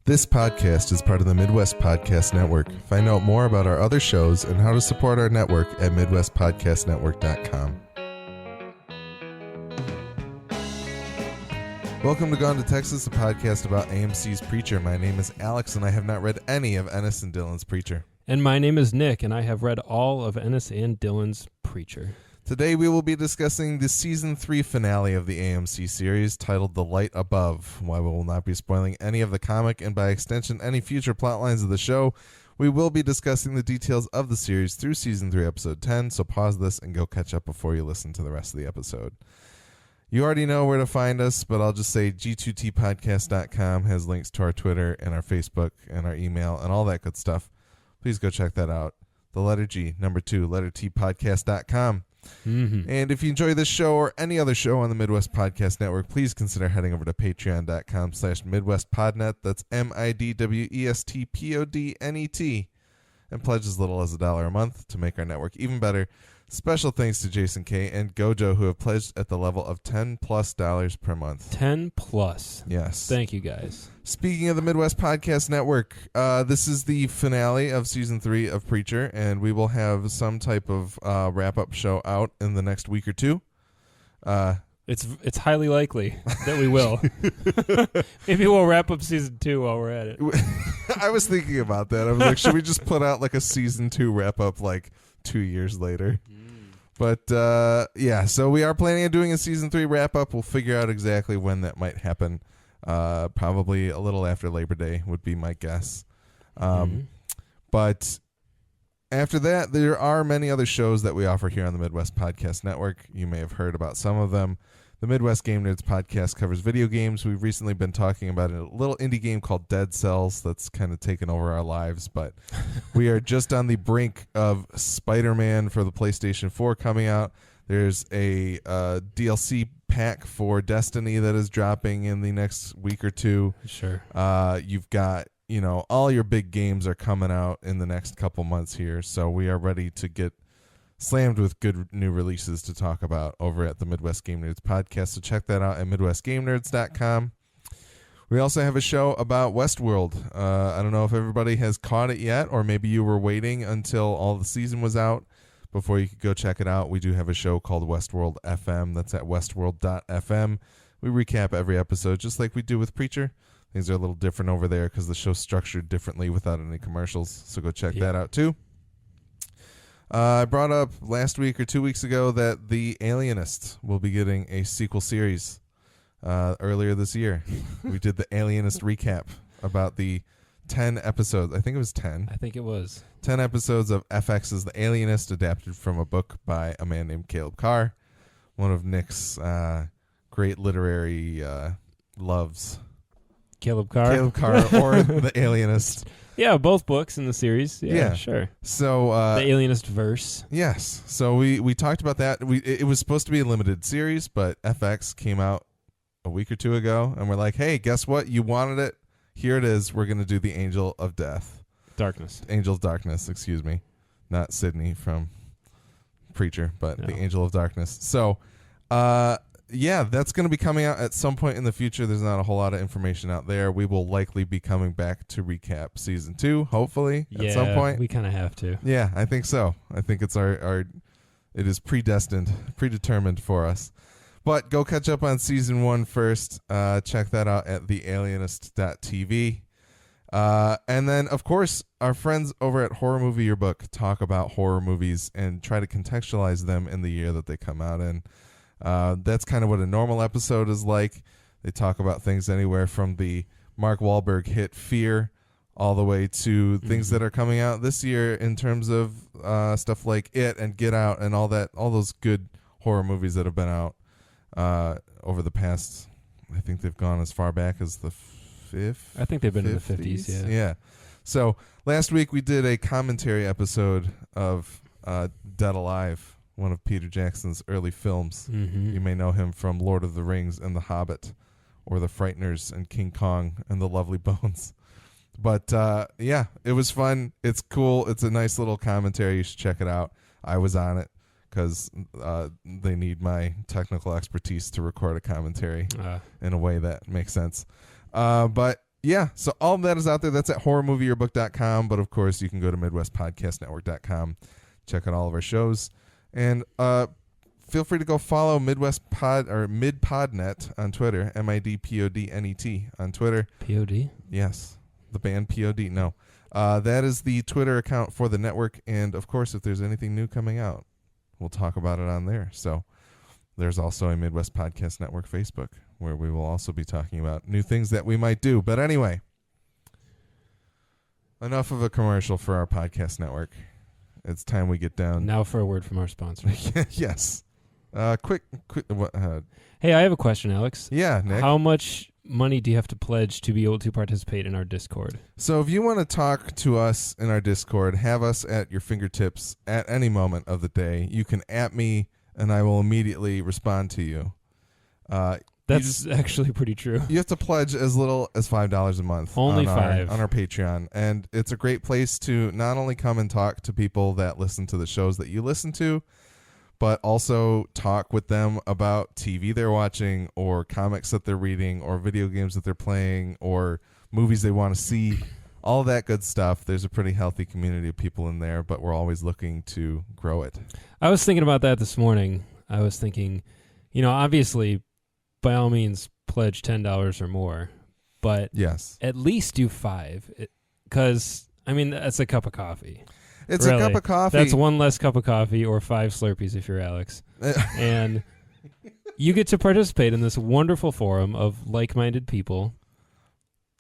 This podcast is part of the Midwest Podcast Network. Find out more about our other shows and how to support our network at MidwestPodcastNetwork.com. Welcome to Gone to Texas, a podcast about AMC's Preacher. My name is Alex, and I have not read any of Ennis and Dillon's Preacher. And my name is Nick, and I have read all of Ennis and Dillon's Preacher. Today we will be discussing the Season 3 finale of the AMC series, titled The Light Above. While we will not be spoiling any of the comic, and by extension any future plot lines of the show, we will be discussing the details of the series through Season 3, Episode 10, so pause this and go catch up before you listen to the rest of the episode. You already know where to find us, but I'll just say G2TPodcast.com has links to our Twitter and our Facebook and our email and all that good stuff. Please go check that out. The letter G, number 2, letter T podcast.com. Mm-hmm. And if you enjoy this show or any other show on the Midwest Podcast Network, please consider heading over to patreon.com/MidwestPodnet. That's MidwestPodnet. And pledge as little as $1 a month to make our network even better. Special thanks to Jason K. and Gojo, who have pledged at the level of $10+ per month. 10+. Yes. Thank you, guys. Speaking of the Midwest Podcast Network, this is the finale of Season 3 of Preacher, and we will have some type of wrap-up show out in the next week or two. It's highly likely that we will. Maybe we'll wrap up Season 2 while we're at it. I was thinking about that. I was like, should we just put out like a Season 2 wrap-up like 2 years later? But, yeah, so we are planning on doing a Season 3 wrap-up. We'll figure out exactly when that might happen. Probably a little after Labor Day would be my guess. But after that, there are many other shows that we offer here on the Midwest Podcast Network. You may have heard about some of them. The Midwest Game Nerds podcast covers video games. We've recently been talking about a little indie game called Dead Cells that's kind of taken over our lives, but we are just on the brink of Spider-Man for the PlayStation 4 coming out. There's a DLC pack for Destiny that is dropping in the next week or two. Sure. You've got, all your big games are coming out in the next couple months here, so we are ready to get slammed with good new releases to talk about over at the Midwest Game Nerds podcast. So check that out at MidwestGameNerds.com. We also have a show about Westworld. I don't know if everybody has caught it yet, or maybe you were waiting until all the season was out before you could go check it out. We do have a show called Westworld FM. That's at westworld.fm. We recap every episode just like we do with Preacher. Things are a little different over there because the show's structured differently without any commercials. So go check that out too. I brought up last week or 2 weeks ago that The Alienist will be getting a sequel series earlier this year. We did the Alienist recap about the 10 episodes. I think it was 10. I think it was 10 episodes of FX's The Alienist, adapted from a book by a man named Caleb Carr, one of Nick's great literary loves. Caleb Carr or The Alienist. Yeah, both books in the series. Yeah. Sure. So the Alienist verse. Yes. So we talked about that. It was supposed to be a limited series, but FX came out a week or two ago, and we're like, hey, guess what? You wanted it. Here it is. We're going to do the Angel of Death. Angel's Darkness, excuse me. Not Sydney from Preacher, but the Angel of Darkness. So, yeah, that's going to be coming out at some point in the future. There's not a whole lot of information out there. We will likely be coming back to recap Season 2, hopefully, at some point. We kind of have to. Yeah, I think so. I think it's it is predetermined for us. But go catch up on Season 1 first. Check that out at thealienist.tv. And then, of course, our friends over at Horror Movie Yearbook talk about horror movies and try to contextualize them in the year that they come out in. That's kind of what a normal episode is like. They talk about things anywhere from the Mark Wahlberg hit Fear all the way to things that are coming out this year in terms of stuff like It and Get Out and all those good horror movies that have been out over the past. I think they've gone as far back as the 50s. I think they've been in the 50s. Yeah. So last week we did a commentary episode of Dead Alive, one of Peter Jackson's early films. You may know him from Lord of the Rings and The Hobbit, or The Frighteners and King Kong and The Lovely Bones. But yeah, it was fun. It's cool. It's a nice little commentary. You should check it out. I was on it because they need my technical expertise to record a commentary in a way that makes sense. But Yeah, so all of that is out there. That's at horrormovieyearbook.com. But of course, you can go to MidwestPodcastNetwork.com, check out all of our shows, and feel free to go follow Midwest Pod or MidPodnet on Twitter, MidPodnet on Twitter. POD? Yes, the band POD. No, that is the Twitter account for the network. And of course, if there's anything new coming out, we'll talk about it on there. So there's also a Midwest Podcast Network Facebook, where we will also be talking about new things that we might do. But anyway, enough of a commercial for our podcast network. It's time we get down. Now for a word from our sponsor. Yes. Quick. Hey, I have a question, Alex. Yeah, Nick. How much money do you have to pledge to be able to participate in our Discord? So if you want to talk to us in our Discord, have us at your fingertips at any moment of the day. You can @ me, and I will immediately respond to you. That's actually pretty true. You have to pledge as little as $5 a month. Only on $5 on our Patreon, and it's a great place to not only come and talk to people that listen to the shows that you listen to, but also talk with them about TV they're watching, or comics that they're reading, or video games that they're playing, or movies they want to see. All that good stuff. There's a pretty healthy community of people in there, but we're always looking to grow it. I was thinking about that this morning. I was thinking, obviously, by all means, pledge $10 or more, but yes, at least do $5, because that's a cup of coffee. It's really. A cup of coffee. That's one less cup of coffee, or 5 Slurpees if you're Alex, and you get to participate in this wonderful forum of like-minded people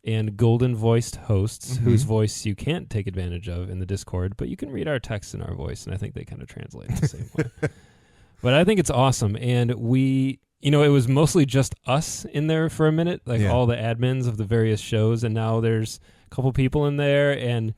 and golden-voiced hosts whose voice you can't take advantage of in the Discord, but you can read our text in our voice, and I think they kind of translate the same way. But I think it's awesome, and we. It was mostly just us in there for a minute, all the admins of the various shows, and now there's a couple people in there, and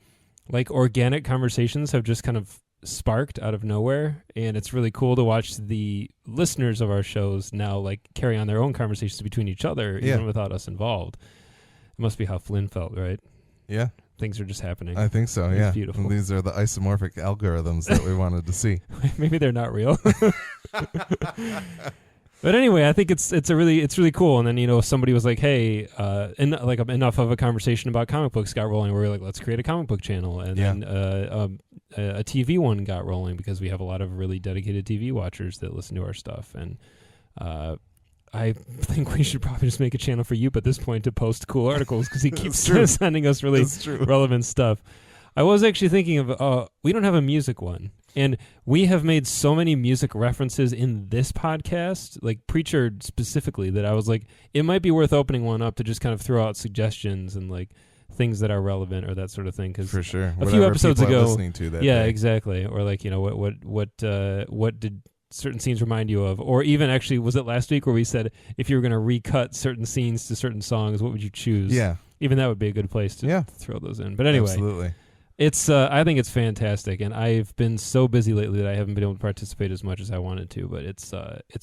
organic conversations have just kind of sparked out of nowhere, and it's really cool to watch the listeners of our shows now carry on their own conversations between each other, even without us involved. It must be how Flynn felt, right? Yeah. Things are just happening. I think so, It's beautiful. And these are the isomorphic algorithms that we wanted to see. Maybe they're not real. But anyway, I think it's really cool. And then somebody was like, "Hey, enough of a conversation about comic books got rolling. Where we're like, let's create a comic book channel." And then a TV one got rolling because we have a lot of really dedicated TV watchers that listen to our stuff. And I think we should probably just make a channel for you at this point to post cool articles, because he keeps sending us really relevant stuff. I was actually thinking of we don't have a music one. And we have made so many music references in this podcast, like Preacher specifically, that I was like, it might be worth opening one up to just kind of throw out suggestions and things that are relevant or that sort of thing. Cause for sure, a few episodes ago, listening to that yeah, day. Exactly. Or what did certain scenes remind you of? Or even actually, was it last week where we said if you were going to recut certain scenes to certain songs, what would you choose? Yeah, even that would be a good place to throw those in. But anyway, absolutely. It's I think it's fantastic, and I've been so busy lately that I haven't been able to participate as much as I wanted to. But it's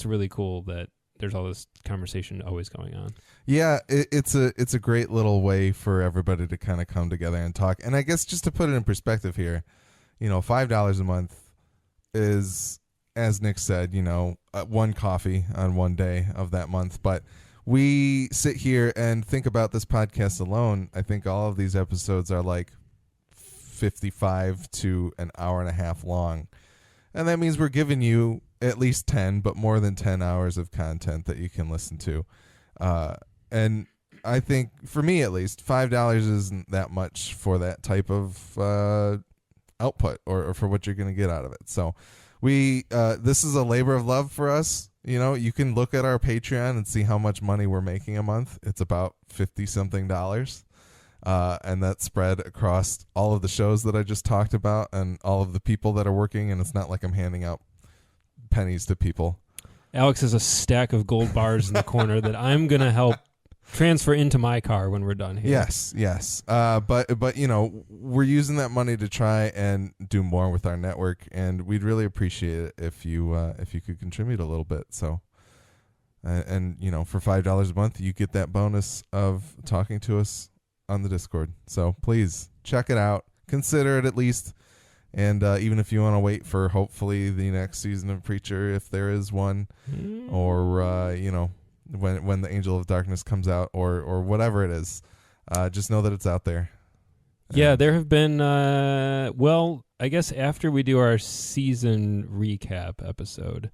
really cool that there's all this conversation always going on. Yeah, it's a great little way for everybody to kind of come together and talk. And I guess just to put it in perspective here, $5 a month is, as Nick said, one coffee on one day of that month. But we sit here and think about this podcast alone. I think all of these episodes are 55 to an hour and a half long, and that means we're giving you at least 10 but more than 10 hours of content that you can listen to, and I think for me at least $5 isn't that much for that type of output or for what you're going to get out of it. So we this is a labor of love for us. You can look at our Patreon and see how much money we're making a month. It's about $50 something. And that's spread across all of the shows that I just talked about and all of the people that are working. And it's not like I'm handing out pennies to people. Alex has a stack of gold bars in the corner that I'm going to help transfer into my car when we're done here. Yes. But we're using that money to try and do more with our network. And we'd really appreciate it if you could contribute a little bit. So, and for $5 a month, you get that bonus of talking to us on the Discord. So please check it out, consider it at least, and even if you want to wait for hopefully the next season of Preacher, if there is one, or when the Angel of Darkness comes out, or whatever it is, Just know that it's out there. Yeah, there have been, I guess after we do our season recap episode,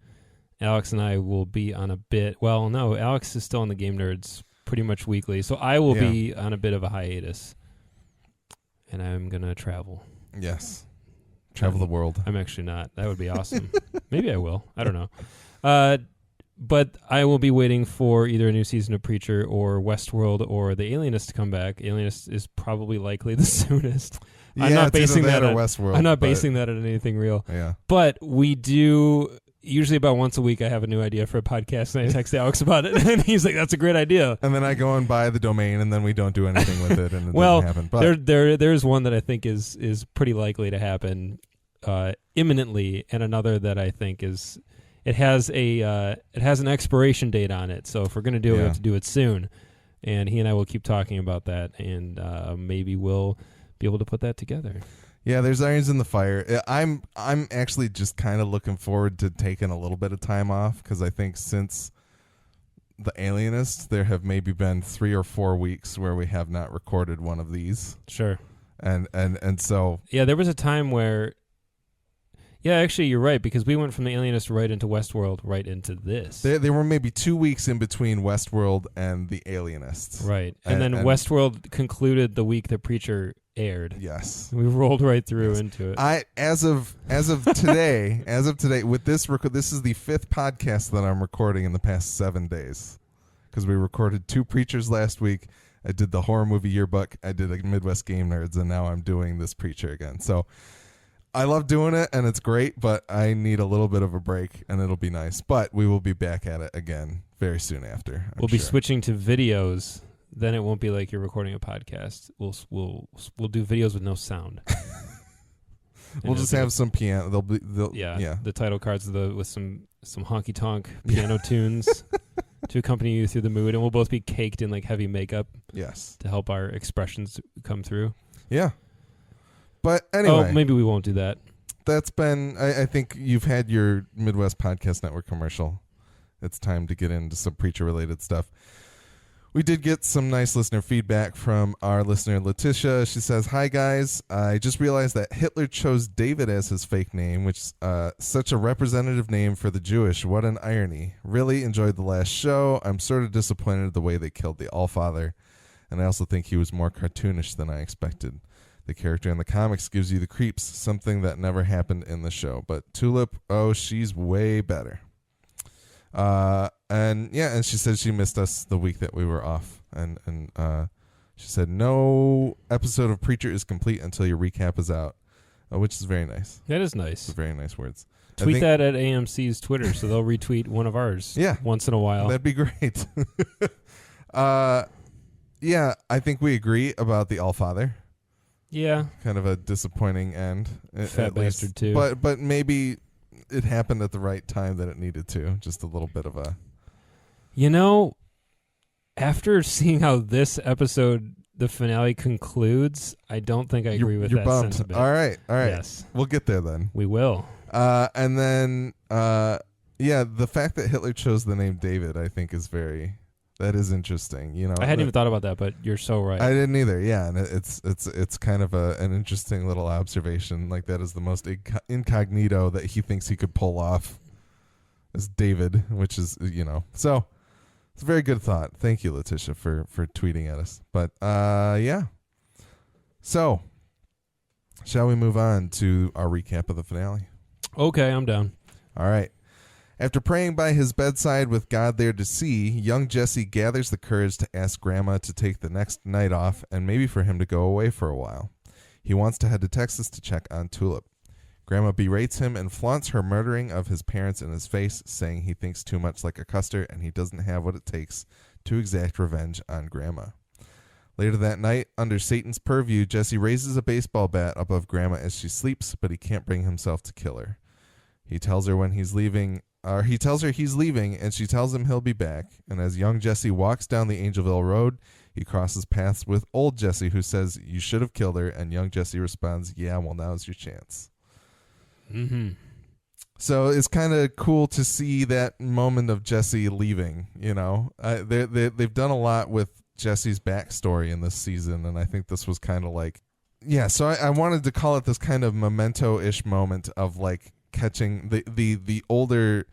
Alex and I will be on a bit, Alex is still on the Game Nerds pretty much weekly, so I will be on a bit of a hiatus, and I'm going to travel. Yes. Travel the world. I'm actually not. That would be awesome. Maybe I will. I don't know. But I will be waiting for either a new season of Preacher or Westworld or The Alienist to come back. Alienist is probably likely the soonest. Yeah, I'm not basing that on Westworld. I'm not basing that on anything real. Yeah. But we do usually about once a week. I have a new idea for a podcast, and I text Alex about it, and he's like, "That's a great idea." And then I go and buy the domain, and then we don't do anything with it, and it doesn't happen. But there's one that I think is pretty likely to happen imminently, and another that I think is. It has an expiration date on it, so if we're going to do it, we have to do it soon. And he and I will keep talking about that, and maybe we'll be able to put that together. Yeah, there's irons in the fire. I'm actually just kind of looking forward to taking a little bit of time off, because I think since The Alienist, there have maybe been 3 or 4 weeks where we have not recorded one of these. Sure. And so... Yeah, there was a time where... Yeah, actually, you're right, because we went from The Alienist right into Westworld, right into this. There were maybe 2 weeks in between Westworld and The Alienist. Right. And then Westworld concluded the week that Preacher aired. Yes. We rolled right through into it. As of today, with this is the 5th podcast that I'm recording in the past 7 days. Because we recorded 2 Preachers last week. I did the horror movie yearbook. I did a Midwest Game Nerds, and now I'm doing this Preacher again. So I love doing it, and it's great, but I need a little bit of a break, and it'll be nice. But we will be back at it again very soon after. We'll be switching to videos. Then it won't be like you're recording a podcast. We'll do videos with no sound. We'll just have some piano. The title cards with some honky tonk piano tunes to accompany you through the mood, and we'll both be caked in like heavy makeup. Yes, to help our expressions come through. Yeah. But anyway. Oh, maybe we won't do that. That's been, I think you've had your Midwest Podcast Network commercial. It's time to get into some Preacher-related stuff. We did get some nice listener feedback from our listener, Letitia. She says, "Hi, guys. I just realized that Hitler chose David as his fake name, which is such a representative name for the Jewish. What an irony. Really enjoyed the last show. I'm sort of disappointed the way they killed the Allfather, and I also think he was more cartoonish than I expected. The character in the comics gives you the creeps, something that never happened in the show. But Tulip, she's way better." And she said she missed us the week that we were off. And she said, "No episode of Preacher is complete until your recap is out," which is very nice. That is nice. It's very nice words. Tweet that at AMC's Twitter, so they'll retweet one of ours once in a while. That'd be great. I think we agree about the Allfather. Yeah. Kind of a disappointing end. Fat bastard, too. But maybe it happened at the right time that it needed to. Just a little bit of a... After seeing how this episode, the finale, concludes, I don't think I agree with that bummed. sentiment. All right. Yes. We'll get there then. We will. And then, the fact that Hitler chose the name David, I think, is very... That is interesting, I hadn't even thought about that, but you're so right. I didn't either. Yeah, and it's kind of an interesting little observation. Like that is the most incognito that he thinks he could pull off, is David, which is So it's a very good thought. Thank you, Letitia, for tweeting at us. But So, shall we move on to our recap of the finale? Okay, I'm down. All right. After praying by his bedside with God there to see, young Jesse gathers the courage to ask Grandma to take the next night off and maybe for him to go away for a while. He wants to head to Texas to check on Tulip. Grandma berates him and flaunts her murdering of his parents in his face, saying he thinks too much like a Custer and he doesn't have what it takes to exact revenge on Grandma. Later that night, under Satan's purview, Jesse raises a baseball bat above Grandma as she sleeps, but he can't bring himself to kill her. He tells her he's leaving, and she tells him he'll be back. And as young Jesse walks down the Angelville Road, he crosses paths with old Jesse, who says, "You should have killed her." And young Jesse responds, "Yeah, well, now's your chance." Mm-hmm. So it's kind of cool to see that moment of Jesse leaving. They've done a lot with Jesse's backstory in this season, and I think this was kind of like, yeah. So I wanted to call it this kind of memento-ish moment of like catching the older,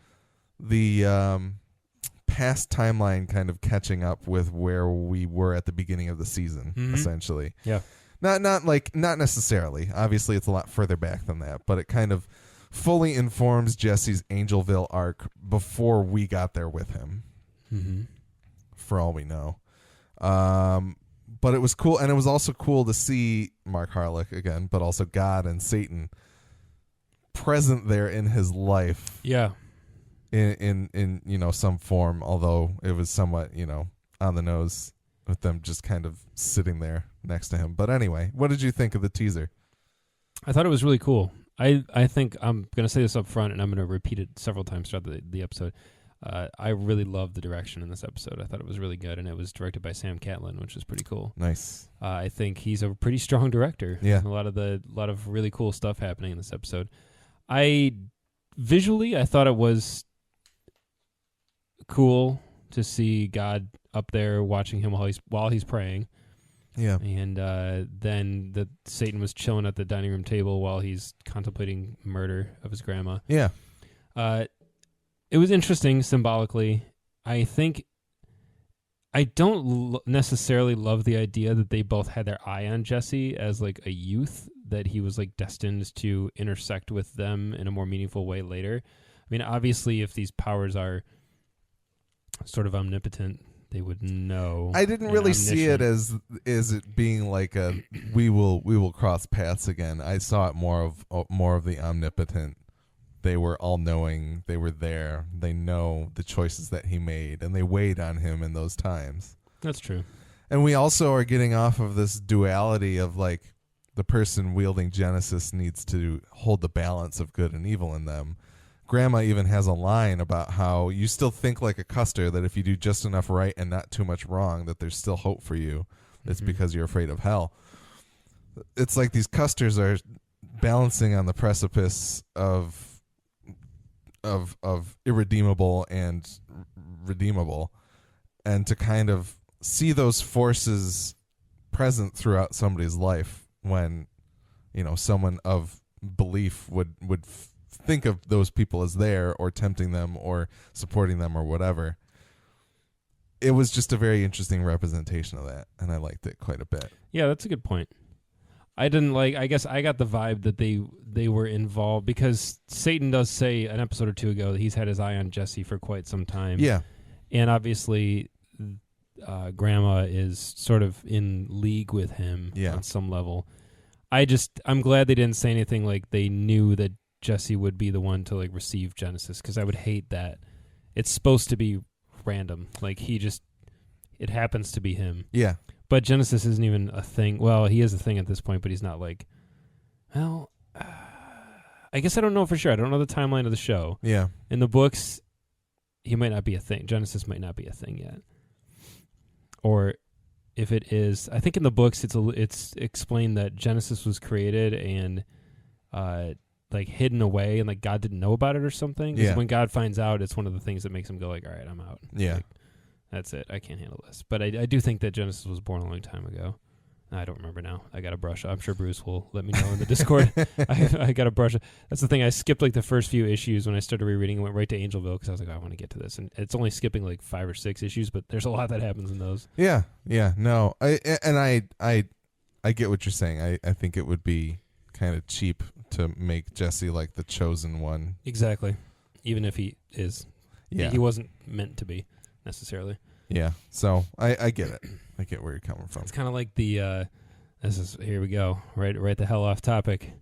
past timeline kind of catching up with where we were at the beginning of the season, essentially. Yeah. Not necessarily. Obviously, it's a lot further back than that, but it kind of fully informs Jesse's Angelville arc before we got there with him. Mm-hmm. For all we know. But it was cool, and it was also cool to see Mark Harlock again, but also God and Satan present there in his life. Yeah. In some form, although it was somewhat, on the nose with them just kind of sitting there next to him. But anyway, what did you think of the teaser? I thought it was really cool. I think I'm going to say this up front, and I'm going to repeat it several times throughout the episode. I really loved the direction in this episode. I thought it was really good, and it was directed by Sam Catlin, which was pretty cool. Nice. I think he's a pretty strong director. Yeah. A lot of really cool stuff happening in this episode. Visually, I thought it was cool to see God up there watching him while he's praying. Yeah. And then Satan was chilling at the dining room table while he's contemplating murder of his grandma. Yeah. It was interesting symbolically. I think I don't necessarily love the idea that they both had their eye on Jesse as like a youth, that he was like destined to intersect with them in a more meaningful way later. I mean, obviously, if these powers are sort of omnipotent, they would know. I didn't really see it as it being like a we will cross paths again. I saw it more of the omnipotent. They were all knowing. They were there. They know the choices that he made, and they weighed on him in those times. That's true. And we also are getting off of this duality of like the person wielding Genesis needs to hold the balance of good and evil in them. Grandma even has a line about how you still think like a Custer, that if you do just enough right and not too much wrong, that there's still hope for you. It's because you're afraid of hell. It's like these Custers are balancing on the precipice of irredeemable and redeemable, and to kind of see those forces present throughout somebody's life when, someone of belief would think of those people as there, or tempting them, or supporting them, or whatever. It was just a very interesting representation of that, and I liked it quite a bit. Yeah, that's a good point. I guess I got the vibe that they were involved, because Satan does say an episode or two ago that he's had his eye on Jesse for quite some time. Yeah. And obviously, Grandma is sort of in league with him on some level. I'm glad they didn't say anything like they knew that Jesse would be the one to like receive Genesis, because I would hate that. It's supposed to be random. Like it happens to be him. Yeah. But Genesis isn't even a thing. Well, he is a thing at this point, but he's not like, I guess I don't know for sure. I don't know the timeline of the show. Yeah. In the books, he might not be a thing. Genesis might not be a thing yet. Or if it is, I think in the books it's explained that Genesis was created and like hidden away, and like God didn't know about it or something. Yeah. When God finds out, it's one of the things that makes him go like, all right, I'm out. Yeah. Like, that's it. I can't handle this. But I do think that Genesis was born a long time ago. I don't remember now. I got to brush. I'm sure Bruce will let me know in the Discord. I got to brush. That's the thing. I skipped like the first few issues when I started rereading and went right to Angelville, because I was like, I want to get to this. And it's only skipping like 5 or 6 issues, but there's a lot that happens in those. Yeah. Yeah. No. I get what you're saying. I think it would be kind of cheap to make Jesse like the chosen one. Exactly. Even if he is. Yeah. He wasn't meant to be necessarily. Yeah. So I get it. I get where you're coming from. It's kind of like the here we go. Right the hell off topic.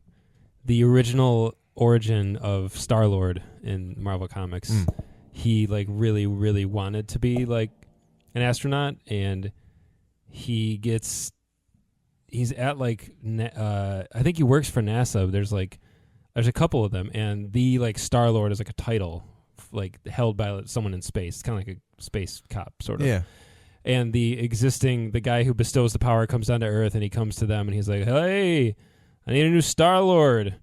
The original origin of Star-Lord in Marvel Comics. He like really, really wanted to be like an astronaut, and he's at like I think he works for NASA. There's a couple of them, and the like Star-Lord is like a title like held by someone in space. It's kind of like a space cop sort of. Yeah. And the guy who bestows the power comes down to Earth, and he comes to them and he's like, "Hey, I need a new Star-Lord."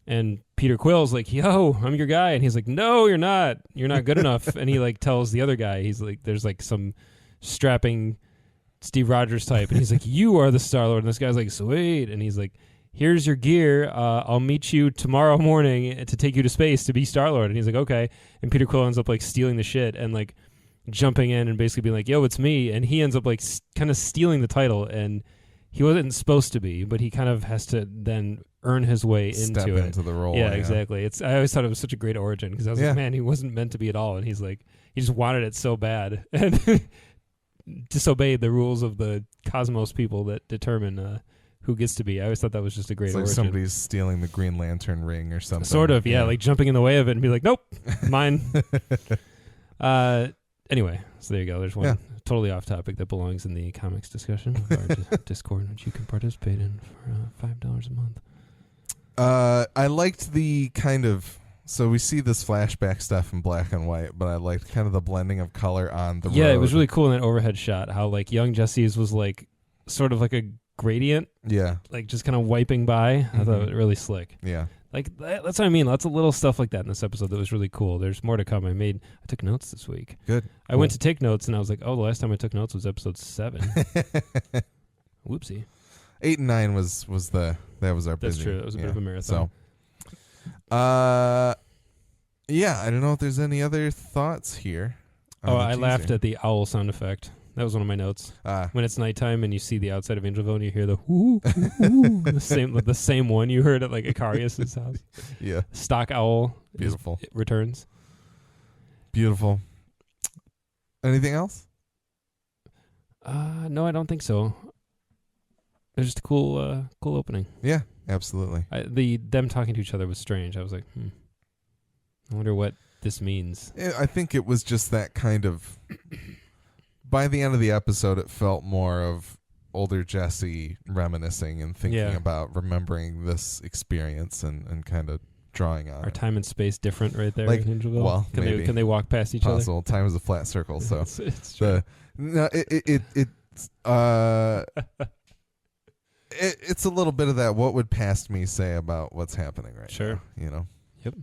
And Peter Quill's like, "Yo, I'm your guy." And he's like, "No, you're not. You're not good enough." And he like tells the other guy, he's like, there's like some strapping Steve Rogers type, and he's like, "You are the Star-Lord," and this guy's like, "Sweet," and he's like, "Here's your gear. I'll meet you tomorrow morning to take you to space to be Star-Lord," and he's like, "Okay," and Peter Quill ends up like stealing the shit and like jumping in and basically being like, "Yo, it's me," and he ends up like kind of stealing the title, and he wasn't supposed to be, but he kind of has to then earn his way Step into it. into the role. Yeah, exactly. I always thought it was such a great origin because I was Yeah. like, man, he wasn't meant to be at all, and he's like, he just wanted it so bad and disobeyed the rules of the cosmos people that determine who gets to be. I always thought that was just a great It's like origin. somebody's stealing the Green Lantern ring or something. Sort of, yeah, like jumping in the way of it and be like, nope, mine. Anyway, so there you go. There's one totally off topic that belongs in the comics discussion of our Discord, which you can participate in for $5 a month. I liked the kind of, so we see this flashback stuff in black and white, but I liked kind of the blending of color on the road. Yeah, it was really cool in that overhead shot, how like young Jesse's was like sort of like a gradient, Yeah, like just kind of wiping by. I thought it was really slick. yeah. Like that's what I mean. Lots of little stuff like that in this episode that was really cool. There's more to come. I took notes this week. Good. I went to take notes and I was like, oh, the last time I took notes was episode 7. Whoopsie. 8 and 9 was that was our That's busy. true. It was a bit of a marathon. So, yeah, I don't know if there's any other thoughts here. Oh, I laughed at the owl sound effect. That was one of my notes. When it's nighttime and you see the outside of Angelville and you hear the whoo, whoo, the same one you heard at like Icarius's house. Yeah. Stock owl. Beautiful. It returns. Beautiful. Anything else? No, I don't think so. It was just a cool opening. Yeah, absolutely. Them talking to each other was strange. I was like, I wonder what this means. I think it was just that kind of. By the end of the episode, it felt more of older Jesse reminiscing and thinking about remembering this experience and kind of drawing on Are it. time and space different right there Like, in Angelville? well, can maybe. they walk past each Possible. Time is a flat circle, so other? It's true. It's a little bit of that. What would past me say about what's happening right Sure. now? You know. Yep.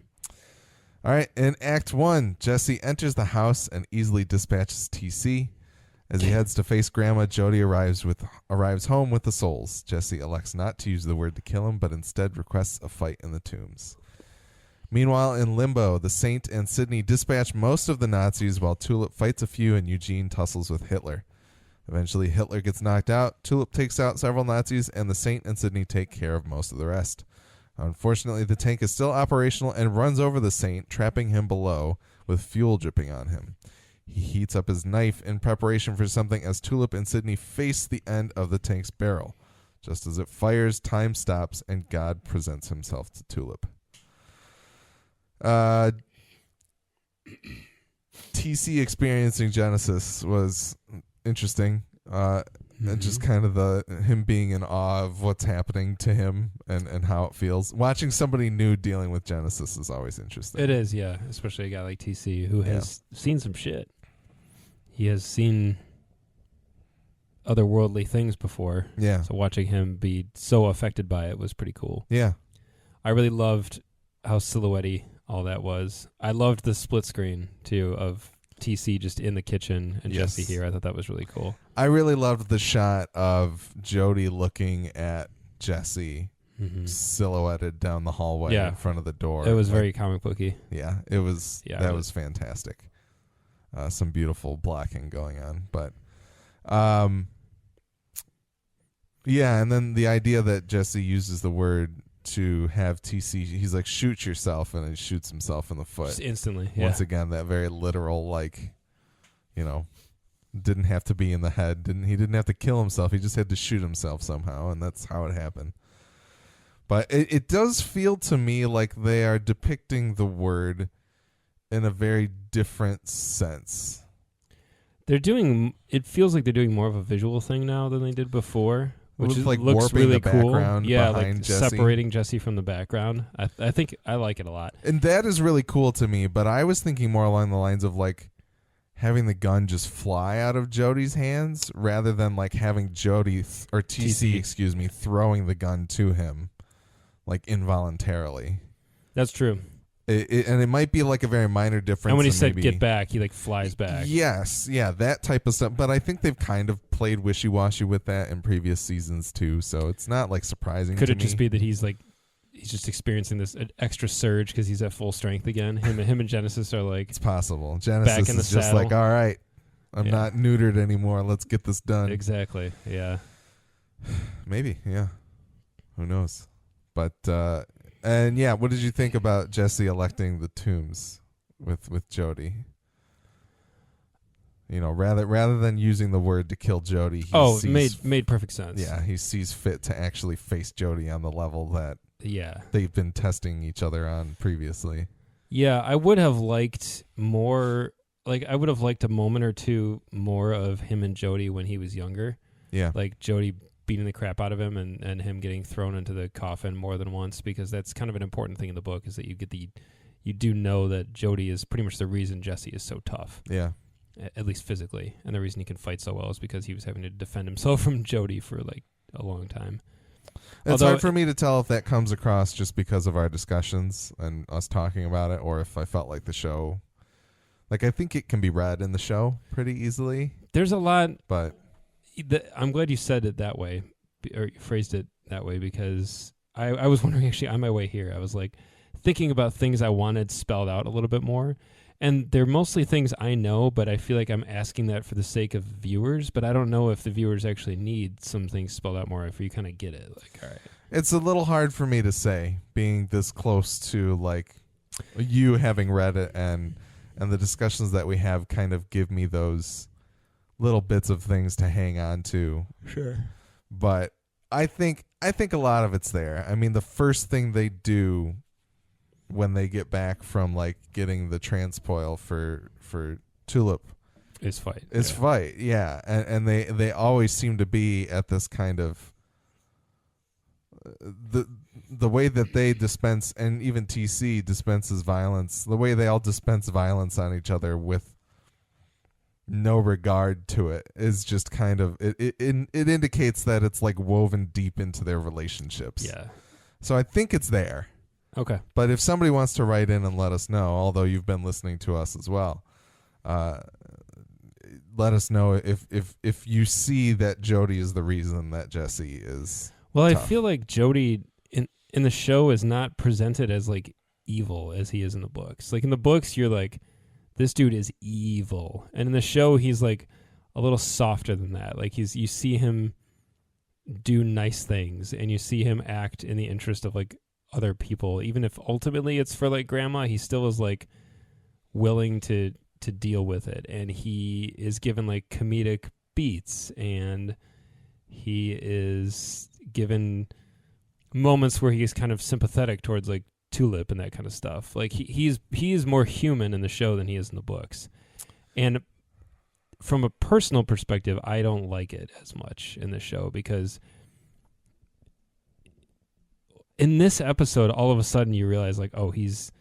All right. In Act 1, Jesse enters the house and easily dispatches TC. As he heads to face Grandma, Jody arrives home with the souls. Jesse elects not to use the word to kill him, but instead requests a fight in the tombs. Meanwhile, in Limbo, the Saint and Sydney dispatch most of the Nazis while Tulip fights a few and Eugene tussles with Hitler. Eventually, Hitler gets knocked out, Tulip takes out several Nazis, and the Saint and Sydney take care of most of the rest. Unfortunately, the tank is still operational and runs over the Saint, trapping him below with fuel dripping on him. He heats up his knife in preparation for something as Tulip and Sydney face the end of the tank's barrel. Just as it fires, time stops, and God presents himself to Tulip. TC experiencing Genesis was interesting. And just kind of him being in awe of what's happening to him and how it feels. Watching somebody new dealing with Genesis is always interesting. It is, yeah. Especially a guy like TC who has seen some shit. He has seen otherworldly things before. Yeah. So watching him be so affected by it was pretty cool. Yeah. I really loved how silhouette-y all that was. I loved the split screen, too, of TC just in the kitchen and Yes. Jesse here. I thought that was really cool. I really loved the shot of Jody looking at Jesse silhouetted down the hallway in front of the door. It was very comic booky. Yeah, it was. Yeah, that was fantastic. Some beautiful blocking going on, but yeah, and then the idea that Jesse uses the word to have TC, he's like, shoot yourself, and he shoots himself in the foot Just instantly. Once again, that very literal, like, didn't have to be in the head. He didn't have to kill himself. He just had to shoot himself somehow, and that's how it happened. But it does feel to me like they are depicting the word in a very different sense. It feels like they're doing more of a visual thing now than they did before. Which With, like, looks warping really the cool. background Yeah, behind like Jesse. separating Jesse from the background. I think I like it a lot. And that is really cool to me, but I was thinking more along the lines of like having the gun just fly out of Jody's hands rather than like having Jody or TC, throwing the gun to him like involuntarily. That's true. And it might be like a very minor difference. And when he said maybe, get back, he like flies back. Yes, yeah, that type of stuff. But I think they've kind of played wishy-washy with that in previous seasons too, so it's not like surprising. Could to it me. just be that he's just experiencing this extra surge because he's at full strength again? Him and Genesis are like, It's possible. Genesis back in the is just saddle. like, all right, I'm Yeah. not neutered anymore. Let's get this done. exactly, yeah. Maybe, yeah. Who knows? But and yeah, what did you think about Jesse electing the tombs with Jody? You know, rather than using the word to kill Jody, Made perfect sense. Yeah, he sees fit to actually face Jody on the level that Yeah. they've been testing each other on previously. Yeah, I would have liked more. Like, I would have liked a moment or two more of him and Jody when he was younger. Yeah. Like Jody beating the crap out of him and him getting thrown into the coffin more than once, because that's kind of an important thing in the book, is that you do know that Jody is pretty much the reason Jesse is so tough, Yeah. at least physically, and the reason he can fight so well is because he was having to defend himself from Jody for like a long time. It's Although hard for me to tell if that comes across just because of our discussions and us talking about it, or if I felt like the show, like I think it can be read in the show pretty easily, There's a lot. but I'm glad you said it that way, or you phrased it that way, because I was wondering actually on my way here. I was like thinking about things I wanted spelled out a little bit more. And they're mostly things I know, but I feel like I'm asking that for the sake of viewers. But I don't know if the viewers actually need some things spelled out more, if you kind of get it. Like, all right. it's a little hard for me to say, being this close to like you having read it, and the discussions that we have kind of give me those little bits of things to hang on to. Sure. But I think a lot of it's there. I mean, the first thing they do when they get back from like getting the transpoil for Tulip Is fight. fight, yeah, and they always seem to be at this kind of the way that they dispense, and even TC dispenses violence, the way they all dispense violence on each other with no regard to it is just kind of it indicates that it's like woven deep into their relationships. Yeah. So I think it's there. Okay. But if somebody wants to write in and let us know, although you've been listening to us as well, let us know if you see that Jody is the reason that Jesse is. Well, tough. I feel like Jody in the show is not presented as like evil as he is in the books. Like in the books, you're like, this dude is evil, and in the show, he's like a little softer than that. Like you see him do nice things, and you see him act in the interest of like other people, even if ultimately it's for like grandma. He still is like willing to deal with it, and he is given like comedic beats, and he is given moments where he is kind of sympathetic towards like Tulip and that kind of stuff. Like he is more human in the show than he is in the books. And from a personal perspective, I don't like it as much in the show, because in this episode, all of a sudden you realize like, oh, he's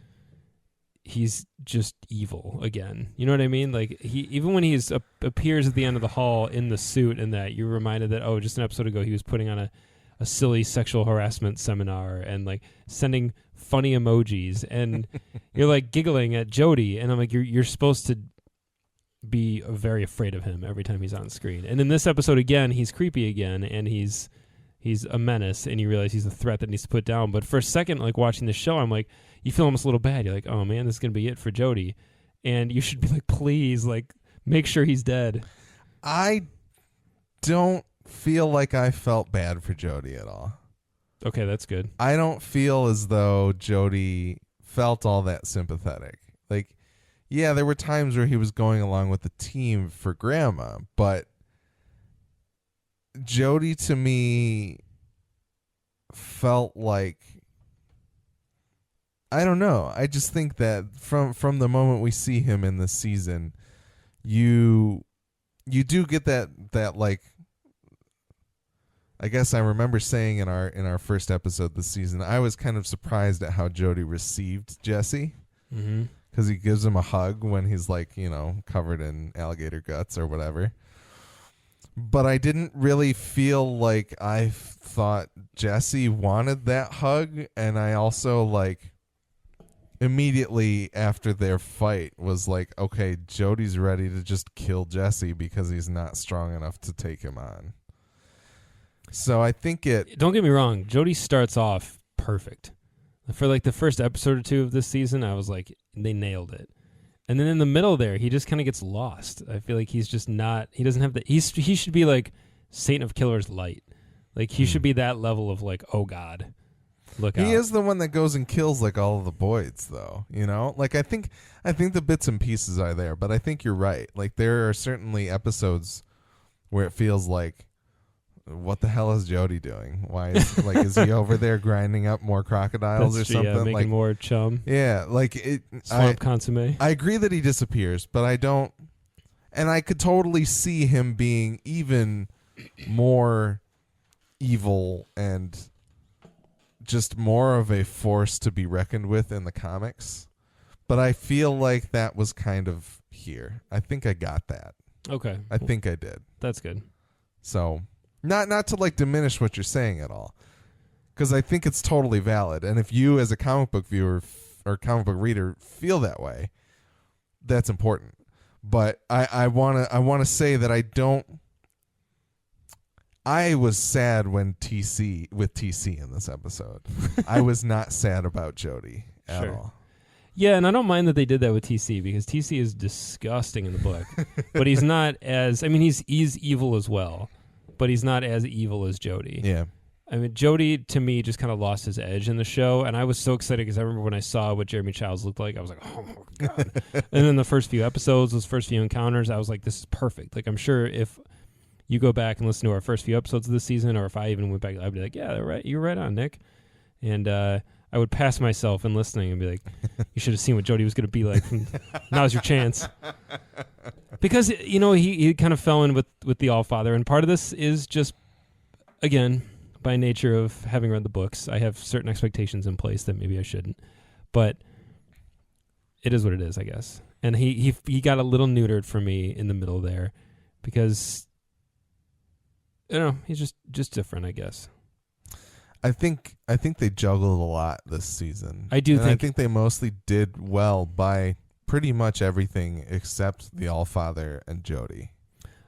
just evil again. You know what I mean? Like he, even when he's appears at the end of the hall in the suit, and that you're reminded that, oh, just an episode ago he was putting on a silly sexual harassment seminar and like sending funny emojis, and you're like giggling at Jody, and I'm like, you're supposed to be very afraid of him every time he's on screen. And in this episode again, he's creepy again, and he's a menace, and you realize he's a threat that needs to put down. But for a second, like watching the show, I'm like, you feel almost a little bad. You're like, oh man, this is gonna be it for Jody, and you should be like, please, like make sure he's dead. I don't feel like I felt bad for Jody at all. Okay, that's good. I don't feel as though Jody felt all that sympathetic. Like, yeah, there were times where he was going along with the team for grandma, but Jody to me felt like, I don't know. I just think that from the moment we see him in this season, you do get that like, I guess I remember saying in our first episode this season, I was kind of surprised at how Jody received Jesse, because he gives him a hug when he's like, you know, covered in alligator guts or whatever. But I didn't really feel like I thought Jesse wanted that hug, and I also like, immediately after their fight was like, okay, Jody's ready to just kill Jesse because he's not strong enough to take him on. So I think Don't get me wrong, Jody starts off perfect. For like the first episode or two of this season, I was like, they nailed it. And then in the middle there, he just kind of gets lost. I feel like he's just not, he doesn't have the, he should be like Satan of Killer's light. Like he should be that level of like, oh God, look out. He is the one that goes and kills like all of the Boyds though, you know? Like I think the bits and pieces are there, but I think you're right. Like there are certainly episodes where it feels like, what the hell is Jody doing? Why is he over there grinding up more crocodiles or something? Yeah, making more chum. Yeah, like swamp consomme. I agree that he disappears, but I don't, and I could totally see him being even more evil and just more of a force to be reckoned with in the comics. But I feel like that was kind of here. I think I got that. Okay. I think I did. That's good. So not to like diminish what you're saying at all, because I think it's totally valid. And if you as a comic book viewer or comic book reader feel that way, that's important. But I wanna say that I was sad when TC in this episode. I was not sad about Jody at all. Yeah, and I don't mind that they did that with TC because TC is disgusting in the book, but he's not as, I mean, he's evil as well, but he's not as evil as Jody. Yeah. I mean, Jody, to me, just kind of lost his edge in the show, and I was so excited because I remember when I saw what Jeremy Childs looked like, I was like, oh, my God. And then the first few episodes, those first few encounters, I was like, this is perfect. Like, I'm sure if you go back and listen to our first few episodes of this season, or if I even went back, I'd be like, yeah, right, you're right on, Nick. And I would pass myself in listening and be like, you should have seen what Jody was going to be like. Now's your chance. Because, you know, he kind of fell in with the Allfather, and part of this is just, again, by nature of having read the books, I have certain expectations in place that maybe I shouldn't. But it is what it is, I guess. And he got a little neutered for me in the middle there because, you know, he's just different, I guess. I think they juggled a lot this season. I think they mostly did well by pretty much everything except the Allfather and Jody.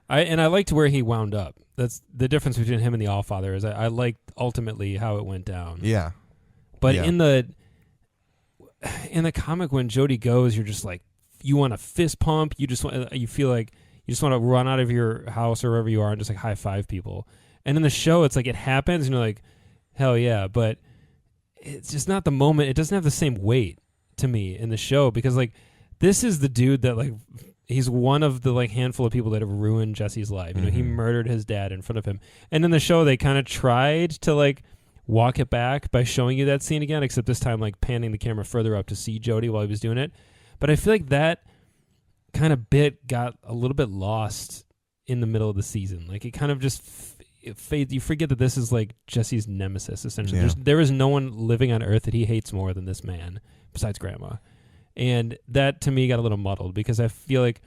I liked where he wound up. That's the difference between him and the Allfather is I liked ultimately how it went down. Yeah. But in the comic, when Jody goes, you're just like, you want to fist pump. You feel like you just want to run out of your house or wherever you are and just like high five people. And in the show, it's like it happens and you're like, hell yeah. But it's just not the moment. It doesn't have the same weight to me in the show because like this is the dude that like, he's one of the like handful of people that have ruined Jesse's life. You know, he murdered his dad in front of him. And in the show, they kind of tried to like walk it back by showing you that scene again, except this time like panning the camera further up to see Jody while he was doing it. But I feel like that kind of bit got a little bit lost in the middle of the season. Like it kind of just fades. You forget that this is like Jesse's nemesis, essentially. Yeah. There is no one living on Earth that he hates more than this man, besides Grandma. And that, to me, got a little muddled because I feel like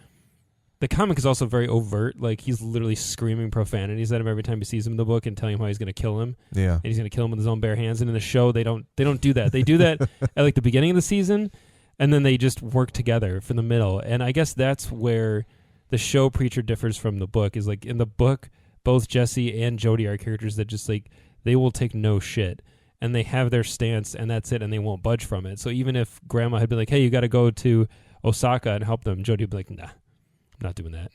the comic is also very overt. Like, he's literally screaming profanities at him every time he sees him in the book and telling him how he's going to kill him. Yeah. And he's going to kill him with his own bare hands. And in the show, they don't do that. They do that at, like, the beginning of the season, and then they just work together for the middle. And I guess that's where the show Preacher differs from the book, is, like, in the book, both Jesse and Jody are characters that just, like, they will take no shit. And they have their stance, and that's it, and they won't budge from it. So even if Grandma had been like, hey, you got to go to Osaka and help them, Jody would be like, nah, I'm not doing that.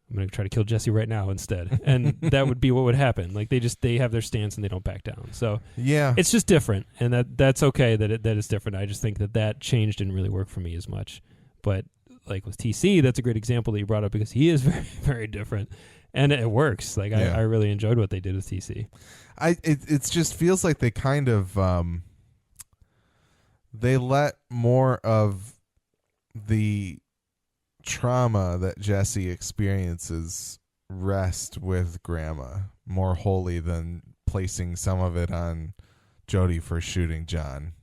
I'm going to try to kill Jesse right now instead. And that would be what would happen. Like, they have their stance, and they don't back down. So yeah, it's just different, and that's okay that it's different. I just think that change didn't really work for me as much. But, like, with TC, that's a great example that you brought up because he is very, very different. And it works. Like, I really enjoyed what they did with TC. It just feels like they kind of they let more of the trauma that Jesse experiences rest with Grandma more wholly than placing some of it on Jody for shooting John.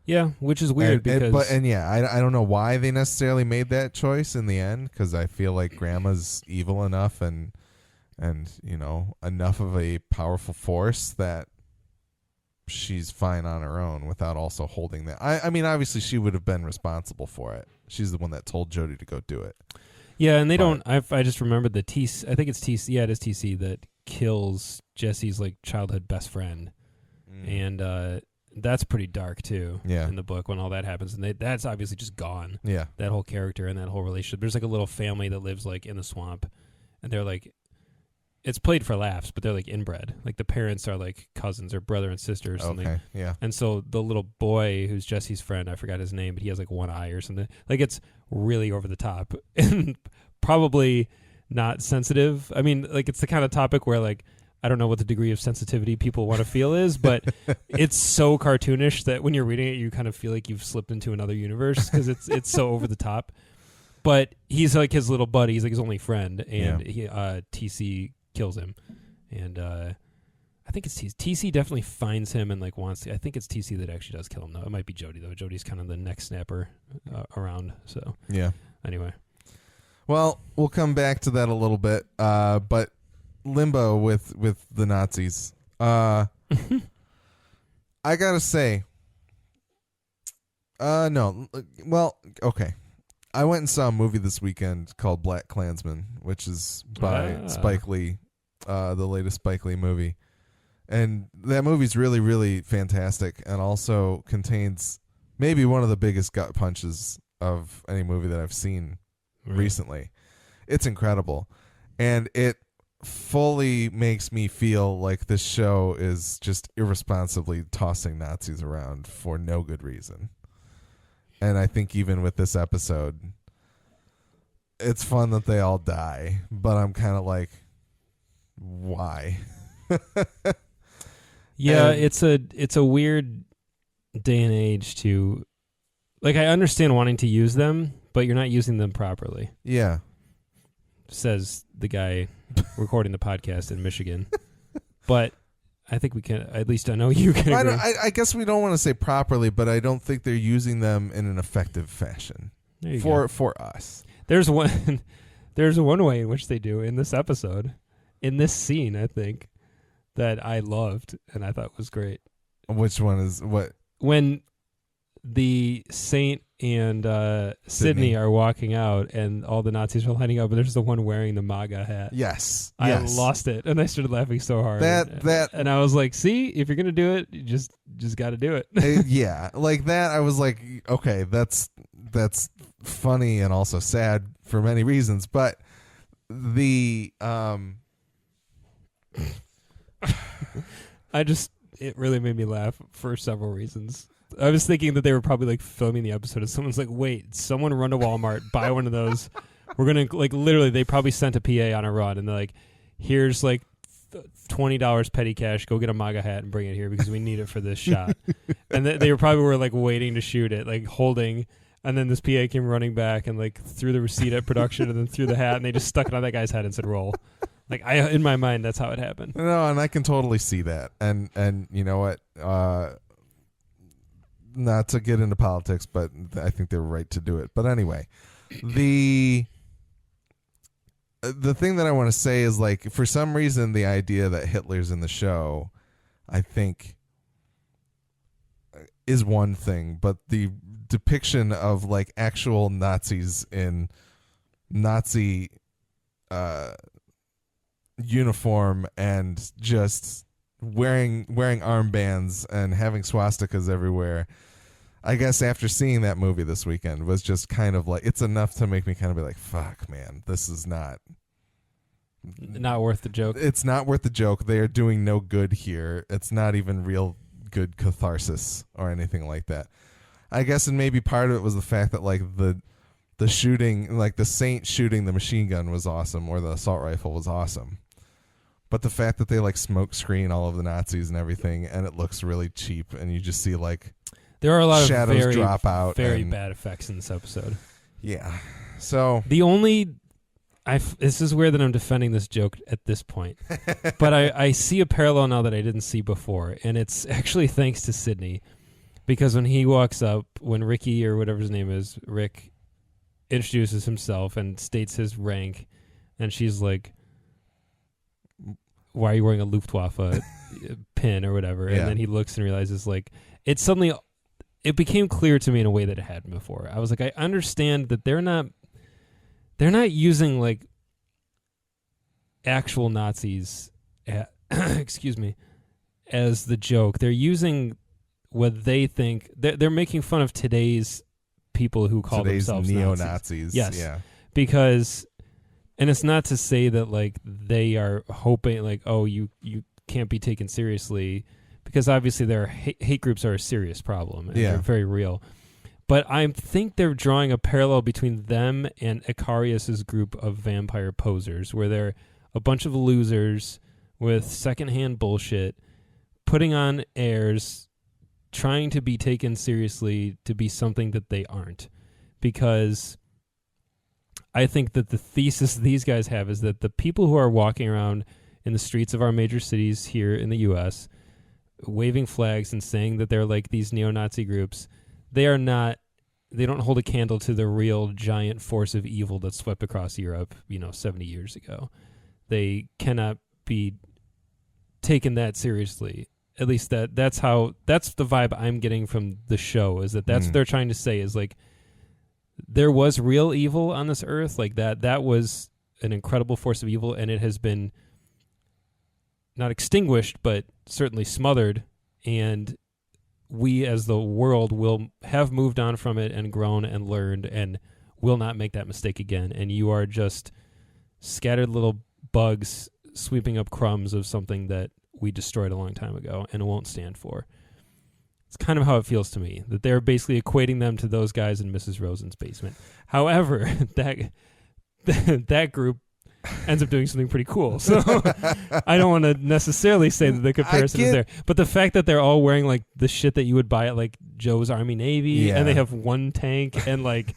Yeah, which is weird because I don't know why they necessarily made that choice in the end, because I feel like Grandma's evil enough and you know enough of a powerful force that she's fine on her own without also holding that. I mean, obviously she would have been responsible for it. She's the one that told Jody to go do it. Yeah, and they don't. I just remembered the TC. I think it's TC. Yeah, it is TC that kills Jesse's like childhood best friend, and that's pretty dark too. Yeah. In the book when all that happens, and that's obviously just gone. Yeah. That whole character and that whole relationship. There's like a little family that lives like in the swamp, and they're like, it's played for laughs, but they're like inbred. Like the parents are like cousins or brother and sister or something. Okay. Yeah. And so the little boy who's Jesse's friend, I forgot his name, but he has like one eye or something. Like it's really over the top and probably not sensitive. I mean, like it's the kind of topic where like I don't know what the degree of sensitivity people want to feel is, but it's so cartoonish that when you're reading it, you kind of feel like you've slipped into another universe because it's so over the top. But he's like his little buddy. He's like his only friend, and he TC kills him, and I think it's TC. TC definitely finds him and like wants to. I think it's TC that actually does kill him though. It might be Jody though. Jody's kind of the neck snapper around. So yeah. Anyway, well, we'll come back to that a little bit, but. Limbo with the Nazis. I gotta say, no. Well, okay. I went and saw a movie this weekend called Black Klansman, which is by Spike Lee, the latest Spike Lee movie. And that movie's really, really fantastic and also contains maybe one of the biggest gut punches of any movie that I've seen recently. It's incredible. And it fully makes me feel like this show is just irresponsibly tossing Nazis around for no good reason. And I think even with this episode, it's fun that they all die, but I'm kind of like, why? Yeah, it's a weird day and age to, like, I understand wanting to use them, but you're not using them properly. Yeah. Says the guy recording the podcast in Michigan. But I think we can, at least I know you can agree. I guess we don't want to say properly, but I don't think they're using them in an effective fashion for us. There's one way in which they do in this episode, in this scene, I think, that I loved and I thought was great. Which one is what? When the Saint and Sydney are walking out and all the Nazis are lining up, and there's the one wearing the MAGA hat. Yes. I lost it and I started laughing so hard. And I was like, see, if you're gonna do it, you just gotta do it. Yeah. Like that, I was like, okay, that's funny and also sad for many reasons. But the it really made me laugh for several reasons. I was thinking that they were probably like filming the episode and someone's like, wait, someone run to Walmart, buy one of those. We're going to like literally, they probably sent a PA on a run and they're like, here's like $20 petty cash. Go get a MAGA hat and bring it here because we need it for this shot. And they were like waiting to shoot it, like holding. And then this PA came running back and like threw the receipt at production and then threw the hat and they just stuck it on that guy's head and said, roll. Like in my mind, that's how it happened. No, and I can totally see that. And you know what? Not to get into politics, but I think they're right to do it. But anyway, the thing that I want to say is like, for some reason, the idea that Hitler's in the show, I think, is one thing, but the depiction of like actual Nazis in Nazi uniform and just wearing armbands and having swastikas everywhere, I guess after seeing that movie this weekend was just kind of like, it's enough to make me kind of be like, fuck, man, this is not worth the joke. It's not worth the joke. They are doing no good here. It's not even real good catharsis or anything like that. I guess, and maybe part of it was the fact that like the shooting, like the Saint shooting the machine gun was awesome, or the assault rifle was awesome. But the fact that they like smoke screen all of the Nazis and everything, and it looks really cheap, and you just see like there are a lot shadows of very, drop out, very bad effects in this episode. Yeah. So the only, this is weird that I'm defending this joke at this point, but I see a parallel now that I didn't see before, and it's actually thanks to Sydney, because when he walks up, when Ricky or whatever his name is, Rick, introduces himself and states his rank, and she's like, why are you wearing a Luftwaffe pin or whatever? Yeah. And then he looks and realizes, like, it became clear to me in a way that it hadn't before. I was like, I understand that they're not using, like, actual Nazis, excuse me, as the joke. They're using what they think. They're making fun of today's people who call themselves neo-Nazis. Yes. Yeah. Because, and it's not to say that, like, they are hoping, like, oh, you can't be taken seriously, because obviously their hate groups are a serious problem and they're very real. But I think they're drawing a parallel between them and Icarius's group of vampire posers, where they're a bunch of losers with secondhand bullshit, putting on airs, trying to be taken seriously to be something that they aren't. Because I think that the thesis these guys have is that the people who are walking around in the streets of our major cities here in the U.S., waving flags and saying that they're like these neo-Nazi groups, they don't hold a candle to the real giant force of evil that swept across Europe, 70 years ago. They cannot be taken that seriously. At least that's the vibe I'm getting from the show, is that's what they're trying to say, is like, there was real evil on this earth, like that was an incredible force of evil, and it has been not extinguished, but certainly smothered, and we as the world will have moved on from it and grown and learned and will not make that mistake again. And you are just scattered little bugs sweeping up crumbs of something that we destroyed a long time ago and it won't stand for. It's kind of how it feels to me, that they're basically equating them to those guys in Mrs. Rosen's basement. However, that group ends up doing something pretty cool. So I don't want to necessarily say that the comparison is there. But the fact that they're all wearing, like, the shit that you would buy at, like, Joe's Army Navy, and they have one tank and, like,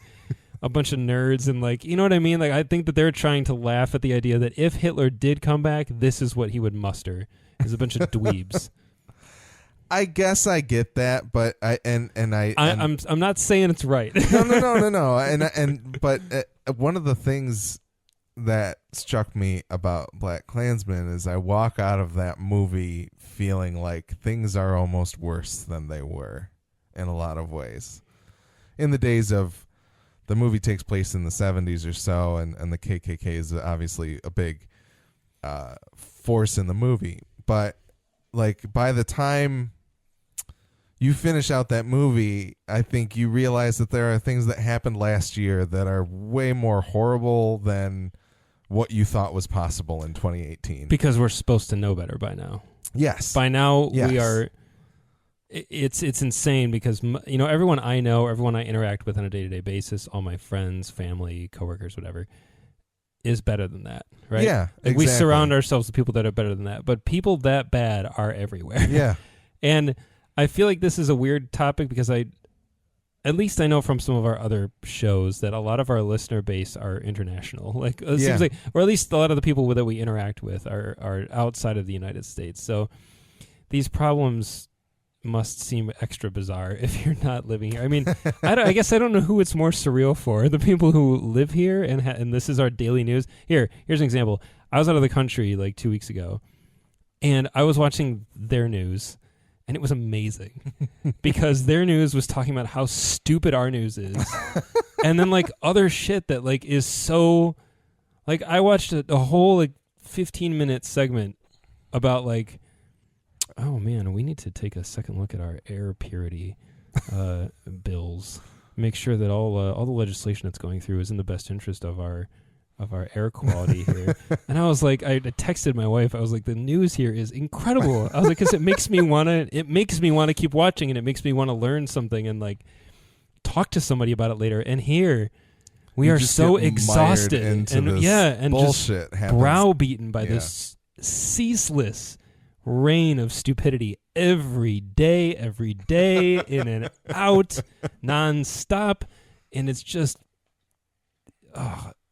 a bunch of nerds, and, like, you know what I mean? Like, I think that they're trying to laugh at the idea that if Hitler did come back, this is what he would muster, is a bunch of dweebs. I guess I get that, but I'm not saying it's right. No. But one of the things that struck me about Black Klansman is I walk out of that movie feeling like things are almost worse than they were in a lot of ways. In the days of, the movie takes place in the 70s or so, and the KKK is obviously a big force in the movie. But, like, by the time you finish out that movie, I think you realize that there are things that happened last year that are way more horrible than what you thought was possible in 2018. Because we're supposed to know better by now. Yes. By now, yes. we are... It's insane because, everyone I know, everyone I interact with on a day-to-day basis, all my friends, family, coworkers, whatever, is better than that, right? Yeah, like, exactly. We surround ourselves with people that are better than that, but people that bad are everywhere. Yeah. And I feel like this is a weird topic because at least I know from some of our other shows that a lot of our listener base are international. Like, it seems like, or at least a lot of the people that we interact with are outside of the United States. So these problems must seem extra bizarre if you're not living here. I mean, I guess I don't know who it's more surreal for. The people who live here and this is our daily news. Here's an example. I was out of the country like 2 weeks ago, and I was watching their news, and it was amazing because their news was talking about how stupid our news is. And then, like, other shit that, like, is so, like, I watched a whole, like, 15-minute segment about, like, oh man, we need to take a second look at our air purity bills. Make sure that all the legislation that's going through is in the best interest of our air quality here. And I was like, I texted my wife. I was like, the news here is incredible. I was like, because it makes me want to keep watching, and it makes me want to learn something and, like, talk to somebody about it later. And here we are so exhausted and bullshit just browbeaten by this ceaseless rain of stupidity every day, in and out, nonstop, and it's just,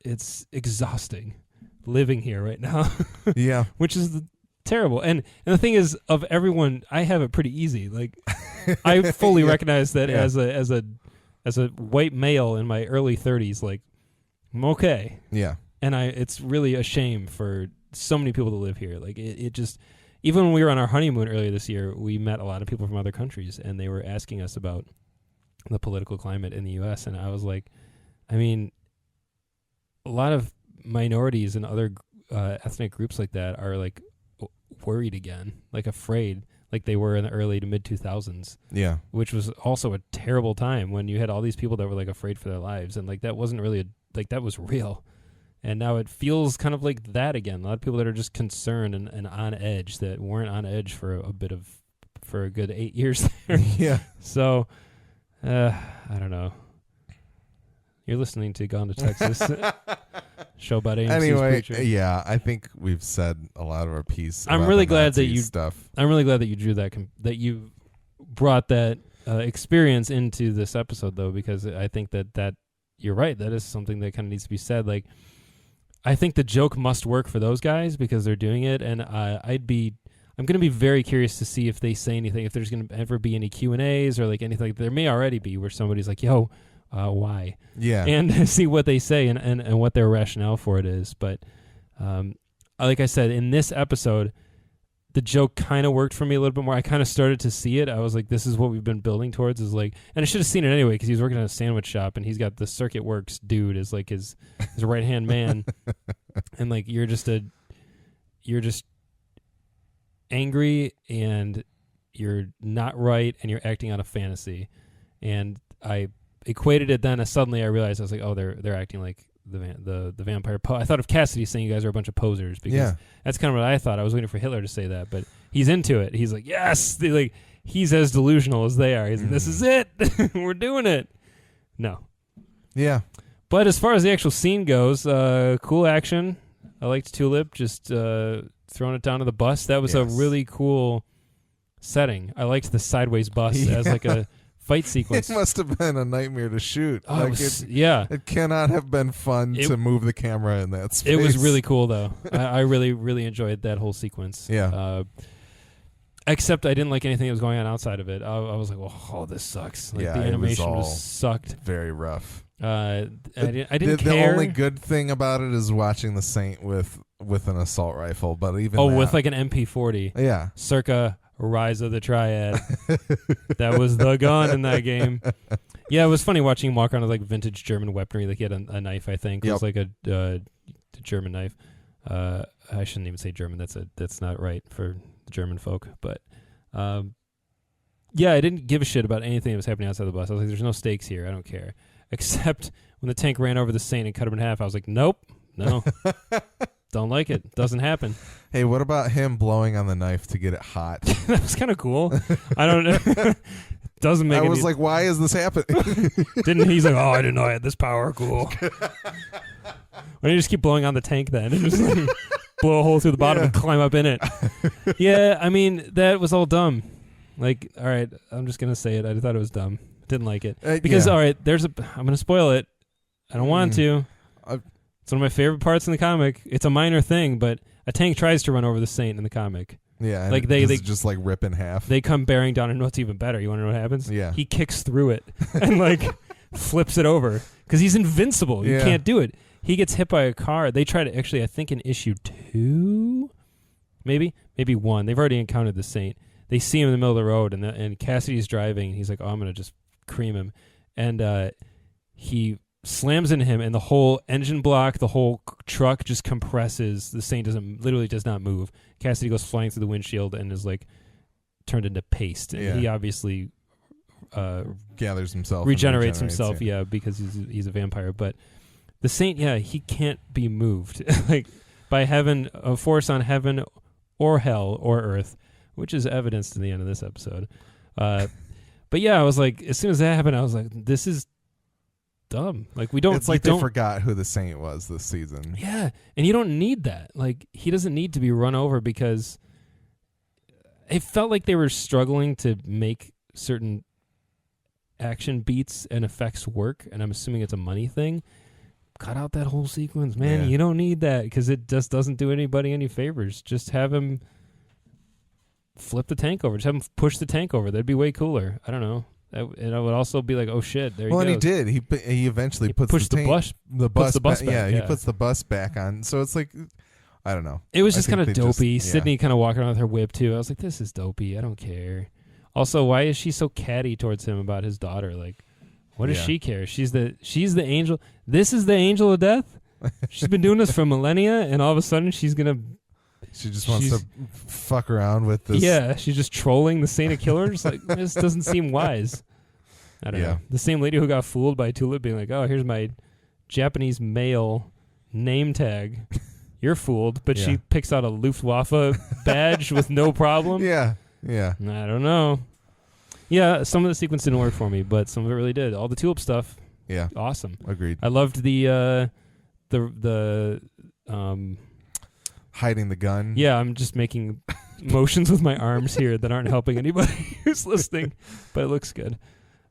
it's exhausting living here right now. Yeah, which is terrible. And the thing is, of everyone, I have it pretty easy. Like, I fully recognize that as a white male in my early 30s, like, I'm okay. Yeah, and it's really a shame for so many people that live here. Like it just, even when we were on our honeymoon earlier this year, we met a lot of people from other countries, and they were asking us about the political climate in the U.S. And I was like, I mean, a lot of minorities and other ethnic groups like that are like worried again, like afraid, like they were in the early to mid 2000s. Yeah. Which was also a terrible time when you had all these people that were like afraid for their lives, and like that wasn't really like that was real. And now it feels kind of like that again. A lot of people that are just concerned and on edge that weren't on edge for a good 8 years there. Yeah. So, I don't know. You're listening to Gone to Texas, show about AMC's Anyway, Preacher. yeah, I think we've said a lot of our piece. I'm about really the glad that Nazi you stuff. I'm really glad that you drew that that you brought that experience into this episode, though, because I think that you're right. That is something that kind of needs to be said. Like, I think the joke must work for those guys because they're doing it, and I'm going to be very curious to see if they say anything, if there's going to ever be any Q&As or like anything. There may already be where somebody's like, yo, why? Yeah. And see what they say and what their rationale for it is. But like I said, in this episode, the joke kind of worked for me a little bit more. I kind of started to see it. I was like, this is what we've been building towards, is like, and I should have seen it anyway because he was working at a sandwich shop and he's got the Circuit Works dude as like his right-hand man. And like, you're just angry and you're not right and you're acting out a fantasy. And I equated it then, suddenly I realized, I was like, oh, they're acting like the vampire. I thought of Cassidy saying you guys are a bunch of posers, because that's kind of what I thought. I was waiting for Hitler to say that, but he's into it. He's like, yes, he's as delusional as they are. He's like, this is it. We're doing it. No. Yeah. But as far as the actual scene goes, cool action. I liked Tulip just throwing it down to the bus. That was a really cool setting. I liked the sideways bus as like a fight sequence. It must have been a nightmare to shoot. Oh, it cannot have been fun to move the camera in that space. It was really cool, though. I really, really enjoyed that whole sequence. Yeah. Except I didn't like anything that was going on outside of it. I was like, oh, this sucks. Like, the animation was sucked. Very rough. I didn't care. The only good thing about it is watching the Saint with an assault rifle, but even with like an MP40. Yeah. Circa Rise of the Triad. That was the gun in that game. Yeah, it was funny watching him walk around with like vintage German weaponry. Like he had a knife, I think. It was like a German knife. I shouldn't even say German. That's not right for the German folk. But yeah, I didn't give a shit about anything that was happening outside the bus. I was like, there's no stakes here. I don't care. Except when the tank ran over the Saint and cut him in half, I was like, nope, no. Don't like it. Doesn't happen. Hey, what about him blowing on the knife to get it hot? That was kind of cool. I don't know. Doesn't make. I was like, why is this happening? He's like, oh, I didn't know I had this power. Cool. Why don't you just keep blowing on the tank then and just like, blow a hole through the bottom and climb up in it? Yeah, I mean, that was all dumb. Like, all right, I'm just gonna say it. I thought it was dumb. Didn't like it because all right, I'm gonna spoil it. I don't want to. It's one of my favorite parts in the comic. It's a minor thing, but a tank tries to run over the Saint in the comic. Yeah, like they just like rip in half. They come bearing down, and what's even better? You want to know what happens? Yeah, he kicks through it and like flips it over because he's invincible. You can't do it. He gets hit by a car. They try to actually, I think in issue 2, maybe 1. They've already encountered the Saint. They see him in the middle of the road, and Cassidy's driving. And he's like, "Oh, I'm gonna just cream him," and he slams into him, and the whole engine block, the whole truck just compresses. The Saint literally does not move. Cassidy goes flying through the windshield and is like turned into paste. And he obviously gathers himself, regenerates himself, because he's a vampire. But the Saint, he can't be moved like by heaven, a force on heaven or hell or earth, which is evidenced in the end of this episode. But yeah, I was like, as soon as that happened, I was like, this is dumb. Like, we don't. It's like they forgot who the Saint was this season. Yeah, and you don't need that. Like, he doesn't need to be run over, because it felt like they were struggling to make certain action beats and effects work, and I'm assuming it's a money thing. Cut out that whole sequence, man. You don't need that, because it just doesn't do anybody any favors. Just have him flip the tank over. Just have him push the tank over. That'd be way cooler. I don't know. And I would also be like, oh shit, there he goes. Well, and he did. He eventually puts the bus back. Yeah, he puts the bus back on. So it's like, I don't know. It was I just think kind of they dopey. just- yeah. Sydney kind of walking around with her whip too. I was like, this is dopey. I don't care. Also, why is she so catty towards him about his daughter? Like, what does Yeah. she care? She's the angel. This is the angel of death. She's been doing this for millennia, and all of a sudden she's gonna. She just wants to fuck around with this. Yeah, she's just trolling the saint of killers. Like, this doesn't seem wise. I don't Yeah. know. The same lady who got fooled by Tulip being like, "Oh, here's my Japanese male name tag." You're fooled, but Yeah. she picks out a Luftwaffe badge with no problem. Yeah. Yeah. I don't know. Yeah, some of the sequence didn't work for me, but some of it really did. All the Tulip stuff, Yeah. awesome. Agreed. I loved the Hiding the gun. yeah, I'm just making motions with my arms here that aren't helping anybody who's listening, but it looks good.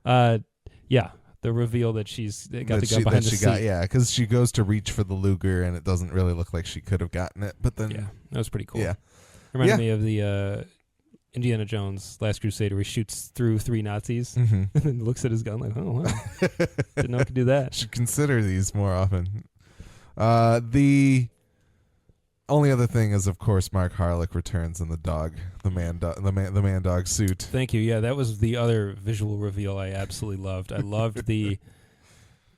Yeah, the reveal that she's got the gun behind the seat. Yeah, because she goes to reach for the Luger and it doesn't really look like she could have gotten it. But then, Yeah, that was pretty cool. yeah, Reminded Yeah. me of the Indiana Jones Last Crusade, where he shoots through 3 Nazis hmm and then looks at his gun like, oh, wow. Didn't know I could do that. should consider these more often. The only other thing is, of course, Mark Harlick returns in the man dog suit. Thank you. Yeah, that was the other visual reveal I absolutely loved. I loved the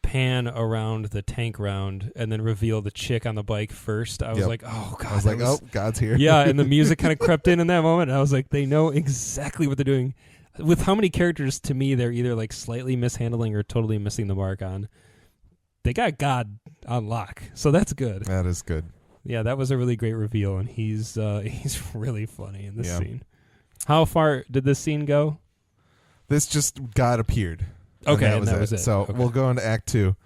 pan around the tank round and then reveal the chick on the bike first. I was Yep. like, oh, God. I was that like, oh, God's here. Yeah, and the music kind of crept in that moment. And I was like, they know exactly what they're doing. With how many characters, to me, they're either like slightly mishandling or totally missing the mark on. They got God on lock, so that's good. That is good. Yeah, that was a really great reveal, and he's really funny in this Yeah. scene. How far did this scene go? This just God appeared. And Okay, and that was it. So Okay. we'll go into Act 2.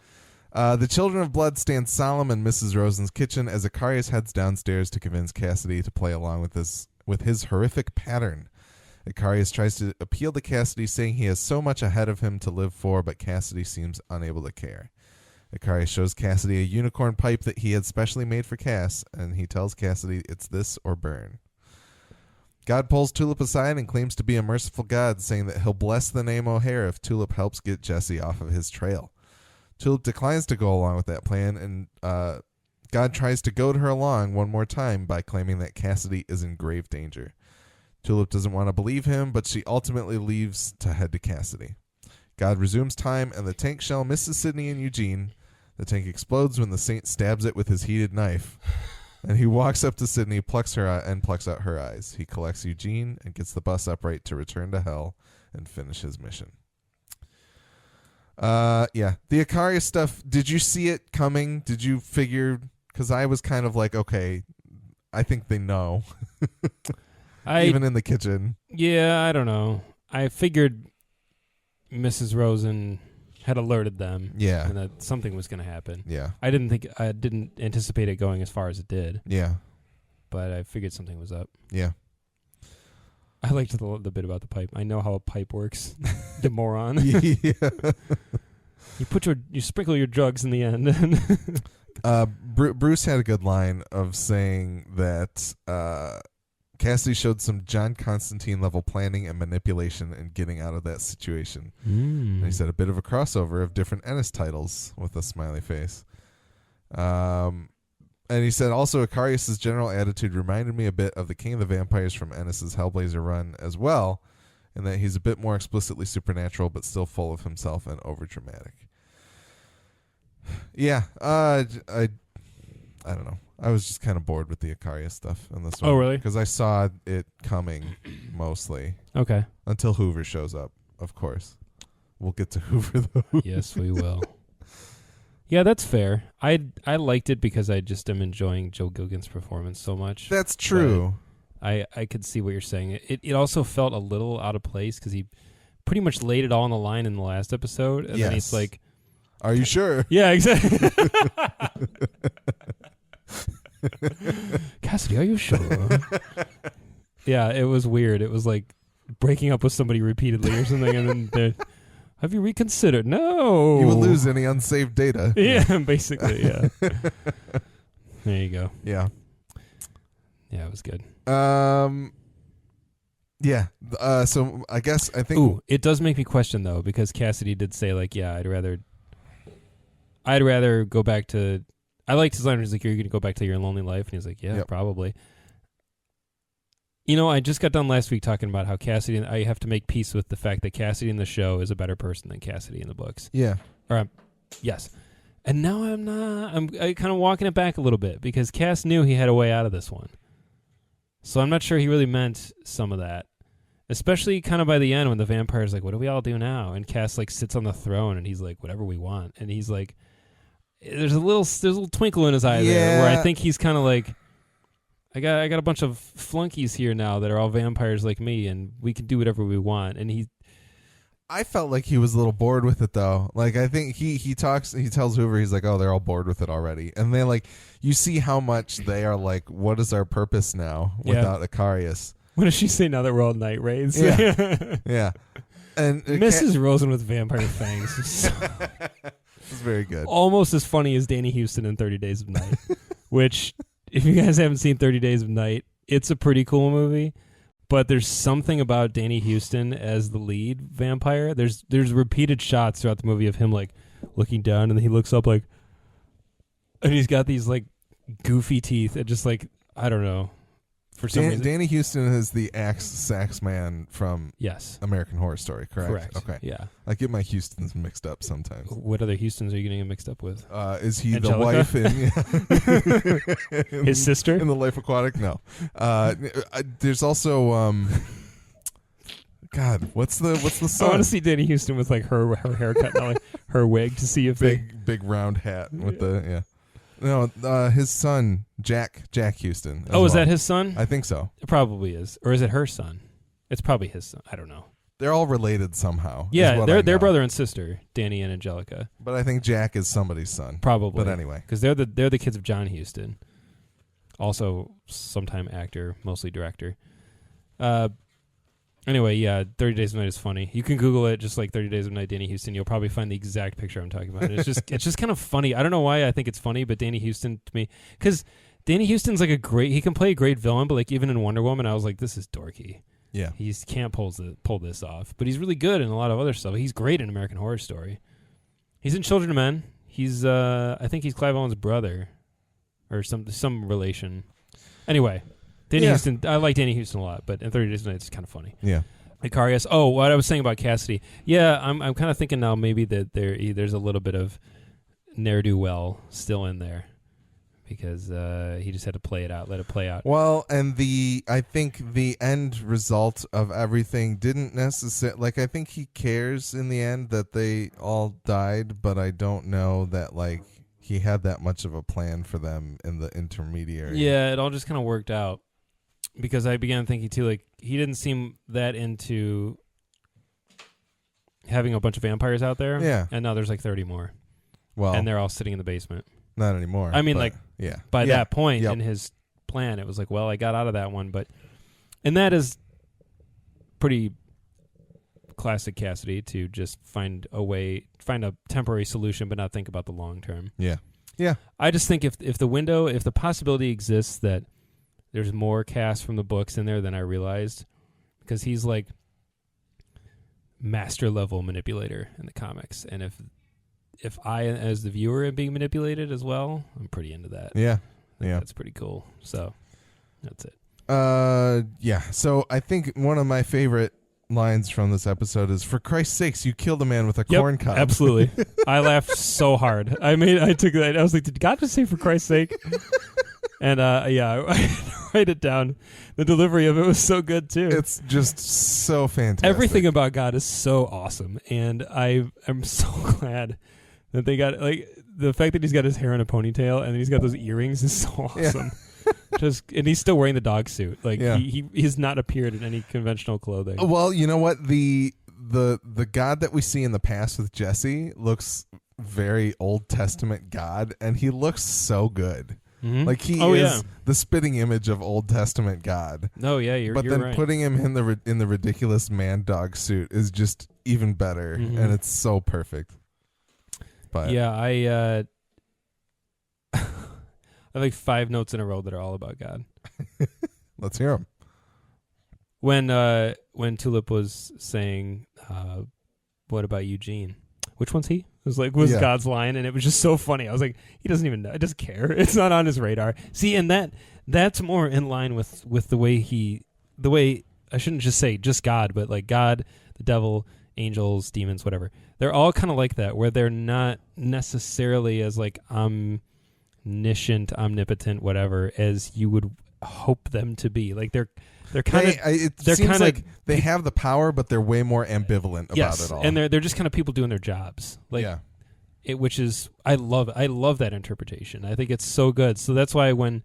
The Children of Blood stand solemn in Mrs. Rosen's kitchen as Icarius heads downstairs to convince Cassidy to play along with his horrific pattern. Icarius tries to appeal to Cassidy, saying he has so much ahead of him to live for, but Cassidy seems unable to care. Icarius shows Cassidy a unicorn pipe that he had specially made for Cass, and he tells Cassidy it's this or burn. God pulls Tulip aside and claims to be a merciful God, saying that he'll bless the name O'Hare if Tulip helps get Jesse off of his trail. Tulip declines to go along with that plan, and God tries to goad her along one more time by claiming that Cassidy is in grave danger. Tulip doesn't want to believe him, but she ultimately leaves to head to Cassidy. God resumes time, and the tank shell misses Sydney and Eugene. The tank explodes when the Saint stabs it with his heated knife. And he walks up to Sydney, plucks out her eyes. He collects Eugene and gets the bus upright to return to hell and finish his mission. Yeah. The Icarius stuff, did you see it coming? Did you figure? Because I was kind of like, okay, I think they know. Even in the kitchen. Yeah, I don't know. I figured Mrs. Rosen had alerted them. Yeah. And that something was going to happen. Yeah. I didn't anticipate it going as far as it did, Yeah. but I figured something was up. Yeah. I liked the bit about the pipe. I know how a pipe works. The moron. Yeah. You sprinkle your drugs in the end. Bruce had a good line of saying that Cassidy showed some John Constantine level planning and manipulation in getting out of that situation. And he said a bit of a crossover of different Ennis titles with a smiley face. And he said also Icarius' general attitude reminded me a bit of the King of the Vampires from Ennis's Hellblazer run as well, in that he's a bit more explicitly supernatural but still full of himself and overdramatic. Yeah, I don't know. I was just kind of bored with the Icarius stuff in this one. Oh, really? Because I saw it coming mostly Okay. until Hoover shows up, of course. We'll get to Hoover, though. Yes, we will. Yeah, that's fair. I liked it because I just am enjoying Joe Gilgan's performance so much. That's true. I could see what you're saying. It also felt a little out of place because he pretty much laid it all on the line in the last episode. And then he's Yes. like, Are you sure? yeah, exactly. Cassidy, are you sure? Yeah, it was weird. It was like breaking up with somebody repeatedly or something, and then they're, have you reconsidered? No. You will lose any unsaved data. Yeah, basically, yeah. There you go. Yeah. Yeah, it was good. Yeah. So I think. Ooh, it does make me question though, because Cassidy did say like, yeah, I'd rather go back to I liked his line. He's like, "You're going to go back to your lonely life," and he's like, "Yeah, Yep. probably." I just got done last week talking about how Cassidy. I have to make peace with the fact that Cassidy in the show is a better person than Cassidy in the books. Yeah. Yes. And now I'm not. I'm kind of walking it back a little bit because Cass knew he had a way out of this one. So I'm not sure he really meant some of that. Especially kind of by the end when the vampire's like, what do we all do now? And Cass like sits on the throne and he's like, whatever we want. And he's like, there's a little twinkle in his eye there where I think he's kind of like, I got a bunch of flunkies here now that are all vampires like me and we can do whatever we want. And I felt like he was a little bored with it though. Like I think he tells Hoover, he's like, oh, they're all bored with it already. And then like you see how much they are like, what is our purpose now without Icarius? What does she say now that we're all night raids? Yeah. Yeah. And Mrs. Rosen with vampire fangs. It's very good. Almost as funny as Danny Houston in 30 Days of Night, which if you guys haven't seen 30 Days of Night, it's a pretty cool movie. But there's something about Danny Houston as the lead vampire. There's repeated shots throughout the movie of him like looking down and then he looks up like, and he's got these like goofy teeth and just like, I don't know. For some reason. Danny Houston is the sax man from American Horror Story, correct? Okay. Yeah. I get my Houstons mixed up sometimes. What other Houstons are you getting mixed up with? Is he Angelica? the wife in his sister? In The Life Aquatic? No. There's also God, what's the son? I want to see Danny Houston with like her haircut and like her wig to see if big round hat with the No, his son, Jack Houston. Is that his son? I think so. It probably is. Or is it her son? It's probably his son. I don't know. They're all related somehow. Yeah, they're brother and sister, Danny and Angelica. But I think Jack is somebody's son. Probably. But anyway. Because they're the kids of John Huston. Also, sometime actor, mostly director. Anyway, 30 Days of Night is funny. You can Google it, just like 30 Days of Night, Danny Houston. You'll probably find the exact picture I'm talking about. It's just kind of funny. I don't know why I think it's funny, but Danny Houston to me, because Danny Houston's like he can play a great villain, but like even in Wonder Woman, I was like, this is dorky. Yeah, he can't pull this off, but he's really good in a lot of other stuff. He's great in American Horror Story. He's in Children of Men. He's I think he's Clive Owen's brother, or some relation. Anyway. Danny Houston, I like Danny Houston a lot, but in 30 Days of Night, it's kind of funny. Yeah. Icarius. Oh, what I was saying about Cassidy. Yeah, I'm kind of thinking now maybe that there's a little bit of ne'er-do-well still in there because he just had to let it play out. Well, and I think the end result of everything didn't necessarily, like I think he cares in the end that they all died, but I don't know that like he had that much of a plan for them in the intermediary. Yeah, it all just kind of worked out. Because I began thinking, too, like, he didn't seem that into having a bunch of vampires out there. Yeah. And now there's like 30 more. Well. And they're all sitting in the basement. Not anymore. I mean, by that point in his plan, it was like, well, I got out of that one. And that is pretty classic Cassidy to just find a temporary solution, but not think about the long term. Yeah. Yeah. I just think if the possibility exists that there's more Cass from the books in there than I realized, because he's like master level manipulator in the comics, and if I as the viewer am being manipulated as well, I'm pretty into that. Yeah, that's pretty cool. So that's it. Yeah. So I think one of my favorite lines from this episode is, "For Christ's sakes, you killed a man with a corn cob." Absolutely. I laughed so hard. I took that. I was like, did God just say "for Christ's sake"? And I write it down. The delivery of it was so good too. It's just so fantastic. Everything about God is so awesome, and I am so glad that they got like the fact that he's got his hair in a ponytail and then he's got those earrings is so awesome. Yeah. And he's still wearing the dog suit. Like he has not appeared in any conventional clothing. Well, you know what, the God that we see in the past with Jesse looks very Old Testament God, and he looks so good. Mm-hmm. Like he is the spitting image of Old Testament God. No, yeah, you're But then right. putting him in the ridiculous man dog suit is just even better, and it's so perfect. But yeah, I have like 5 notes in a row that are all about God. Let's hear them. When Tulip was saying, "What about Eugene? Which one's he? was God's line, and it was just so funny. I was like, he doesn't even know. He doesn't care. It's not on his radar. See, and that's more in line with the way I shouldn't just say just God, but like God, the devil, angels, demons, whatever. They're all kind of like that, where they're not necessarily as like omniscient, omnipotent, whatever, as you would hope them to be. Like they're kind of. It seems like they have the power, but they're way more ambivalent about it all. And they're just kind of people doing their jobs. Like, which is I love that interpretation. I think it's so good. So that's why when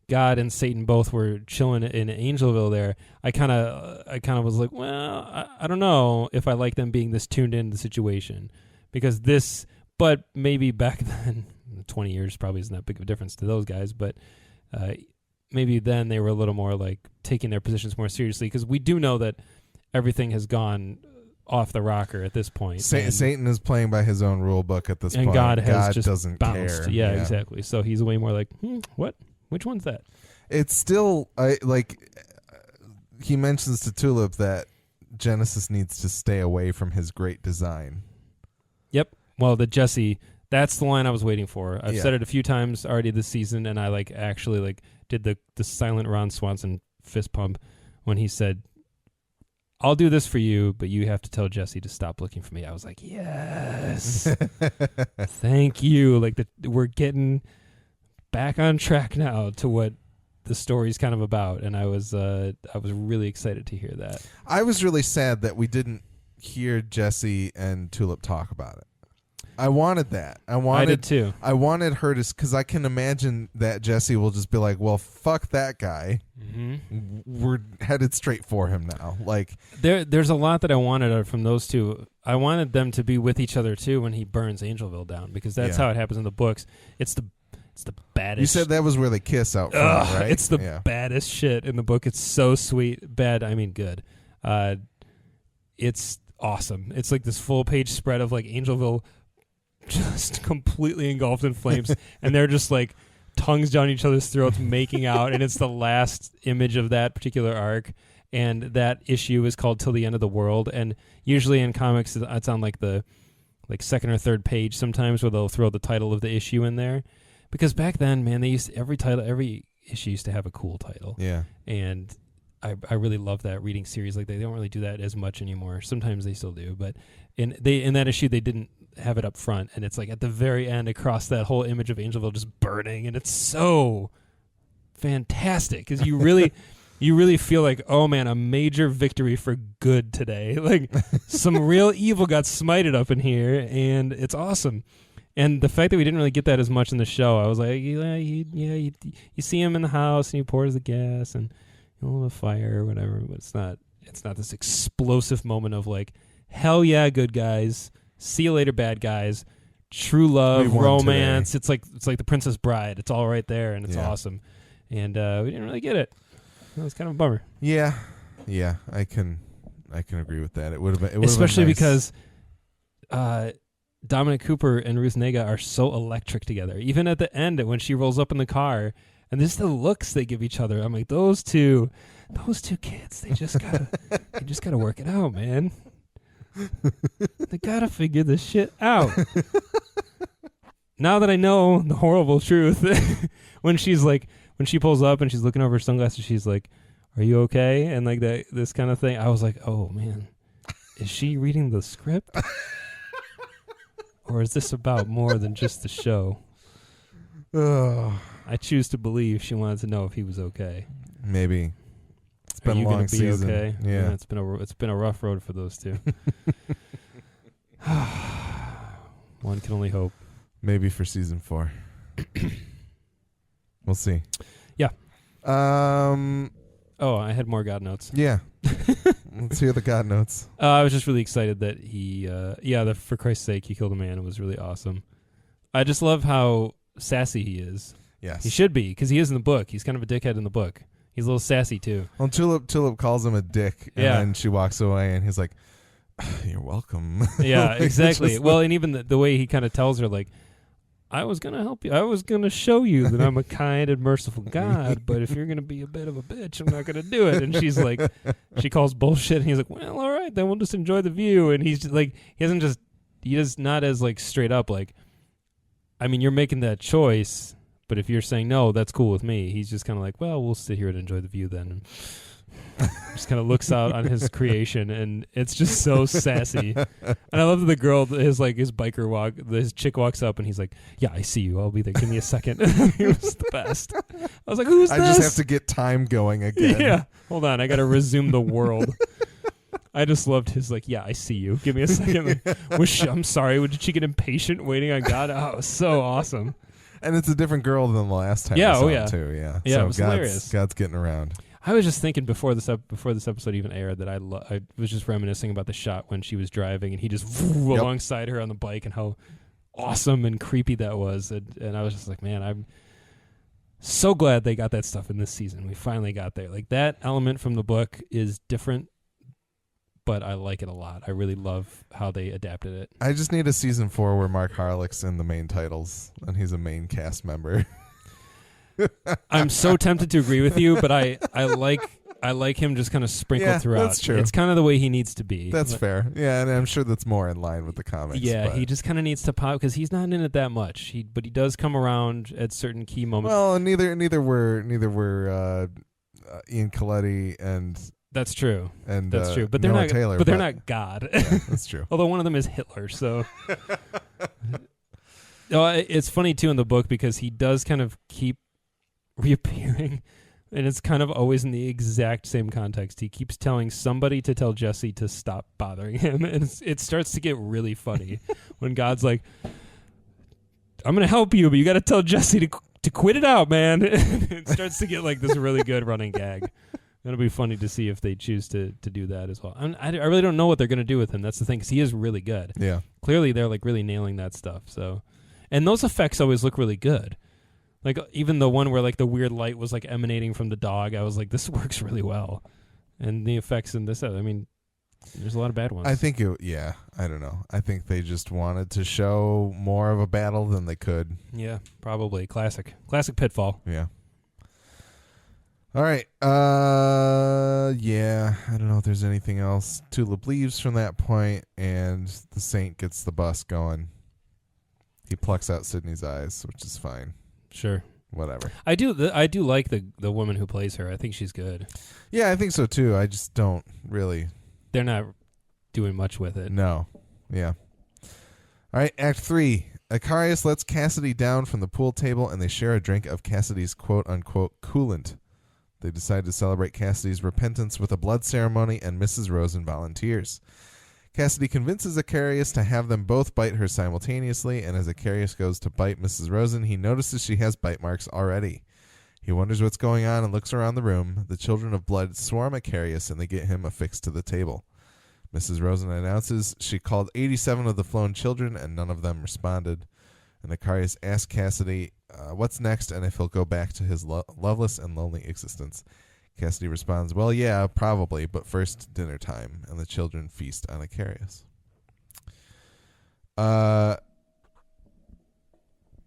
God and Satan both were chilling in Angelville there, I kind of was like, well, I don't know if I like them being this tuned into the situation, because but maybe back then, 20 years probably isn't that big of a difference to those guys, but maybe then they were a little more like taking their positions more seriously, because we do know that everything has gone off the rocker at this point. Satan is playing by his own rule book at this point. And God just doesn't bounced. care. Yeah, exactly. So he's way more like, what? Which one's that? It's still he mentions to Tulip that Genesis needs to stay away from his great design. Yep. Well, Jesse, that's the line I was waiting for. I've said it a few times already this season, and I actually did the silent Ron Swanson fist pump when he said, I'll do this for you, but you have to tell Jesse to stop looking for me. I was like, yes. Thank you. We're getting back on track now to what the story's kind of about, and I was really excited to hear that. I was really sad that we didn't hear Jesse and Tulip talk about it. I wanted that. I did too. I wanted her to, because I can imagine that Jesse will just be like, well, fuck that guy. Mm-hmm. We're headed straight for him now. There's a lot that I wanted from those two. I wanted them to be with each other too when he burns Angelville down, and that's how it happens in the books. It's the baddest. You said that was where they kiss out front, right? It's the baddest shit in the book. It's so sweet. Bad, I mean good. It's awesome. It's like this full page spread of Angelville just completely engulfed in flames, and they're just tongues down each other's throats making out, and it's the last image of that particular arc, and that issue is called Till the End of the World, and usually in comics it's on the second or third page sometimes, where they'll throw the title of the issue in there, because back then, man, they used every issue used to have a cool title. Yeah. And I really love that reading series. They don't really do that as much anymore. Sometimes they still do, but in that issue they didn't have it up front, and it's at the very end across that whole image of Angelville just burning, and it's so fantastic because you really feel oh man, a major victory for good today. Some real evil got smited up in here, and it's awesome. And the fact that we didn't really get that as much in the show, I was like, you see him in the house and he pours the gas and the fire or whatever, but it's not this explosive moment of hell yeah, good guys, see you later, bad guys, true love, romance. Today. It's like The Princess Bride. It's all right there, and it's awesome. And we didn't really get it. It was kind of a bummer. Yeah, I can agree with that. It would have been, especially been nice. Because Dominic Cooper and Ruth Negga are so electric together. Even at the end, when she rolls up in the car, and there's the looks they give each other. I'm like, those two kids, they just gotta work it out, man. They gotta figure this shit out. Now that I know the horrible truth, when she pulls up and she's looking over her sunglasses, she's like, "Are you okay?" And this kind of thing. I was like, "Oh man, is she reading the script, or is this about more than just the show?" I choose to believe she wanted to know if he was okay. Maybe. It's been a long season. Okay? Yeah. It's been a rough road for those two. One can only hope. Maybe for season 4. We'll see. Yeah. I had more God notes. Yeah. Let's hear the God notes. I was just really excited that he, for Christ's sake, he killed a man. It was really awesome. I just love how sassy he is. Yes. He should be, because he is in the book. He's kind of a dickhead in the book. He's a little sassy, too. Well, Tulip calls him a dick, and then she walks away, and he's like, "You're welcome." Yeah, exactly. Well, and even the way he kind of tells her, I was going to help you. I was going to show you that I'm a kind and merciful God, but if you're going to be a bit of a bitch, I'm not going to do it. And she's she calls bullshit, and he's like, well, all right, then we'll just enjoy the view. And he's just he does not as like straight up like, I mean, you're making that choice, but if you're saying no, that's cool with me. He's just kind of like, well, we'll sit here and enjoy the view then. Just kind of looks out on his creation, and it's just so sassy. And I love that the girl, his chick walks up, and he's like, "Yeah, I see you. I'll be there. Give me a second." It was the best. I was like, "Who's this?" I just have to get time going again. Yeah, hold on. I got to resume the world. I just loved his like, "Yeah, I see you. Give me a second." Like, I'm sorry. Did she get impatient waiting on God? Oh, it was so awesome. And it's a different girl than the last time. Yeah, we saw yeah. him too. Yeah, Yeah, so it was hilarious. God's getting around. I was just thinking before this episode even aired that I was just reminiscing about the shot when she was driving and he just alongside her on the bike and how awesome and creepy that was. And I was just like, man, I'm so glad they got that stuff in this season. We finally got there. Like, that element from the book is different, but I like it a lot. I really love how they adapted it. I just need a season 4 where Mark Harlick's in the main titles and he's a main cast member. I'm so tempted to agree with you, but I like him just kind of sprinkled throughout. That's true. It's kind of the way he needs to be. That's fair. Yeah, and I'm sure that's more in line with the comics. Yeah, but. he just kind of needs to pop because he's not in it that much. But he does come around at certain key moments. Well, neither were Ian Coletti and that's true. And that's true. But they're Noah not. Taylor, but they're not God. Yeah, that's true. Although one of them is Hitler. So. It's funny too in the book because he does kind of keep reappearing, and it's kind of always in the exact same context. He keeps telling somebody to tell Jesse to stop bothering him, and it starts to get really funny when God's like, I'm gonna help you, but you got to tell Jesse to quit it out, man. It starts to get like this really good running gag. It'll be funny to see if they choose to do that as well. I really don't know what they're gonna do with him. That's the thing, because he is really good. Yeah, clearly they're like really nailing that stuff. So, and those effects always look really good. Like, even the one where, like, the weird light was, like, emanating from the dog, I was like, this works really well. And the effects in this, I mean, there's a lot of bad ones. I think I don't know. I think they just wanted to show more of a battle than they could. Yeah, probably. Classic Pitfall. Yeah. All right. Yeah, I don't know if there's anything else. Tulip leaves from that point, and the Saint gets the bus going. He plucks out Sydney's eyes, which is fine. Sure. Whatever. I do like the woman who plays her. I think she's good. Yeah, I think so too. I just don't really. They're not doing much with it. No. Yeah. All right, Act 3. Icarius lets Cassidy down from the pool table, and they share a drink of Cassidy's quote-unquote coolant. They decide to celebrate Cassidy's repentance with a blood ceremony, and Mrs. Rosen volunteers. Cassidy convinces Icarius to have them both bite her simultaneously, and as Icarius goes to bite Mrs. Rosen, he notices she has bite marks already. He wonders what's going on and looks around the room. The children of blood swarm Icarius, and they get him affixed to the table. Mrs. Rosen announces she called 87 of the flown children, and none of them responded. And Icarius asks Cassidy what's next and if he'll go back to his loveless and lonely existence. Cassidy responds, well, yeah, probably, but first dinner time, and the children feast on Icarius.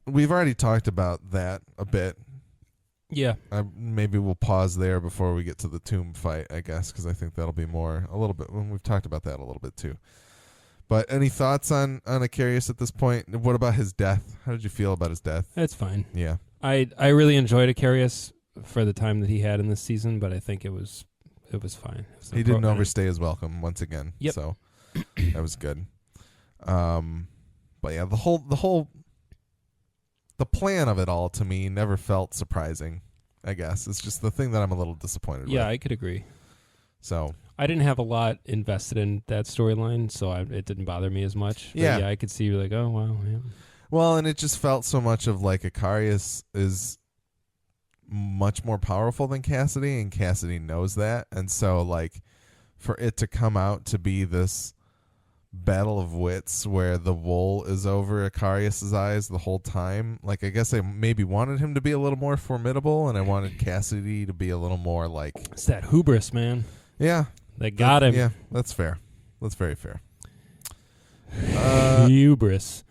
We've already talked about that a bit. Yeah. Maybe we'll pause there before we get to the tomb fight, I guess, because I think that'll be a little bit, we've talked about that a little bit too. But any thoughts on Icarius at this point? What about his death? How did you feel about his death? It's fine. Yeah. I really enjoyed Icarius for the time that he had in this season, but I think it was fine. He didn't overstay his welcome once again. Yep. So that was good. But yeah, the plan of it all to me never felt surprising, I guess. It's just the thing that I'm a little disappointed with. Yeah, I could agree. So I didn't have a lot invested in that storyline, so it didn't bother me as much. But yeah, I could see like, oh wow. Yeah. Well, and it just felt so much of like Icarius is much more powerful than Cassidy, and Cassidy knows that, and so like for it to come out to be this battle of wits where the wool is over Icarius's eyes the whole time, like I guess I maybe wanted him to be a little more formidable, and I wanted Cassidy to be a little more like, it's that hubris, man. Yeah, they got him. Yeah, that's fair. That's very fair. Hubris.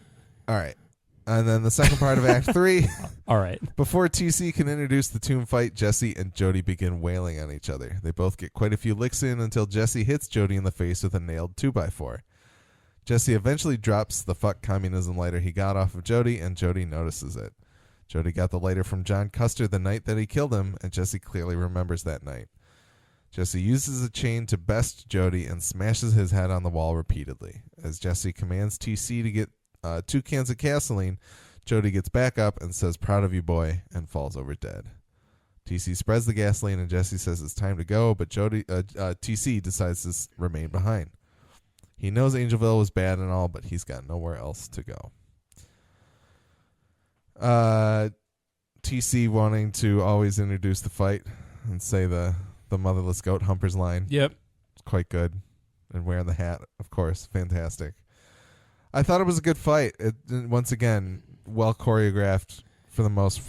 All right. And then the second part of Act 3. All right. Before TC can introduce the tomb fight, Jesse and Jody begin wailing on each other. They both get quite a few licks in until Jesse hits Jody in the face with a nailed 2x4. Jesse eventually drops the fuck communism lighter he got off of Jody, and Jody notices it. Jody got the lighter from John Custer the night that he killed him, and Jesse clearly remembers that night. Jesse uses a chain to best Jody and smashes his head on the wall repeatedly. As Jesse commands TC to get 2 cans of gasoline, Jody gets back up and says, "Proud of you, boy," and falls over dead. TC spreads the gasoline, and Jesse says it's time to go, but TC decides to remain behind. He knows Angelville was bad and all, but he's got nowhere else to go. TC wanting to always introduce the fight and say the motherless goat humpers line. Yep. It's quite good. And wearing the hat, of course. Fantastic. I thought it was a good fight. Once again, well choreographed for the most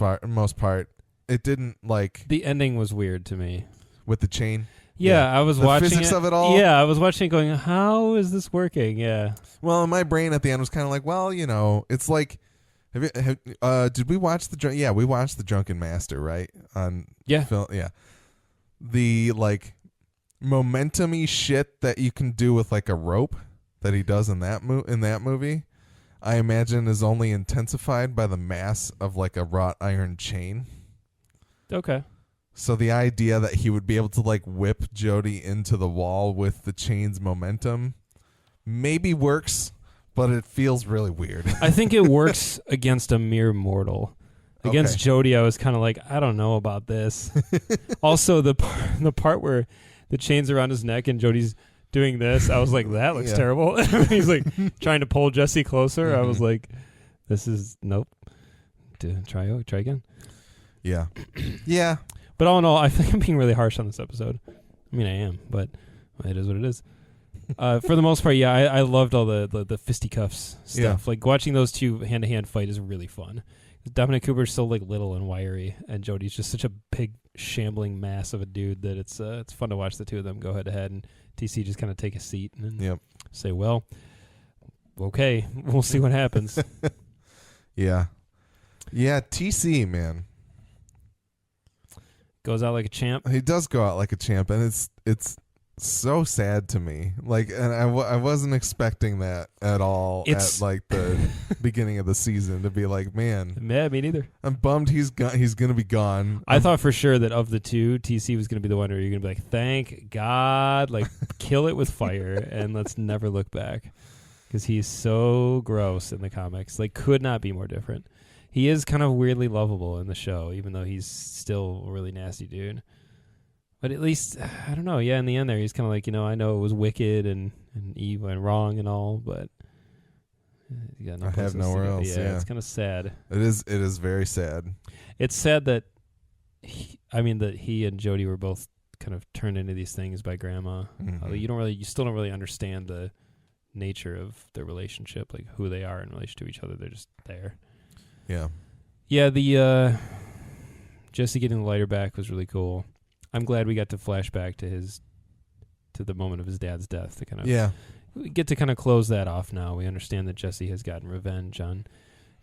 part. It didn't like... The ending was weird to me. With the chain? Yeah, I was watching it. The physics of it all? Yeah, I was watching it going, how is this working? Yeah. Well, in my brain at the end was kind of like, well, it's like... did we watch we watched The Drunken Master, right? On film, yeah. The like momentum-y shit that you can do with like a rope that he does in that movie, I imagine is only intensified by the mass of like a wrought iron chain. Okay. So the idea that he would be able to like whip Jody into the wall with the chain's momentum maybe works, but it feels really weird. I think it works against a mere mortal. Against Jody, I was kind of like, I don't know about this. Also, the part where the chain's around his neck and Jody's doing this, I was like, that looks terrible. He's like trying to pull Jesse closer. Mm-hmm. I was like, this is nope. Try again. Yeah. Yeah. But all in all, I think I'm being really harsh on this episode. I mean, I am, but it is what it is. For the most part, yeah, I loved all the fisticuffs stuff. Yeah. Like watching those two hand-to-hand fight is really fun. Dominic Cooper's so like little and wiry, and Jody's just such a big shambling mass of a dude that it's fun to watch the two of them go head to head, and TC just kind of take a seat and say, well, okay, we'll see what happens. Yeah, TC, man, goes out like a champ. He does go out like a champ, and it's so sad to me. Like, and I wasn't expecting that at all. At like the beginning of the season to be like, man, yeah, me neither. I'm bummed he's gonna be gone. I thought for sure that of the two, TC was gonna be the one where you're gonna be like, thank God, like kill it with fire and let's never look back, because he's so gross in the comics. Like, could not be more different. He is kind of weirdly lovable in the show, even though he's still a really nasty dude. But at least, I don't know, in the end there, he's kind of like, I know it was wicked and evil and wrong and all, but you got no I have nowhere else. Yeah, it's kind of sad. It is very sad. It's sad that he and Jody were both kind of turned into these things by Grandma. Mm-hmm. You still don't really understand the nature of their relationship, like who they are in relation to each other. They're just there. Yeah. Yeah, the Jesse getting the lighter back was really cool. I'm glad we got to flash back to the moment of his dad's death to kind of we get to kind of close that off now. We understand that Jesse has gotten revenge on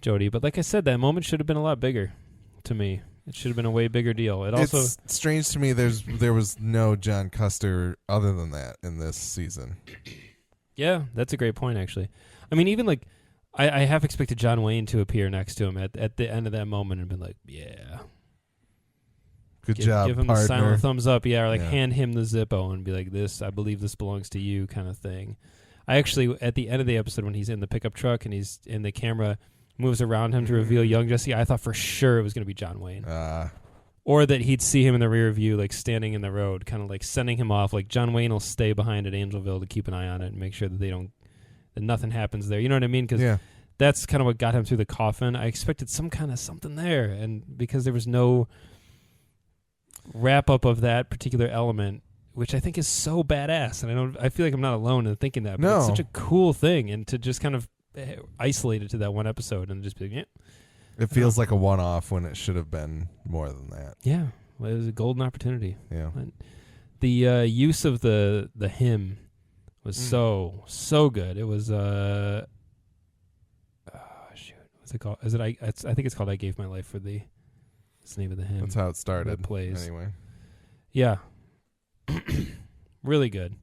Jody, but like I said, that moment should have been a lot bigger to me. It should have been a way bigger deal. It's strange to me there was no John Custer other than that in this season. Yeah, that's a great point, actually. I mean, even like I half expected John Wayne to appear next to him at the end of that moment and been like, yeah. Good job, give him partner. a silent thumbs up, or like hand him the Zippo and be like, "This, I believe this belongs to you," kind of thing. I actually, at the end of the episode, when he's in the pickup truck and the camera moves around him to reveal young Jesse, I thought for sure it was going to be John Wayne, or that he'd see him in the rear view, like standing in the road, kind of like sending him off. Like John Wayne will stay behind at Angelville to keep an eye on it and make sure that that nothing happens there. You know what I mean? Because that's kind of what got him through the coffin. I expected something there, and because there was no wrap up of that particular element, which I think is so badass, and I feel like I'm not alone in thinking that, but it's such a cool thing, and to just kind of isolate it to that one episode and just be it feels like a one-off when it should have been more than that. Yeah, well, it was a golden opportunity. Yeah, and the use of the hymn was so good. It was what's it called? I think it's called "I Gave My Life for Thee." That's the name of the hymn. That's how it started. That plays. Anyway. Yeah. Really good.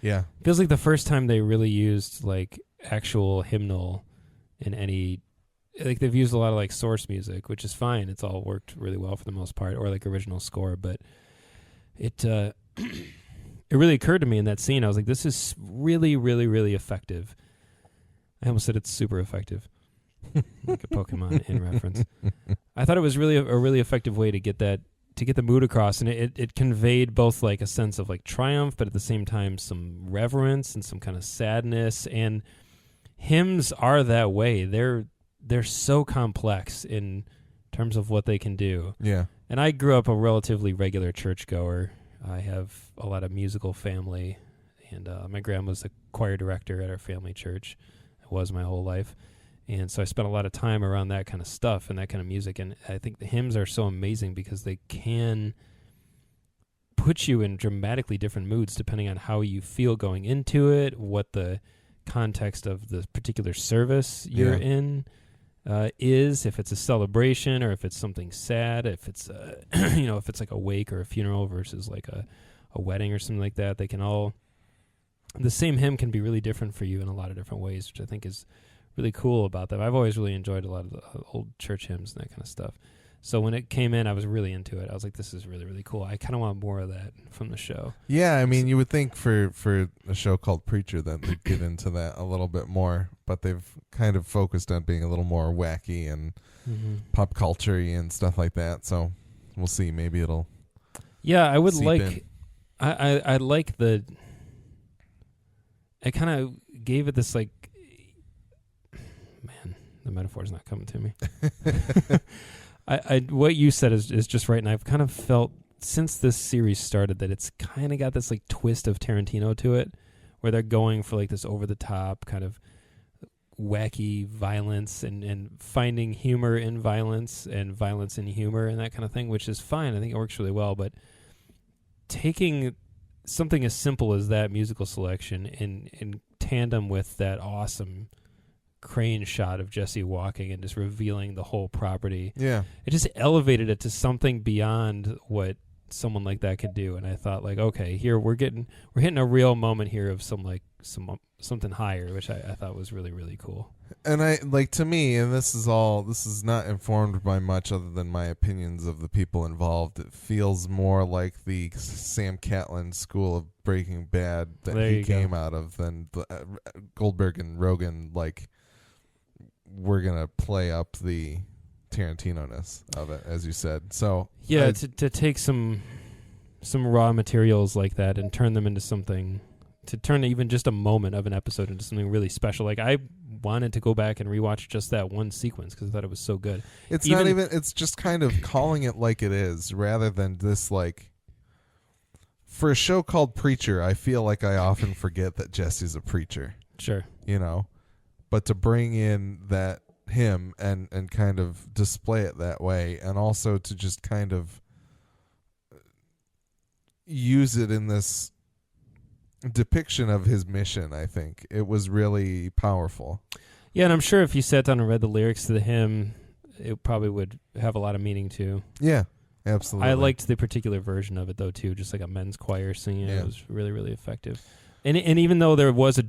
Yeah. Feels like the first time they really used like actual hymnal in any, like they've used a lot of like source music, which is fine. It's all worked really well for the most part, or like original score. But it it really occurred to me in that scene. I was like, this is really, really, really effective. I almost said it's super effective, like a Pokemon in reference. I thought it was really a really effective way to get that, to get the mood across, and it conveyed both like a sense of like triumph, but at the same time some reverence and some kind of sadness. And hymns are that way. They're so complex in terms of what they can do. Yeah. And I grew up a relatively regular churchgoer. I have a lot of musical family, and my grandma's a choir director at our family church. It was my whole life. And so I spent a lot of time around that kind of stuff and that kind of music. And I think the hymns are so amazing because they can put you in dramatically different moods depending on how you feel going into it, what the context of the particular service you're in is, if it's a celebration or if it's something sad, if it's if it's like a wake or a funeral versus like a wedding or something like that. They can all, the same hymn can be really different for you in a lot of different ways, which I think is really cool about them. I've always really enjoyed a lot of the old church hymns and that kind of stuff. So when it came in, I was really into it. I was like, this is really, really cool. I kind of want more of that from the show. Yeah, I mean, you would think for a show called Preacher that they'd get into that a little bit more, but they've kind of focused on being a little more wacky and pop culture-y and stuff like that. So we'll see. Maybe it'll I would seep like in. I like the, I kind of gave it this like, man, the metaphor's not coming to me. I what you said is just right, and I've kind of felt since this series started that it's kind of got this like twist of Tarantino to it, where they're going for like this over the top kind of wacky violence and finding humor in violence and violence in humor and that kind of thing, which is fine. I think it works really well, but taking something as simple as that musical selection in tandem with that awesome crane shot of Jesse walking and just revealing the whole property. Yeah. It just elevated it to something beyond what someone like that could do. And I thought like, okay, here we're hitting a real moment here of something higher, which I thought was really, really cool. And I like, to me, and this is not informed by much other than my opinions of the people involved. It feels more like the Sam Catlin school of Breaking Bad that There he you came go. out of than Goldberg and Rogan. Like, we're gonna play up the Tarantino-ness of it, as you said. So Yeah, to take some raw materials like that and turn them into something, to turn even just a moment of an episode into something really special. Like, I wanted to go back and rewatch just that one sequence because I thought it was so good. it's not even. It's just kind of calling it like it is, rather than this like. For a show called Preacher, I feel like I often forget that Jesse's a preacher. Sure. You know, but to bring in that hymn and kind of display it that way, and also to just kind of use it in this depiction of his mission, I think it was really powerful. Yeah, and I'm sure if you sat down and read the lyrics to the hymn, it probably would have a lot of meaning too. Yeah, absolutely. I liked the particular version of it though too, just like a men's choir singing. Yeah. It was really, really effective. And even though there was a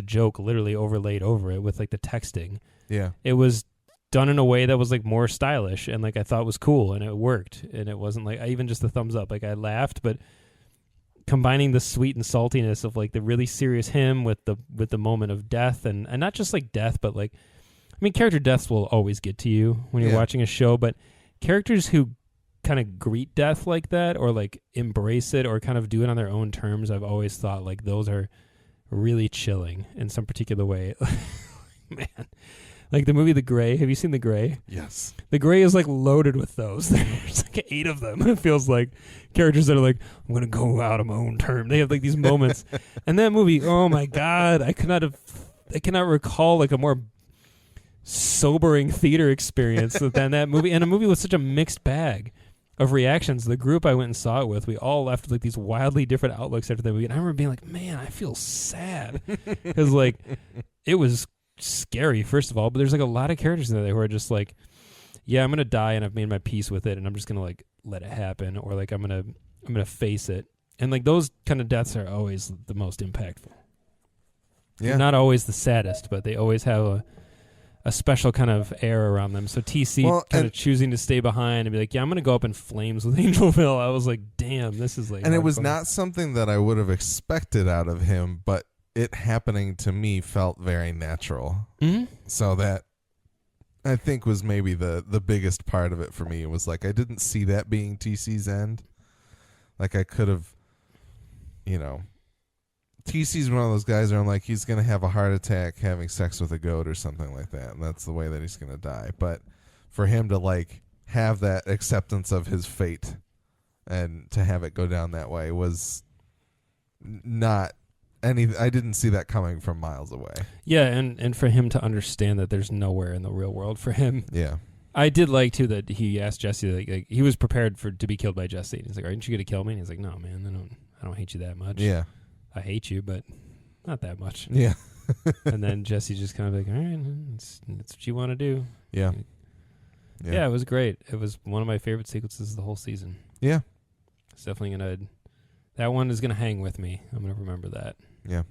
joke literally overlaid over it with like the texting, Yeah. it was done in a way that was like more stylish and like I thought was cool, and it worked. And it wasn't like, I even just the thumbs up, like I laughed, but combining the sweet and saltiness of like the really serious hymn with the moment of death, and not just like death, but like, I mean, character deaths will always get to you when you're watching a show, but characters who kind of greet death like that, or like embrace it, or kind of do it on their own terms, I've always thought like those are really chilling in some particular way. Man, like the movie The Grey. Have you seen The Grey? Yes. The Grey is like loaded with those. There's like 8 of them. It feels like characters that are like, I'm gonna go out on my own term. They have like these moments, and that movie, oh my god, I cannot recall like a more sobering theater experience than that movie, and a movie with such a mixed bag of reactions. The group I went and saw it with, we all left with like these wildly different outlooks after the movie, and I remember being like, man, I feel sad, because like it was scary first of all, but there's like a lot of characters in there who are just like, yeah, I'm gonna die and I've made my peace with it, and I'm just gonna like let it happen, or like I'm gonna face it. And like those kind of deaths are always the most impactful. Yeah. They're not always the saddest, but they always have a special kind of air around them. So TC kind of choosing to stay behind and be like, yeah, I'm going to go up in flames with Angelville. I was like, damn, this is like... And it was not something that I would have expected out of him, but it happening to me felt very natural. Mm-hmm. So that, I think, was maybe the biggest part of it for me. It was like, I didn't see that being TC's end. Like, I could have, TC's one of those guys where I'm like, he's going to have a heart attack having sex with a goat or something like that, and that's the way that he's going to die. But for him to, like, have that acceptance of his fate and to have it go down that way was not any... I didn't see that coming from miles away. Yeah, and for him to understand that there's nowhere in the real world for him. Yeah. I did like, too, that he asked Jesse, like he was prepared to be killed by Jesse. He's like, aren't you going to kill me? And he's like, no, man, I don't hate you that much. Yeah. I hate you, but not that much. Yeah. And then Jesse just kind of like, all right, it's what you want to do. Yeah. Yeah, it was great. It was one of my favorite sequences of the whole season. Yeah. It's definitely that one is gonna hang with me. I'm gonna remember that. Yeah.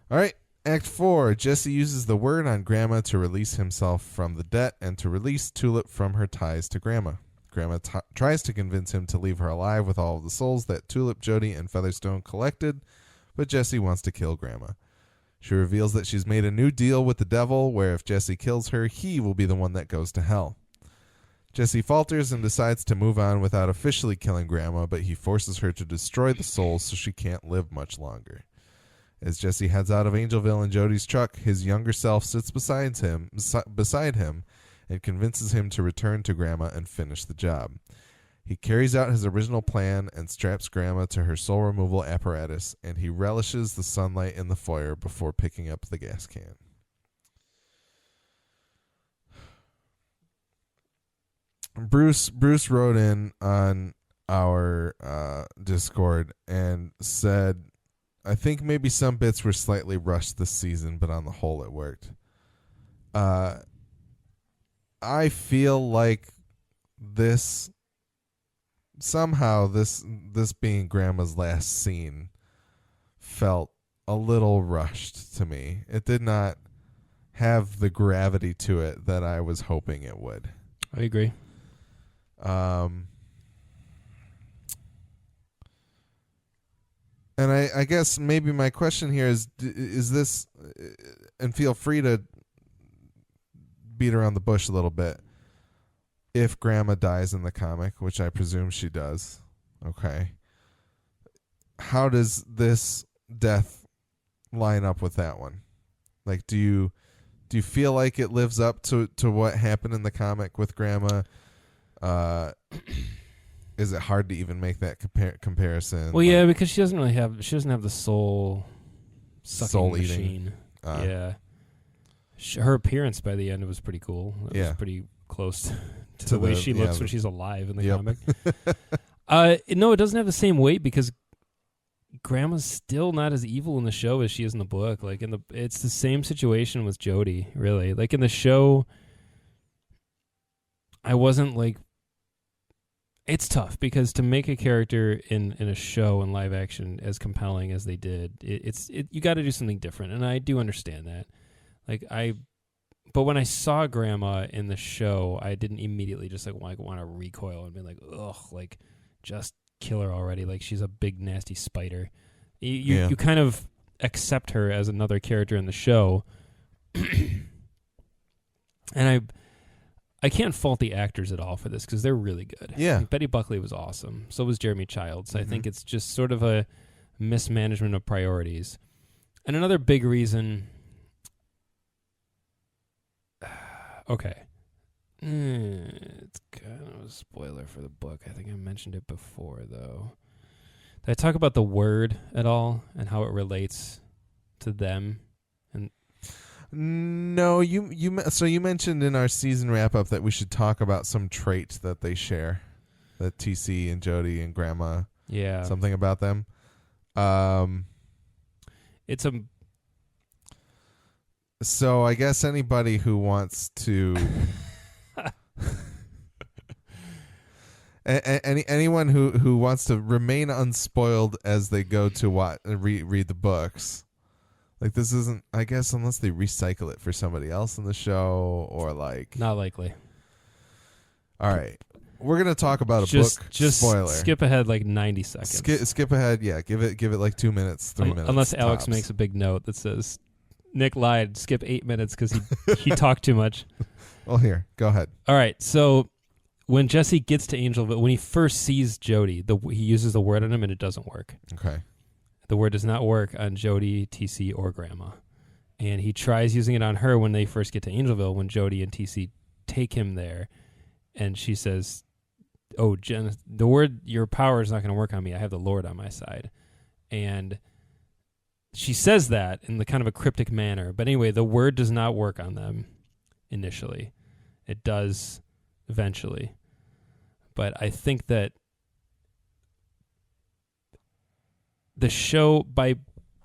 All right. Act 4. Jesse uses the word on Grandma to release himself from the debt and to release Tulip from her ties to Grandma. Grandma tries to convince him to leave her alive with all of the souls that Tulip, Jody, and Featherstone collected, but Jesse wants to kill Grandma. She reveals that she's made a new deal with the devil where if Jesse kills her, he will be the one that goes to hell. Jesse falters and decides to move on without officially killing Grandma, but he forces her to destroy the souls so she can't live much longer. As Jesse heads out of Angelville in Jody's truck, his younger self sits beside him and convinces him to return to Grandma and finish the job. He carries out his original plan and straps Grandma to her soul removal apparatus, and he relishes the sunlight in the foyer before picking up the gas can. Bruce wrote in on our Discord and said, I think maybe some bits were slightly rushed this season, but on the whole it worked. I feel like this being Grandma's last scene felt a little rushed to me. It did not have the gravity to it that I was hoping it would. I agree. And I guess maybe my question here is this, and feel free to beat around the bush a little bit, if Grandma dies in the comic, which I presume she does, okay, how does this death line up with that one? Like, do you feel like it lives up to what happened in the comic with Grandma? Is it hard to even make that comparison? Well, yeah, because she doesn't have the soul sucking eating machine. Yeah, her appearance by the end was pretty cool. It was pretty close to the way she looks when she's alive in the comic. No, it doesn't have the same weight because Grandma's still not as evil in the show as she is in the book. Like it's the same situation with Jody, really. Like in the show, I wasn't like. It's tough because to make a character in a show in live action as compelling as they did, you got to do something different, and I do understand that. But when I saw Grandma in the show, I didn't immediately just want to recoil and be like, ugh, like just kill her already. Like she's a big nasty spider. You kind of accept her as another character in the show, and I can't fault the actors at all for this because they're really good. Yeah. Like, Betty Buckley was awesome. So was Jeremy Childs. I think it's just sort of a mismanagement of priorities. And another big reason... Okay. It's kind of a spoiler for the book. I think I mentioned it before, though. Did I talk about the word at all and how it relates to them? No, so you mentioned in our season wrap up that we should talk about some trait that they share, that TC and Jody and Grandma. Yeah, something about them. It's a. So I guess anybody who wants to, Anyone who wants to remain unspoiled as they go to read the books, like this isn't, I guess, unless they recycle it for somebody else in the show or like. Not likely. All right, we're gonna talk about a book spoiler. Skip ahead like 90 seconds. Skip ahead. Yeah, give it like 2 minutes, 3 minutes. Unless Alex tops. makes a big note that says Nick lied. Skip 8 minutes because he talked too much. Well, here, go ahead. All right, so when Jesse gets to Angelville, when he first sees Jody, he uses the word on him and it doesn't work. Okay. The word does not work on Jody, TC, or Grandma. And he tries using it on her when they first get to Angelville, when Jody and TC take him there. And she says, "Oh, Jen, the word, your power is not going to work on me. I have the Lord on my side." And she says that in the kind of a cryptic manner. But anyway, the word does not work on them initially. It does eventually. But I think that the show, by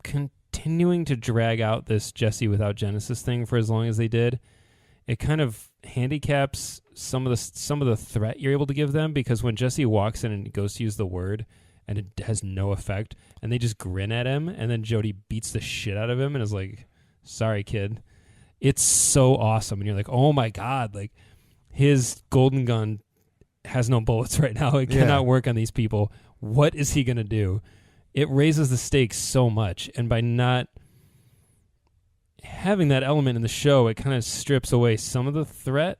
continuing to drag out this Jesse without Genesis thing for as long as they did, it kind of handicaps some of the threat you're able to give them, because when Jesse walks in and goes to use the word and it has no effect and they just grin at him and then Jody beats the shit out of him and is like, "Sorry, kid." It's so awesome. And you're like, oh my God, like his golden gun has no bullets right now. It cannot work on these people. What is he going to do? It raises the stakes so much. And by not having that element in the show, it kind of strips away some of the threat.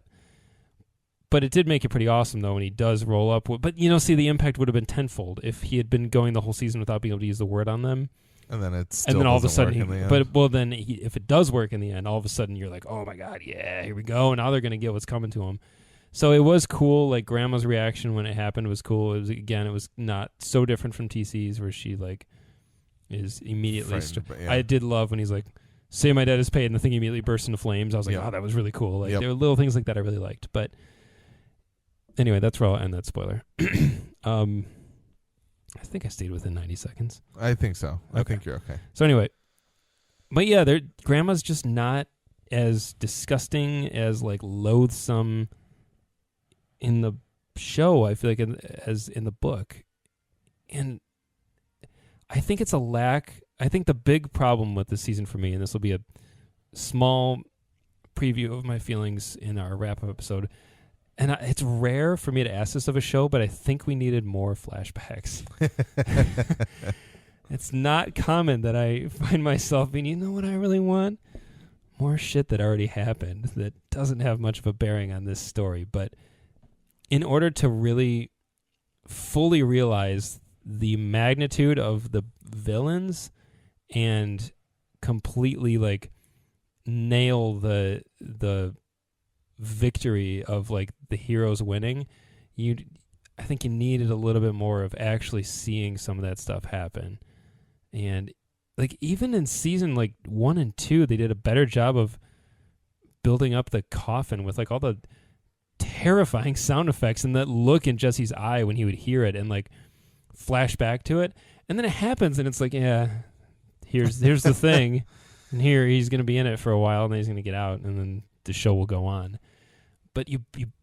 But it did make it pretty awesome, though, when he does roll up. But, see, the impact would have been tenfold if he had been going the whole season without being able to use the word on them. And then all of a sudden, if it does work in the end, all of a sudden you're like, oh my God, yeah, here we go. Now they're going to get what's coming to him. So it was cool. Like Grandma's reaction when it happened was cool. It was not so different from TC's, where she like is immediately. I did love when he's like, "Say my debt is paid," and the thing immediately bursts into flames. I was like, oh, that was really cool. Like there were little things like that I really liked. But anyway, that's where I'll end that spoiler. I think I stayed within 90 seconds. I think so. Okay. I think you're okay. So anyway, but yeah, Grandma's just not as disgusting, as like loathsome in the show, I feel like, as in the book. And I think it's a lack. I think the big problem with this season for me, and this will be a small preview of my feelings in our wrap-up episode, and it's rare for me to ask this of a show, but I think we needed more flashbacks. It's not common that I find myself being, you know what I really want? More shit that already happened that doesn't have much of a bearing on this story. But in order to really fully realize the magnitude of the villains and completely like nail the victory of like the heroes winning, I think you needed a little bit more of actually seeing some of that stuff happen. And like even in season like 1 and 2, they did a better job of building up the coffin with like all the terrifying sound effects and that look in Jesse's eye when he would hear it and like flash back to it. And then it happens and it's like, yeah, here's the thing. And here he's going to be in it for a while and then he's going to get out and then the show will go on. But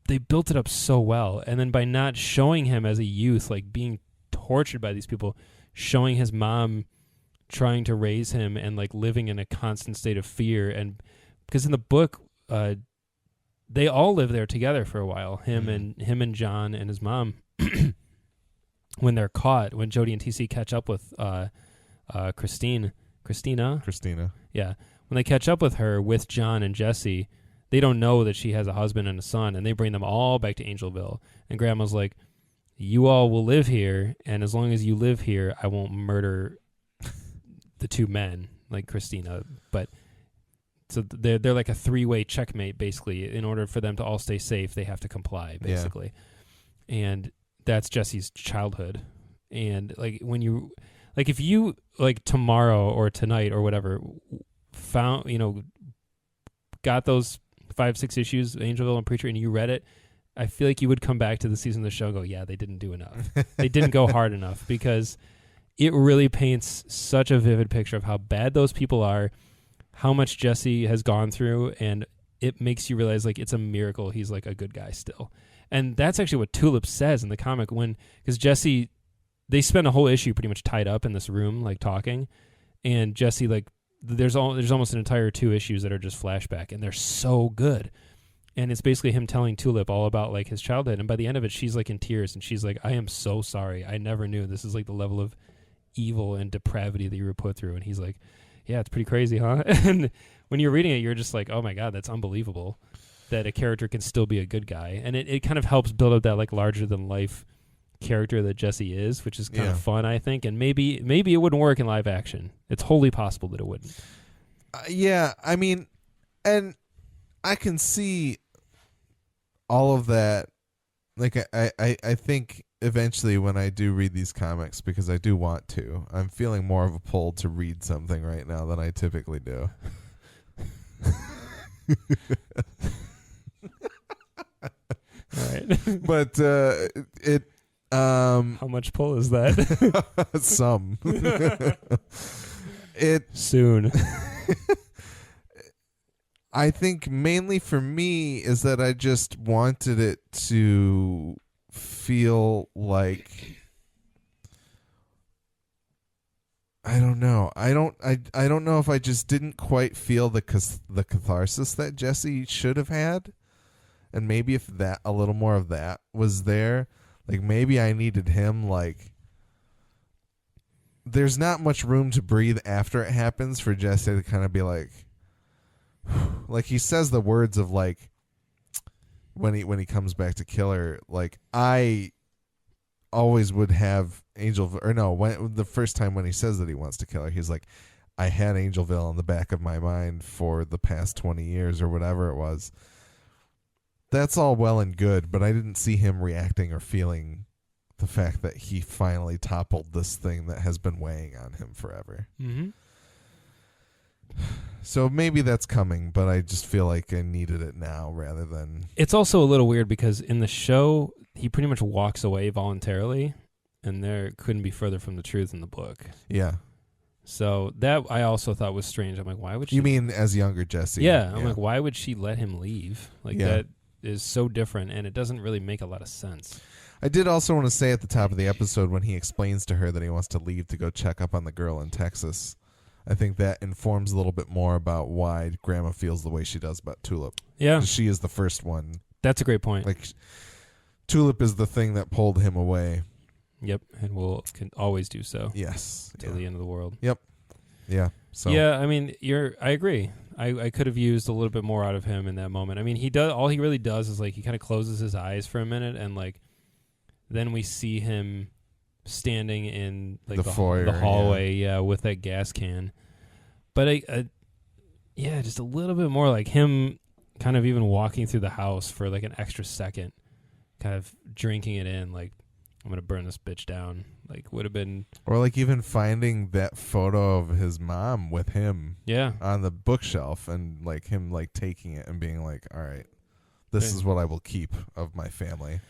they built it up so well. And then by not showing him as a youth, like being tortured by these people, showing his mom trying to raise him and like living in a constant state of fear. And because in the book, they all live there together for a while. Him and John and his mom. When they're caught, when Jody and TC catch up with Christina. Yeah. When they catch up with her with John and Jesse, they don't know that she has a husband and a son, and they bring them all back to Angelville. And Grandma's like, you all will live here, and as long as you live here, I won't murder the two men, like Christina. But so they're like a three-way checkmate, basically. In order for them to all stay safe, they have to comply, basically. Yeah. And that's Jesse's childhood. And like when you, like if you like tomorrow or tonight or whatever found, got those 5-6 issues, Angelville and Preacher, and you read it, I feel like you would come back to the season of the show and go, yeah, they didn't do enough. They didn't go hard enough, because it really paints such a vivid picture of how bad those people are, how much Jesse has gone through, and it makes you realize like it's a miracle he's like a good guy still. And that's actually what Tulip says in the comic because Jesse, they spend a whole issue pretty much tied up in this room, like talking, and Jesse, like, there's almost an entire 2 issues that are just flashback, and they're so good. And it's basically him telling Tulip all about like his childhood, and by the end of it, she's like in tears, and she's like, "I am so sorry. I never knew this is like the level of evil and depravity that you were put through." And he's like, "Yeah, it's pretty crazy, huh?" And when you're reading it, you're just like, "Oh my God, that's unbelievable that a character can still be a good guy." And it kind of helps build up that like larger than life character that Jesse is, which is kind of fun, I think. And maybe it wouldn't work in live action. It's wholly possible that it wouldn't. Yeah, I mean, and I can see all of that. Like, I think eventually when I do read these comics, because I do want to, I'm feeling more of a pull to read something right now than I typically do. All right. But it how much pull is that? some. It soon. I think mainly for me is that I just wanted it to feel like, I don't know. I don't know if I just didn't quite feel the catharsis that Jesse should have had. And maybe if that a little more of that was there, like maybe I needed him, like, there's not much room to breathe after it happens for Jesse to kind of be like he says the words of like when he comes back to kill her, like, I always would have when the first time when he says that he wants to kill her, he's like, I had Angelville in the back of my mind for the past 20 years or whatever it was. That's all well and good, but I didn't see him reacting or feeling the fact that he finally toppled this thing that has been weighing on him forever. Mm-hmm. So maybe that's coming, but I just feel like I needed it now rather than... It's also a little weird because in the show, he pretty much walks away voluntarily, and there couldn't be further from the truth in the book. Yeah. So that I also thought was strange. I'm like, why would she... You mean as younger Jesse? Yeah. I'm like, why would she let him leave? Like, that is so different, and it doesn't really make a lot of sense. I did also want to say at the top of the episode when he explains to her that he wants to leave to go check up on the girl in Texas, I think that informs a little bit more about why Grandma feels the way she does about Tulip. Yeah. She is the first one. That's a great point. Like, Tulip is the thing that pulled him away. Yep, and can always do so. Yes. Till the end of the world. Yep. Yeah. So. Yeah, I mean, I agree. I could have used a little bit more out of him in that moment. I mean, all he really does is like he kind of closes his eyes for a minute, and like then we see him standing in like the foyer, the hallway, with that gas can. But just a little bit more like him kind of even walking through the house for like an extra second, kind of drinking it in, like, I'm gonna burn this bitch down. Like, would have been, or like even finding that photo of his mom with him, on the bookshelf, and like him like taking it and being like, all right, this is what I will keep of my family.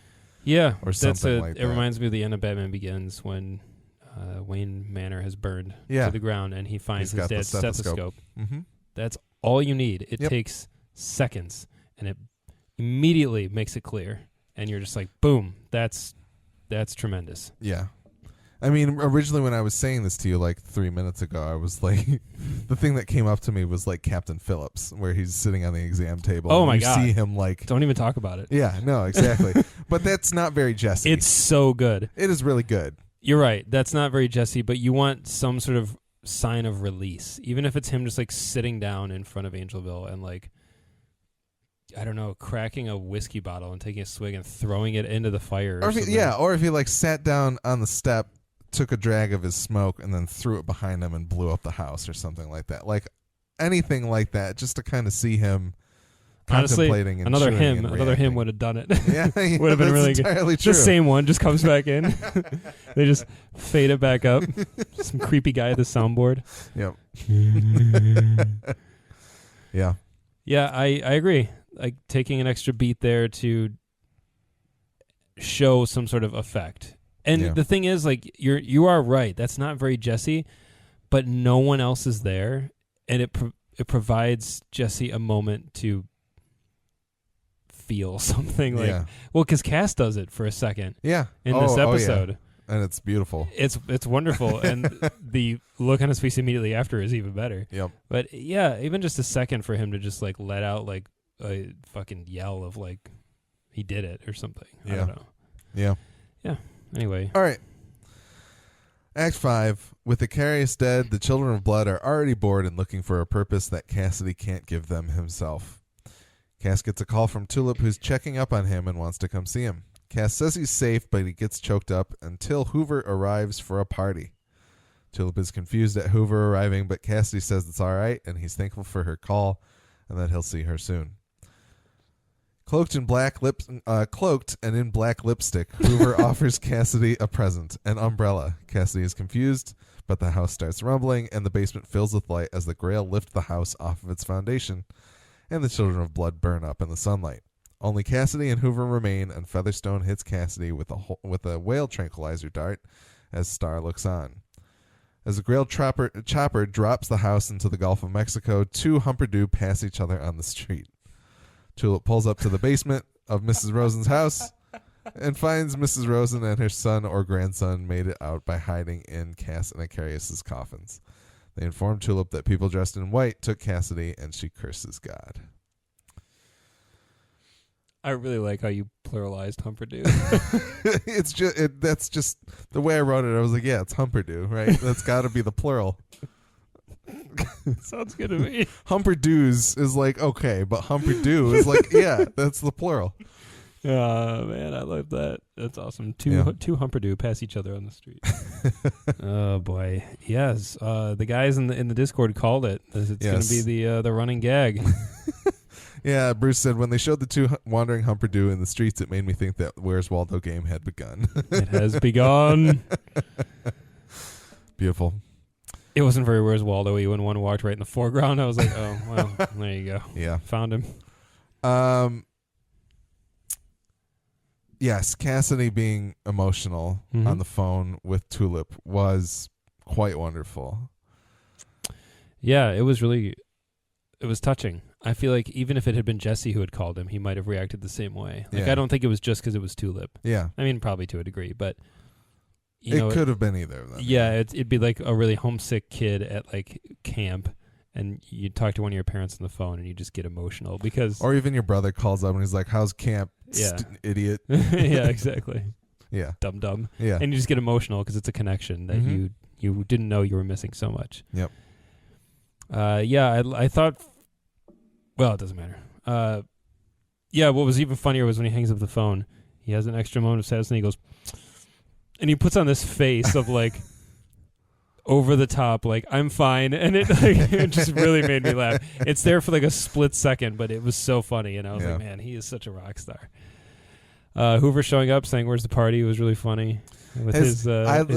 Yeah, or something like that. It reminds me of the end of Batman Begins when Wayne Manor has burned to the ground, and he finds his dad's stethoscope. Mm-hmm. That's all you need. It takes seconds, and it immediately makes it clear, and you're just like, boom, that's tremendous. Yeah. I mean, originally when I was saying this to you like 3 minutes ago, I was like, the thing that came up to me was like Captain Phillips, where he's sitting on the exam table. Oh my God. You see him like... Don't even talk about it. Yeah, no, exactly. But that's not very Jesse. It's so good. It is really good. You're right. That's not very Jesse, but you want some sort of sign of release. Even if it's him just like sitting down in front of Angelville and like, I don't know, cracking a whiskey bottle and taking a swig and throwing it into the fire. Or if he like sat down on the step, took a drag of his smoke, and then threw it behind him and blew up the house or something like that. Like anything like that, just to kind of see him contemplating. Honestly, and another him would have done it. Yeah, would have been really good. True. The same one just comes back in. They just fade it back up. Some creepy guy at the soundboard. Yep. Yeah. Yeah, I agree. Like taking an extra beat there to show some sort of effect. And the thing is, like, you are right. That's not very Jesse, but no one else is there, and it provides Jesse a moment to feel something like. Yeah. Well, because Cass does it for a second. Yeah. In this episode. Yeah. And it's beautiful. It's wonderful, and the look on his face immediately after is even better. Yep. But yeah, even just a second for him to just like let out like a fucking yell of like he did it or something. I don't know. Yeah. Yeah. Anyway. All right. Act 5. With Icarius dead, the Children of Blood are already bored and looking for a purpose that Cassidy can't give them himself. Cass gets a call from Tulip, who's checking up on him and wants to come see him. Cass says he's safe, but he gets choked up until Hoover arrives for a party. Tulip is confused at Hoover arriving, but Cassidy says it's all right, and he's thankful for her call and that he'll see her soon. Cloaked and in black lipstick, Hoover offers Cassidy a present, an umbrella. Cassidy is confused, but the house starts rumbling, and the basement fills with light as the Grail lift the house off of its foundation, and the Children of Blood burn up in the sunlight. Only Cassidy and Hoover remain, and Featherstone hits Cassidy with a whale tranquilizer dart as Star looks on. As the Grail chopper drops the house into the Gulf of Mexico, two Humperdoo pass each other on the street. Tulip pulls up to the basement of Mrs. Rosen's house and finds Mrs. Rosen and her son or grandson made it out by hiding in Cass and Icarius' coffins. They inform Tulip that people dressed in white took Cassidy, and she curses God. I really like how you pluralized Humperdoo. That's just the way I wrote it. I was like, yeah, it's Humperdoo, right? That's got to be the plural. Sounds good to me. Humperdoos is like, okay, but Humperdoo is like, yeah, that's the plural. Man, I love that. That's awesome. Two Humperdoo pass each other on the street. Oh boy, yes. The guys in the Discord called it. It's going to be the running gag. Yeah, Bruce said, when they showed the two wandering Humperdoo in the streets, it made me think that Where's Waldo game had begun. It has begun. Beautiful. It wasn't very Where's Waldo-y when one walked right in the foreground. I was like, oh, well, there you go. Yeah. Found him. Yes, Cassidy being emotional on the phone with Tulip was quite wonderful. Yeah, it was touching. I feel like even if it had been Jesse who had called him, he might have reacted the same way. Like, I don't think it was just because it was Tulip. Yeah. I mean, probably to a degree, but it could have been either of them. Yeah, it'd be like a really homesick kid at like camp, and you talk to one of your parents on the phone, and you just get emotional because, or even your brother calls up and he's like, "How's camp, idiot?" Yeah, exactly. Yeah, dumb. Yeah, and you just get emotional because it's a connection that you didn't know you were missing so much. Yep. I thought. Well, it doesn't matter. What was even funnier was when he hangs up the phone. He has an extra moment of sadness, and he goes, and he puts on this face of like over the top, like I'm fine, and it just really made me laugh. It's there for like a split second, but it was so funny, and I was like, man, he is such a rock star. Hoover showing up, saying, "Where's the party?" was really funny with his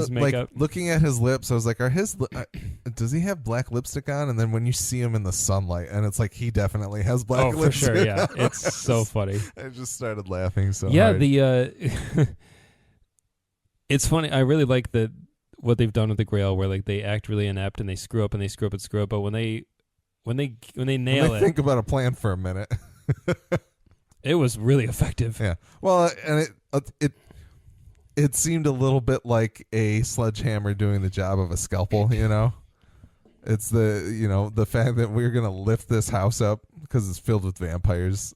makeup. Like, looking at his lips, I was like, does he have black lipstick on? And then when you see him in the sunlight, and it's like he definitely has black lipstick. Oh, for sure, yeah. It's so funny. I just started laughing so hard. Yeah, it's funny. I really like what they've done with the Grail, where like they act really inept and they screw up, but when they nail it, think about a plan for a minute. It was really effective. Yeah. Well, and it seemed a little bit like a sledgehammer doing the job of a scalpel, you know? It's the fact that we're going to lift this house up because it's filled with vampires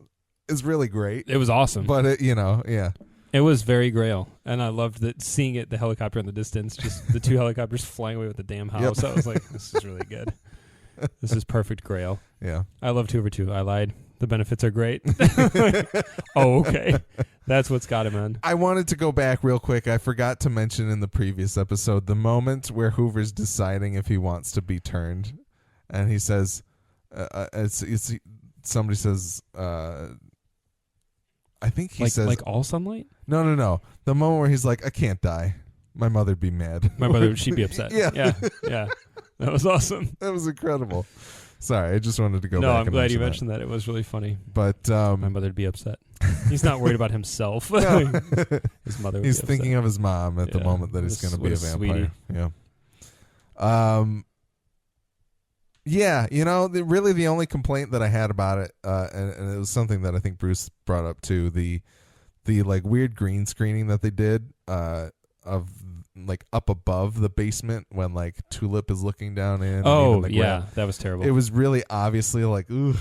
is really great. It was awesome. But yeah. It was very Grail. And I loved seeing it, the helicopter in the distance, just the two helicopters flying away with the damn house. Yep. I was like, this is really good. This is perfect Grail. Yeah. I loved Hoover too. I lied. The benefits are great. Oh, okay. That's what's got him on. I wanted to go back real quick. I forgot to mention in the previous episode the moment where Hoover's deciding if he wants to be turned. And he says, somebody says, I think he says. Like all sunlight? No. The moment where he's like, I can't die. My mother'd be mad. My mother, she'd be upset. Yeah. That was awesome. That was incredible. Sorry, I just wanted to go back. No, I'm glad you mentioned that. It was really funny. But my mother'd be upset. He's not worried about himself. His mother would be upset. Thinking of his mom at the moment that he's going to be a vampire. Sweetie. Yeah. Yeah, really the only complaint that I had about it, and it was something that I think Bruce brought up too, the like weird green screening that they did of like up above the basement when like Tulip is looking down in. Oh, yeah, that was terrible. It was really obviously like, ooh.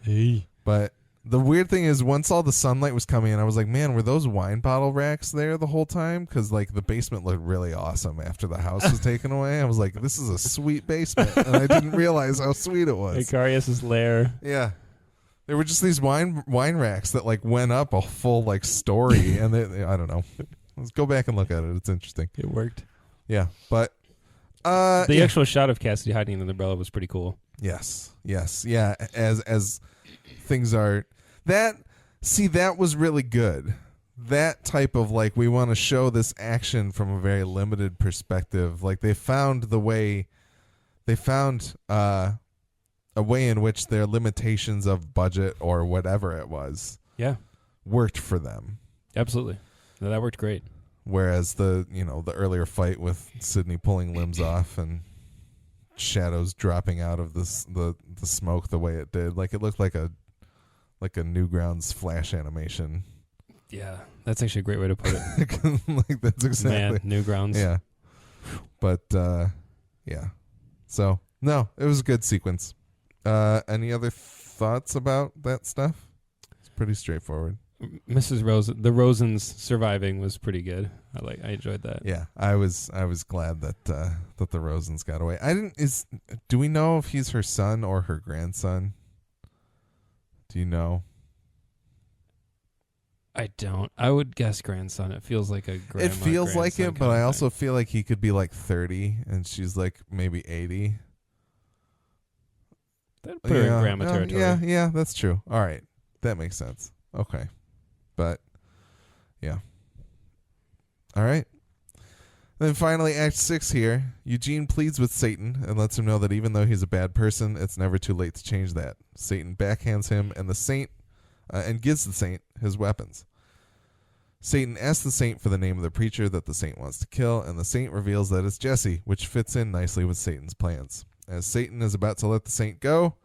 Hey. But the weird thing is, once all the sunlight was coming in, I was like, man, were those wine bottle racks there the whole time? Because like the basement looked really awesome after the house was taken away. I was like, this is a sweet basement, and I didn't realize how sweet it was. Icarius's lair. Yeah, there were just these wine racks that like went up a full like story, and I don't know. Let's go back and look at it. It's interesting. It worked. Yeah, but the actual shot of Cassidy hiding in the umbrella was pretty cool. Yes, yeah. As things are. That was really good. That type of like, we want to show this action from a very limited perspective. Like they found a way in which their limitations of budget or whatever it was, worked for them. Absolutely. No, that worked great. Whereas the earlier fight with Sidney pulling limbs off and shadows dropping out of the smoke the way it did, like it looked like a Newgrounds Flash animation. Yeah, that's actually a great way to put it. Like that's exactly. Man, Newgrounds. Yeah. But yeah. So no, it was a good sequence. Any other thoughts about that stuff? It's pretty straightforward. Mrs. the Rosens surviving was pretty good. I enjoyed that. Yeah, I was glad that the Rosens got away. Do we know if he's her son or her grandson? Do you know? I don't. I would guess grandson. It feels like a grandma. It feels like it, but I also thing. feel like he could be like 30 and she's like maybe 80. That'd put her in grandma territory. Yeah, that's true. All right. That makes sense. Okay. But, yeah. All right. Then finally, Act 6 here. Eugene pleads with Satan and lets him know that even though he's a bad person, it's never too late to change that. Satan backhands him and the saint and gives the saint his weapons. Satan asks the saint for the name of the preacher that the saint wants to kill, and the saint reveals that it's Jesse, which fits in nicely with Satan's plans. As Satan is about to let the saint go,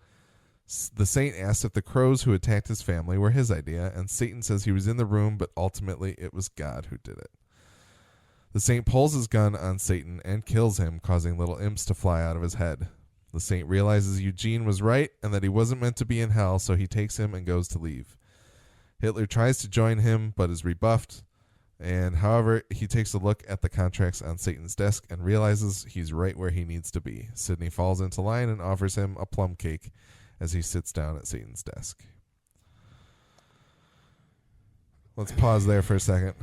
the saint asks if the crows who attacked his family were his idea, and Satan says he was in the room, but ultimately it was God who did it. The saint pulls his gun on Satan and kills him, causing little imps to fly out of his head. The saint realizes Eugene was right and that he wasn't meant to be in hell, so he takes him and goes to leave. Hitler tries to join him, but is rebuffed, and however, he takes a look at the contracts on Satan's desk and realizes he's right where he needs to be. Sidney falls into line and offers him a plum cake as he sits down at Satan's desk. Let's pause there for a second.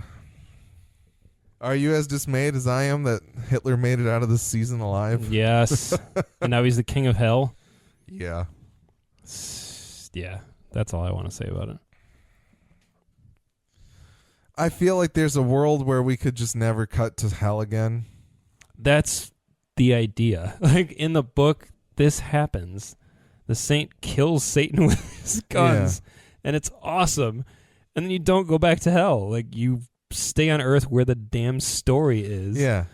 Are you as dismayed as I am that Hitler made it out of this season alive? Yes. And now he's the king of hell? Yeah. Yeah, that's all I want to say about it. I feel like there's a world where we could just never cut to hell again. That's the idea. Like, in the book, this happens. The saint kills Satan with his guns, and it's awesome. And then you don't go back to hell. Like, you stay on Earth where the damn story is. Yeah.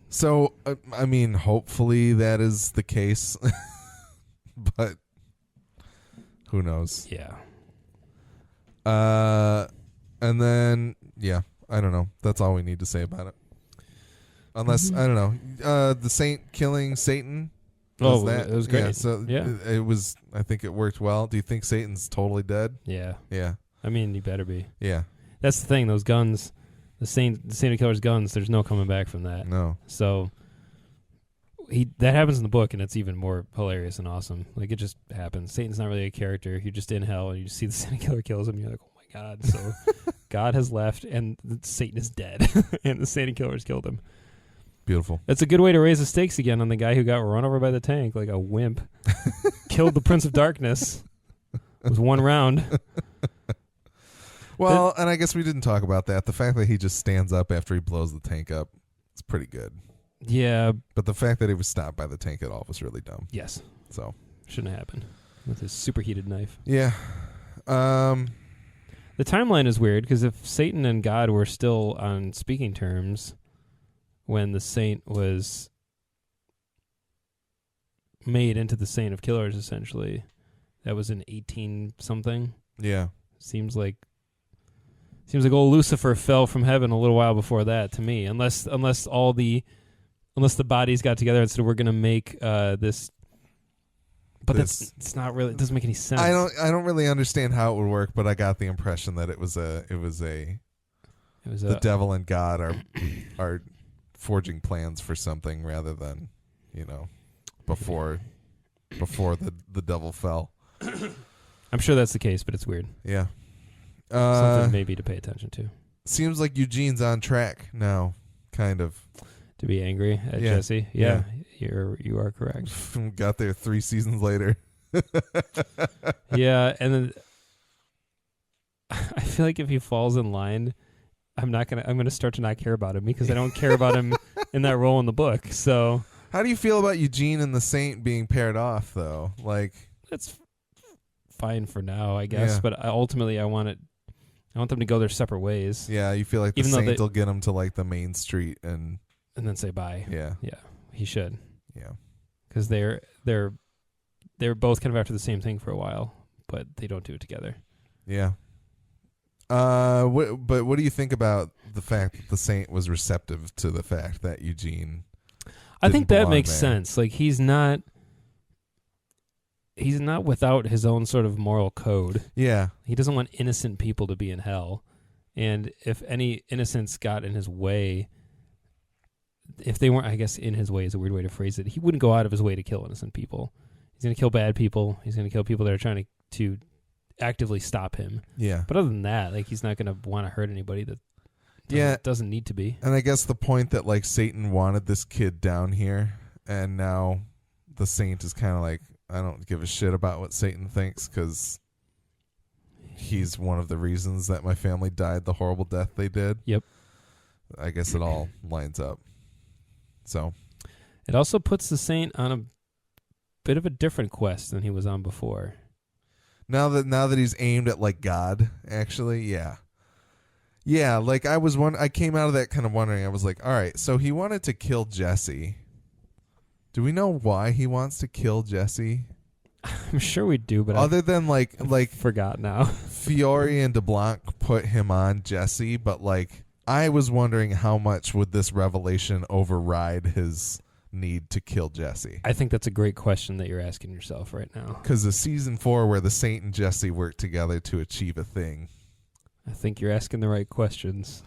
So, I mean, hopefully that is the case. But who knows? Yeah. And then, yeah, I don't know. That's all we need to say about it. Unless, I don't know, the saint killing Satan. It was great. Yeah, so it was, I think it worked well. Do you think Satan's totally dead? Yeah. Yeah. I mean, he better be. Yeah. That's the thing, those guns, the Saint of Killer's guns, there's no coming back from that. No. So, that happens in the book, and it's even more hilarious and awesome. Like, it just happens. Satan's not really a character. You're just in hell, and you just see the Saint of Killer kills him, and you're like, oh my God. So, God has left, and Satan is dead, and the Saint of Killer's killed him. Beautiful. That's a good way to raise the stakes again on the guy who got run over by the tank like a wimp. Killed the Prince of Darkness with one round. Well, and I guess we didn't talk about that. The fact that he just stands up after he blows the tank up is pretty good. Yeah. But the fact that he was stopped by the tank at all was really dumb. Yes. So. Shouldn't have happened. With his superheated knife. Yeah. The timeline is weird because if Satan and God were still on speaking terms when the saint was made into the Saint of Killers, essentially. That was in 18 something. Yeah. Seems like old Lucifer fell from heaven a little while before that to me. Unless the bodies got together and said we're going to make this. But it's not really. It doesn't make any sense. I don't really understand how it would work, but I got the impression that it was the devil and God are forging plans for something rather than, before the devil fell. I'm sure that's the case, but it's weird. Yeah. Something maybe to pay attention to. Seems like Eugene's on track now, kind of. To be angry at Jesse? Yeah. You are correct. Got there 3 seasons later. Yeah, and then I feel like if he falls in line, I'm gonna start to not care about him because I don't care about him in that role in the book. So how do you feel about Eugene and the Saint being paired off, though? Like, that's fine for now, I guess. But ultimately, I want them to go their separate ways. Yeah, you feel like the Saint will get him to like the main street and then say bye. Yeah, he should. Yeah, because they're both kind of after the same thing for a while, but they don't do it together. Yeah. But what do you think about the fact that the Saint was receptive to the fact that Eugene? I think that makes sense. Like he's not without his own sort of moral code. Yeah. He doesn't want innocent people to be in hell. And if any innocence got in his way, if they weren't, I guess in his way is a weird way to phrase it, he wouldn't go out of his way to kill innocent people. He's going to kill bad people. He's going to kill people that are trying to actively stop him. Yeah. But other than that, like he's not going to want to hurt anybody that doesn't need to be. And I guess the point that like Satan wanted this kid down here, and now the Saint is kind of like, I don't give a shit about what Satan thinks because he's one of the reasons that my family died the horrible death they did. Yep. I guess it all lines up. So it also puts the Saint on a bit of a different quest than he was on before. Now that he's aimed at like God, actually, yeah. Like I came out of that kind of wondering. I was like, all right, so he wanted to kill Jesse. Do we know why he wants to kill Jesse? I'm sure we do, but other than like forgot now. Fiore and DeBlanc put him on Jesse, but like I was wondering how much would this revelation override his need to kill Jesse? I think that's a great question that you're asking yourself right now. Because of season 4 where the Saint and Jesse work together to achieve a thing. I think you're asking the right questions.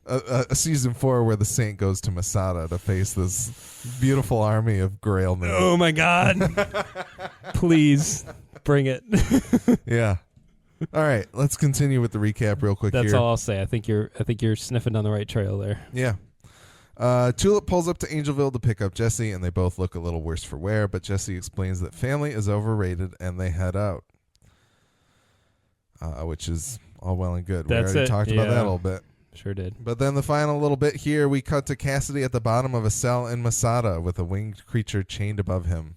A season 4 where the Saint goes to Masada to face this beautiful army of Grail men. Oh my God! Please bring it. Yeah. All right, let's continue with the recap real quick. That's here. all I'll say. I think you're sniffing down the right trail there. Yeah. Tulip pulls up to Angelville to pick up Jesse, and they both look a little worse for wear, but Jesse explains that family is overrated, and they head out. Which is all well and good. That's we already talked about that a little bit. Sure did. But then the final little bit here, we cut to Cassidy at the bottom of a cell in Masada with a winged creature chained above him.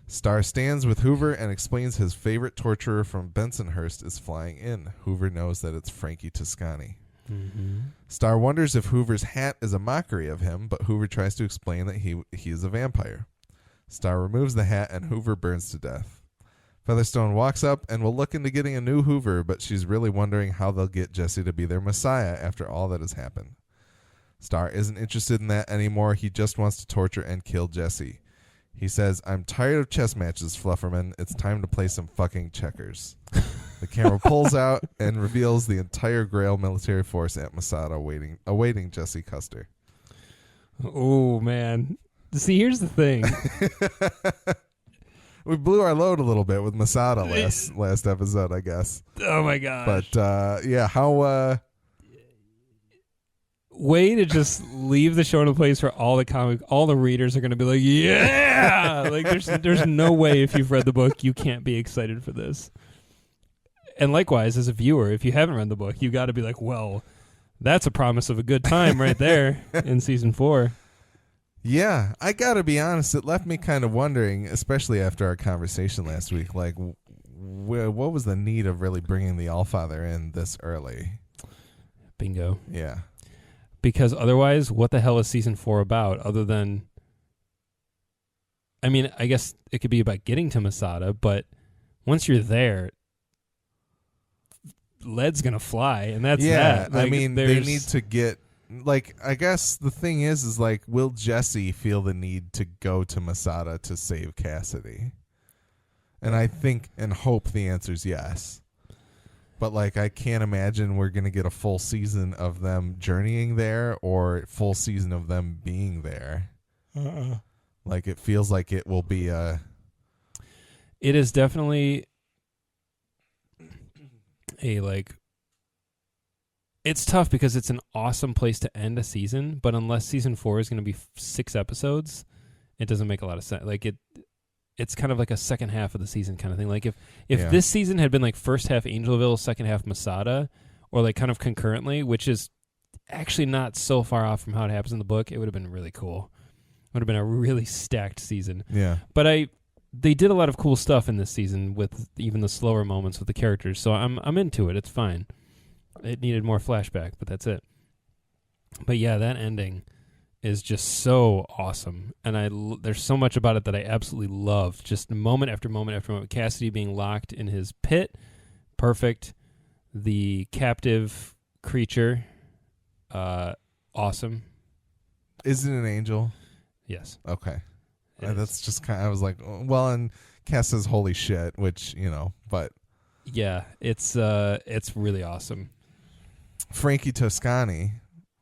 Star stands with Hoover and explains his favorite torturer from Bensonhurst is flying in. Hoover knows that it's Frankie Toscani. Mm-hmm. Star wonders if Hoover's hat is a mockery of him, but Hoover tries to explain that he is a vampire. Star removes the hat and Hoover burns to death. Featherstone walks up and will look into getting a new Hoover, but she's really wondering how they'll get Jesse to be their messiah after all that has happened. Star isn't interested in that anymore. He just wants to torture and kill Jesse. He says, "I'm tired of chess matches, Flufferman. It's time to play some fucking checkers." The camera pulls out and reveals the entire Grail military force at Masada awaiting Jesse Custer. Oh, man. See, here's the thing. We blew our load a little bit with Masada last episode, I guess. Oh, my gosh. But, yeah, how... Way to just leave the show in a place where all the readers are going to be like, yeah! Like, there's no way if you've read the book, you can't be excited for this. And likewise, as a viewer, if you haven't read the book, you got to be like, well, that's a promise of a good time right there in season 4. Yeah, I got to be honest. It left me kind of wondering, especially after our conversation last week, like, what was the need of really bringing the Allfather in this early? Bingo. Yeah. Because otherwise, what the hell is season 4 about other than I mean, I guess it could be about getting to Masada, but once you're there, lead's gonna fly, and that's that. I mean, they need to get. Like, I guess the thing is like, will Jesse feel the need to go to Masada to save Cassidy? And I think and hope the answer is yes. But, like, I can't imagine we're going to get a full season of them journeying there or full season of them being there. Like, it feels like it will be a... It is definitely a, like... It's tough because it's an awesome place to end a season, but unless season 4 is going to be 6 episodes, it doesn't make a lot of sense. Like, it's kind of like a second half of the season kind of thing. Like, if this season had been like first half Angelville, second half Masada, or like kind of concurrently, which is actually not so far off from how it happens in the book, it would have been really cool. It would have been a really stacked season. Yeah. But they did a lot of cool stuff in this season with even the slower moments with the characters, so I'm into it. It's fine. It needed more flashback, but that's it. But yeah, that ending is just so awesome, and there's so much about it that I absolutely love. Just moment after moment after moment. Cassidy being locked in his pit, perfect. The captive creature, awesome. Is it an angel? Yes. Okay. That's just kind of, I was like, well, and Cass says holy shit, which, but yeah, it's really awesome. Frankie Toscani,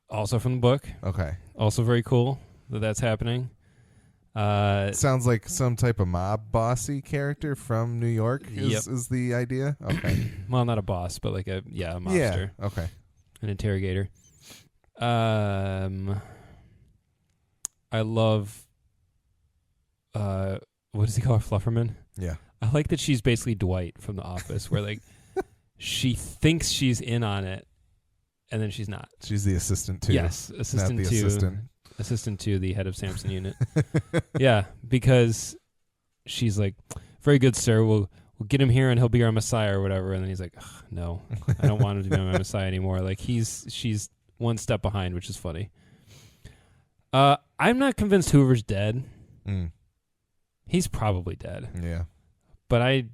also from the book. Okay. Also very cool that's happening. Sounds like some type of mob bossy character from New York is the idea. Okay. Well, not a boss, but like a mobster. Yeah. Okay. An interrogator. I love what does he call her? Flufferman? Yeah. I like that she's basically Dwight from The Office, where like she thinks she's in on it, and then she's not. She's the assistant too. Yes, assistant to the head of Samson unit. Yeah, because she's like, "Very good, sir. We'll get him here, and he'll be our messiah or whatever." And then he's like, "No, I don't want him to be my messiah anymore." Like she's one step behind, which is funny. I'm not convinced Hoover's dead. He's probably dead. Yeah. But I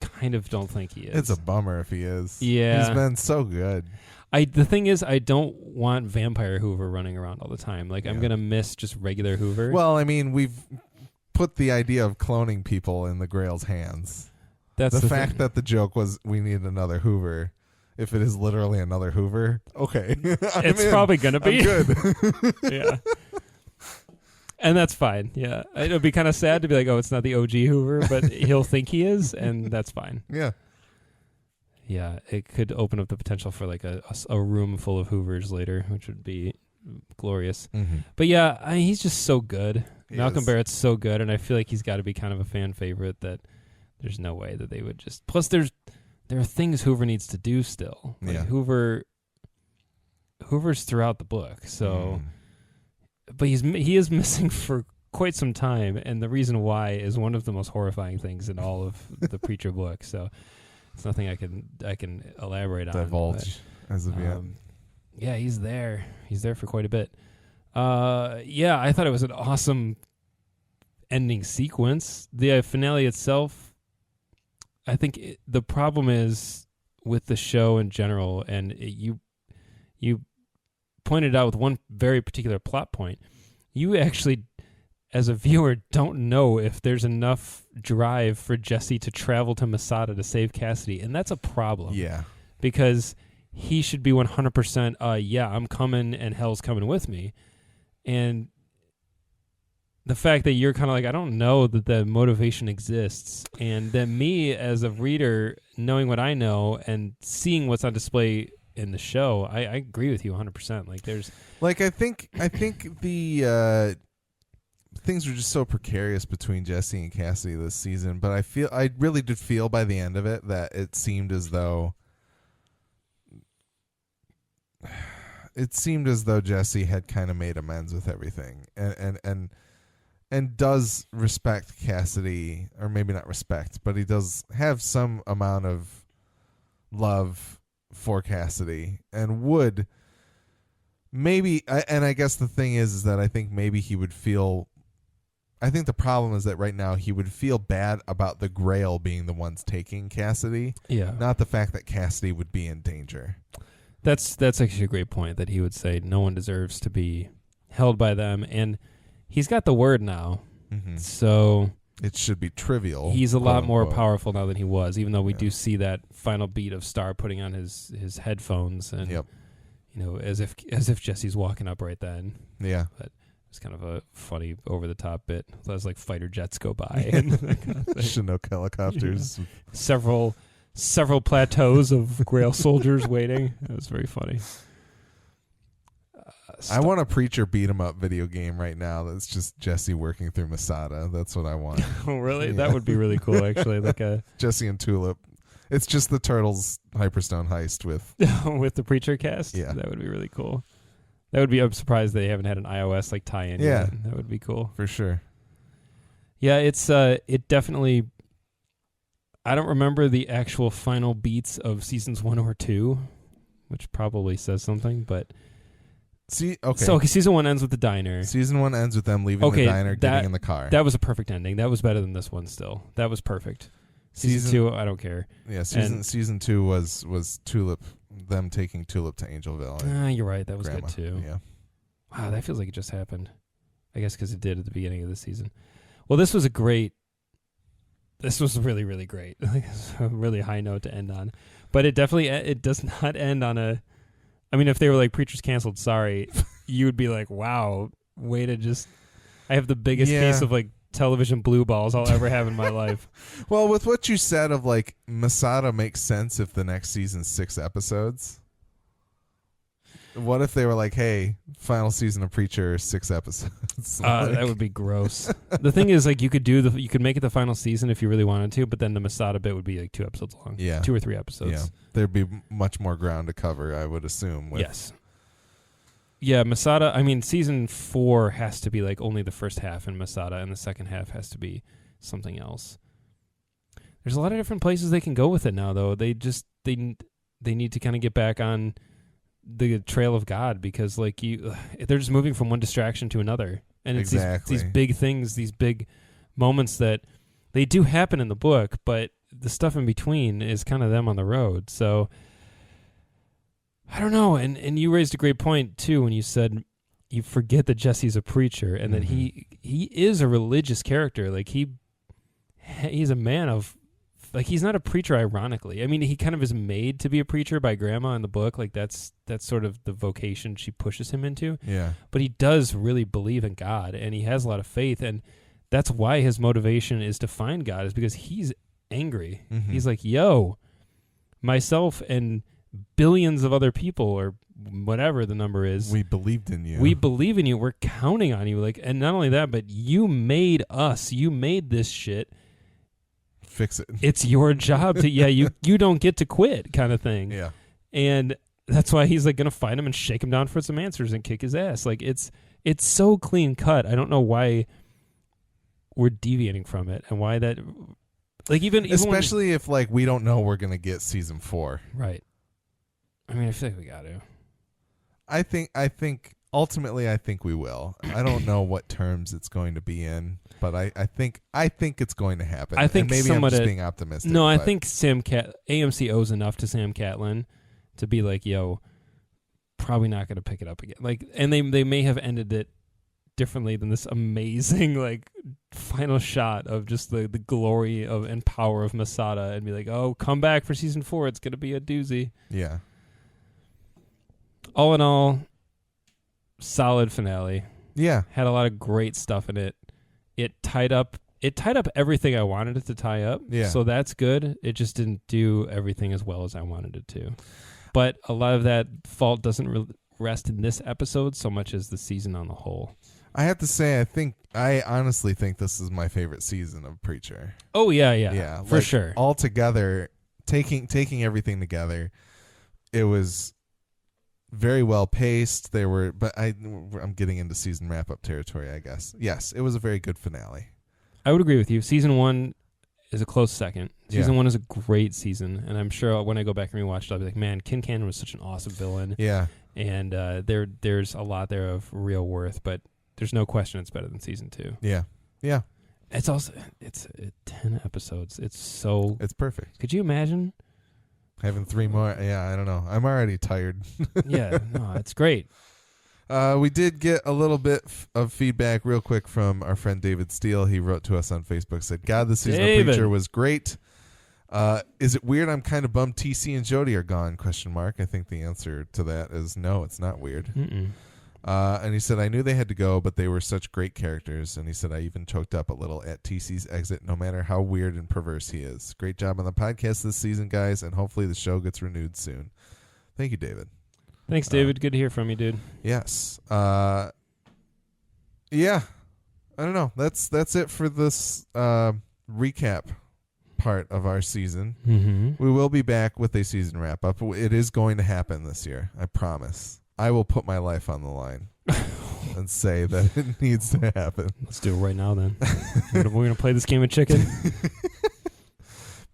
kind of don't think he is. It's a bummer if he is. Yeah. He's been so good. The thing is, I don't want vampire Hoover running around all the time. Like, I'm going to miss just regular Hoover. Well, I mean, we've put the idea of cloning people in the Grail's hands. That's the fact that the joke was we need another Hoover. If it is literally another Hoover, okay. It's probably going to be. I'm good. Yeah. And that's fine. Yeah. It'll be kind of sad to be like, oh, it's not the OG Hoover, but he'll think he is, and that's fine. Yeah. Yeah. It could open up the potential for like a room full of Hoovers later, which would be glorious. Mm-hmm. But yeah, he's just so good. Malcolm is. Barrett's so good, and I feel like he's got to be kind of a fan favorite that there's no way that they would just... Plus, there are things Hoover needs to do still. Like Hoover's throughout the book, so... But he is missing for quite some time, and the reason why is one of the most horrifying things in all of the Preacher book. So it's nothing I can elaborate on. Divulge as of yet. Yeah, he's there. He's there for quite a bit. Yeah, I thought it was an awesome ending sequence. The finale itself, I think the problem is with the show in general, and you pointed out with one very particular plot point, you actually, as a viewer, don't know if there's enough drive for Jesse to travel to Masada to save Cassidy, and that's a problem. Yeah. Because he should be 100%, yeah, I'm coming and hell's coming with me. And the fact that you're kind of like, I don't know that the motivation exists, and then me as a reader, knowing what I know and seeing what's on display in the show, I agree with you 100%. Like there's like I think the things were just so precarious between Jesse and Cassidy this season, but I really did feel by the end of it that it seemed as though Jesse had kind of made amends with everything and does respect Cassidy, or maybe not respect, but he does have some amount of love for Cassidy, and would maybe, and I guess the thing is that I think maybe he would feel I think the problem is that right now he would feel bad about the Grail being the ones taking Cassidy, Yeah. not the fact that Cassidy would be in danger. That's actually a great point, that he would say no one deserves to be held by them. And he's got the word now. Mm-hmm. So It should be trivial. he's a lot more quote-unquote. powerful now than he was, even though we Yeah. do see that final beat of Star putting on his headphones and Yep. as if Jesse's walking up right then. Yeah. It's kind of a funny over the top bit. Those like fighter jets go by and that kind of thing. Chinook helicopters. several plateaus of Grail soldiers waiting. It was very funny. I want a Preacher beat 'em up video game right now that's just Jesse working through Masada. That's what I want. Oh, really? Yeah. That would be really cool, actually. Like Jesse and Tulip. It's just the Turtles Hyperstone heist with with the Preacher cast. Yeah. That would be really cool. That would be. I'm surprised they haven't had an iOS like tie-in. Yeah. yet. That would be cool. for sure. Yeah, it's it definitely. I don't remember the actual final beats of seasons 1 or 2, which probably says something. But See, okay. so season 1 ends with the diner. Season 1 ends with them leaving Okay, the diner, getting in the car. That was a perfect ending. That was better than this one. Still, that was perfect. Season 2, I don't care. Yeah, season 2 was Tulip, them taking Tulip to Angelville. and You're right. That was Grandma. good too. Yeah. Wow, that feels like it just happened. I guess because it did at the beginning of the season. Well, this was really, really great. A really high note to end on. But it definitely, it does not end on a, I mean, if they were like, Preacher's canceled, sorry, you would be like, wow, way to just, I have the biggest Yeah. case of like television blue balls I'll ever have in my life. Well, with what you said of like Masada makes sense if the next season's 6 episodes. What if they were like, hey, final season of Preacher, 6 episodes? That would be gross. The thing is, like, you could make it the final season if you really wanted to, but then the Masada bit would be like 2 episodes long. Yeah. 2 or 3 episodes. Yeah, there'd be much more ground to cover, I would assume. With, Yes. Yeah, Masada, I mean, season 4 has to be like only the first half in Masada, and the second half has to be something else. There's a lot of different places they can go with it now, though. They need to kind of get back on the trail of God, because like they're just moving from one distraction to another, and it's Exactly. these big things, these big moments that they do happen in the book, but the stuff in between is kind of them on the road. So I don't know. And you raised a great point too when you said you forget that Jesse's a preacher and that he is a religious character. Like he's a man of, like, he's not a preacher ironically. I mean, he kind of is made to be a preacher by Grandma in the book. Like that's sort of the vocation she pushes him into. Yeah. But he does really believe in God, and he has a lot of faith, and that's why his motivation is to find God, is because he's angry. Mhm. He's like, yo, myself and billions of other people, or whatever the number is, We believed in you. we believe in you. We're counting on you. Like, and not only that, but you made us. You made this shit. Fix it. It's your job to, you don't get to quit, kind of thing. Yeah. And that's why he's like going to find him and shake him down for some answers and kick his ass. Like it's so clean cut. I don't know why we're deviating from it, and why that, like, even Especially if like we don't know we're gonna get season 4. right. I mean, I feel like we got to. I think ultimately I think we will. I don't know what terms it's going to be in, but I think it's going to happen. I think and maybe I'm somewhat just at- being optimistic. No, I but- think AMC owes enough to Sam Catlin to be like, yo, probably not going to pick it up again. Like, and they may have ended it differently than this amazing like final shot of just the glory of and power of Masada, and be like, oh, come back for season 4. It's going to be a doozy. Yeah. All in all, solid finale. Yeah. Had a lot of great stuff in it. It tied up everything I wanted it to tie up. Yeah. So that's good. It just didn't do everything as well as I wanted it to. But a lot of that fault doesn't rest in this episode so much as the season on the whole. I have to say I honestly think this is my favorite season of Preacher. Oh yeah, Yeah. for like, sure. All together, taking everything together, it was very well paced. I'm getting into season wrap up territory, I guess. Yes, it was a very good finale. I would agree with you. Season 1 is a close second. Season Yeah. 1 is a great season, and I'm sure when I go back and rewatch it, I'll be like, man, Kin Cannon was such an awesome villain. Yeah. And there's a lot there of real worth, but there's no question it's better than season 2. Yeah. Yeah. It's 10 episodes. It's perfect. Could you imagine? Having 3 more. Yeah, I don't know. I'm already tired. Yeah, no, it's great. We did get a little bit of feedback real quick from our friend David Steele. He wrote to us on Facebook, said, God, this season of Preacher was great. Is it weird? I'm kind of bummed TC and Jody are gone, ? I think the answer to that is no, it's not weird. Mm-mm. And he said, I knew they had to go, but they were such great characters. And he said, I even choked up a little at TC's exit, no matter how weird and perverse he is. Great job on the podcast this season, guys, and hopefully the show gets renewed soon. Thank you, David. Thanks, David. Good to hear from you, dude. Yes. Yeah. I don't know. That's it for this recap part of our season. Mm-hmm. We will be back with a season wrap-up. It is going to happen this year. I promise. I will put my life on the line and say that it needs to happen. Let's do it right now, then. We're going to play this game of chicken.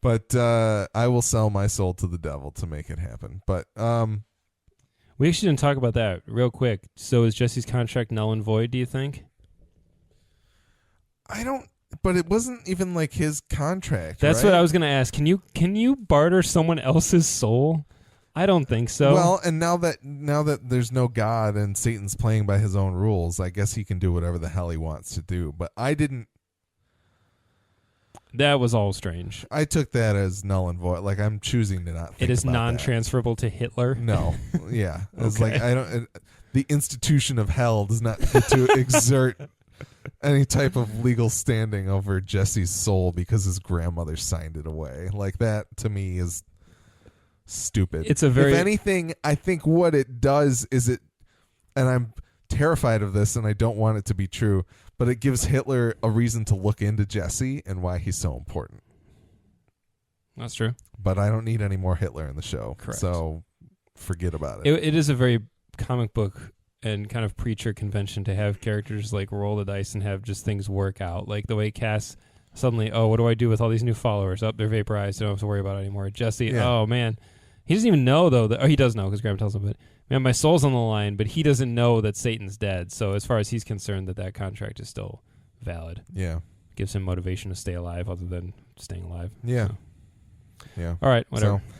But I will sell my soul to the devil to make it happen. But we actually didn't talk about that real quick. So is Jesse's contract null and void, do you think? I don't. But it wasn't even like his contract. That's right? what I was going to ask. Can you barter someone else's soul? I don't think so. Well, and now that there's no God and Satan's playing by his own rules, I guess he can do whatever the hell he wants to do. But I didn't. That was all strange. I took that as null and void. Like, I'm choosing to not think it is about non-transferable to Hitler? No. Yeah. It's Okay. like I don't. The institution of hell does not get to exert any type of legal standing over Jesse's soul because his grandmother signed it away. Like, that to me is stupid. It's a very. If anything, I think what it does is it, and I'm terrified of this and I don't want it to be true, but it gives Hitler a reason to look into Jesse and why he's so important. That's true. But I don't need any more Hitler in the show. Correct. So forget about it. It is a very comic book and kind of preacher convention to have characters like roll the dice and have just things work out. Like the way Cass suddenly, what do I do with all these new followers? They're vaporized. I don't have to worry about it anymore. Jesse, oh man. He doesn't even know though. He does know because Graham tells him, but man, my soul's on the line, but he doesn't know that Satan's dead. So as far as he's concerned, that contract is still valid. Yeah. Gives him motivation to stay alive other than staying alive. Yeah. So. Yeah. All right, whatever. So,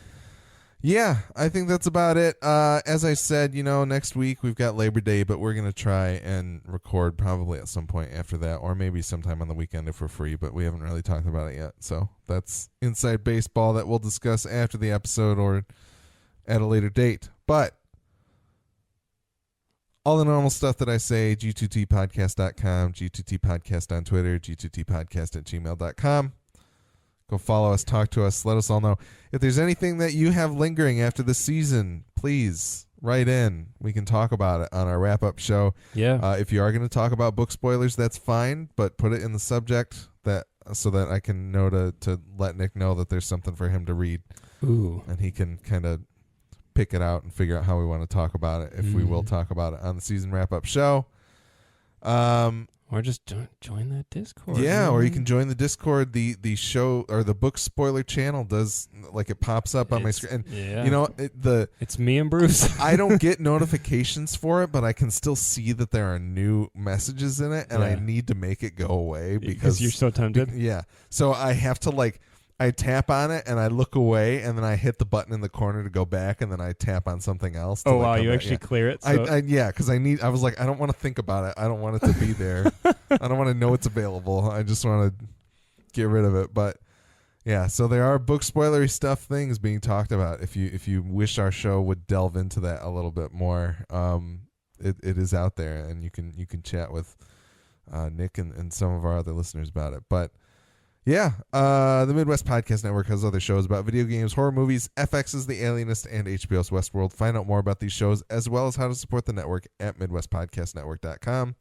yeah, I think that's about it. As I said, next week we've got Labor Day, but we're going to try and record probably at some point after that, or maybe sometime on the weekend if we're free, but we haven't really talked about it yet. So that's inside baseball that we'll discuss after the episode or at a later date. But all the normal stuff that I say, g2tpodcast.com, g2tpodcast on Twitter, g2tpodcast@gmail.com. Go follow us, talk to us, let us all know. If there's anything that you have lingering after the season, please write in. We can talk about it on our wrap-up show. Yeah. If you are going to talk about book spoilers, that's fine, but put it in the subject so that I can know to let Nick know that there's something for him to read. Ooh. And he can kind of pick it out and figure out how we want to talk about it, if we will talk about it on the season wrap-up show. Or just join that Discord. Yeah, man. or you can join the Discord. The show or the book spoiler channel does, like, it pops up on my screen. And yeah. It's me and Bruce. I don't get notifications for it, but I can still see that there are new messages in it, and I need to make it go away because you're so tempted. Yeah, so I have to I tap on it and I look away, and then I hit the button in the corner to go back, and then I tap on something else. Oh wow, you actually clear it. So. Because I was like, I don't want to think about it. I don't want it to be there. I don't want to know it's available. I just want to get rid of it. But yeah, so there are book spoilery things being talked about. If you wish our show would delve into that a little bit more, it is out there, and you can chat with Nick and some of our other listeners about it. But yeah, the Midwest Podcast Network has other shows about video games, horror movies, FX's The Alienist, and HBO's Westworld. Find out more about these shows, as well as how to support the network at MidwestPodcastNetwork.com.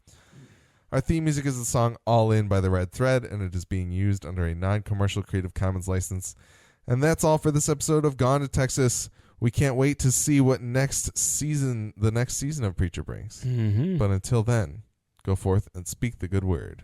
Our theme music is the song All In by The Red Thread, and it is being used under a non-commercial Creative Commons license. And that's all for this episode of Gone to Texas. We can't wait to see what the next season of Preacher brings. Mm-hmm. But until then, go forth and speak the good word.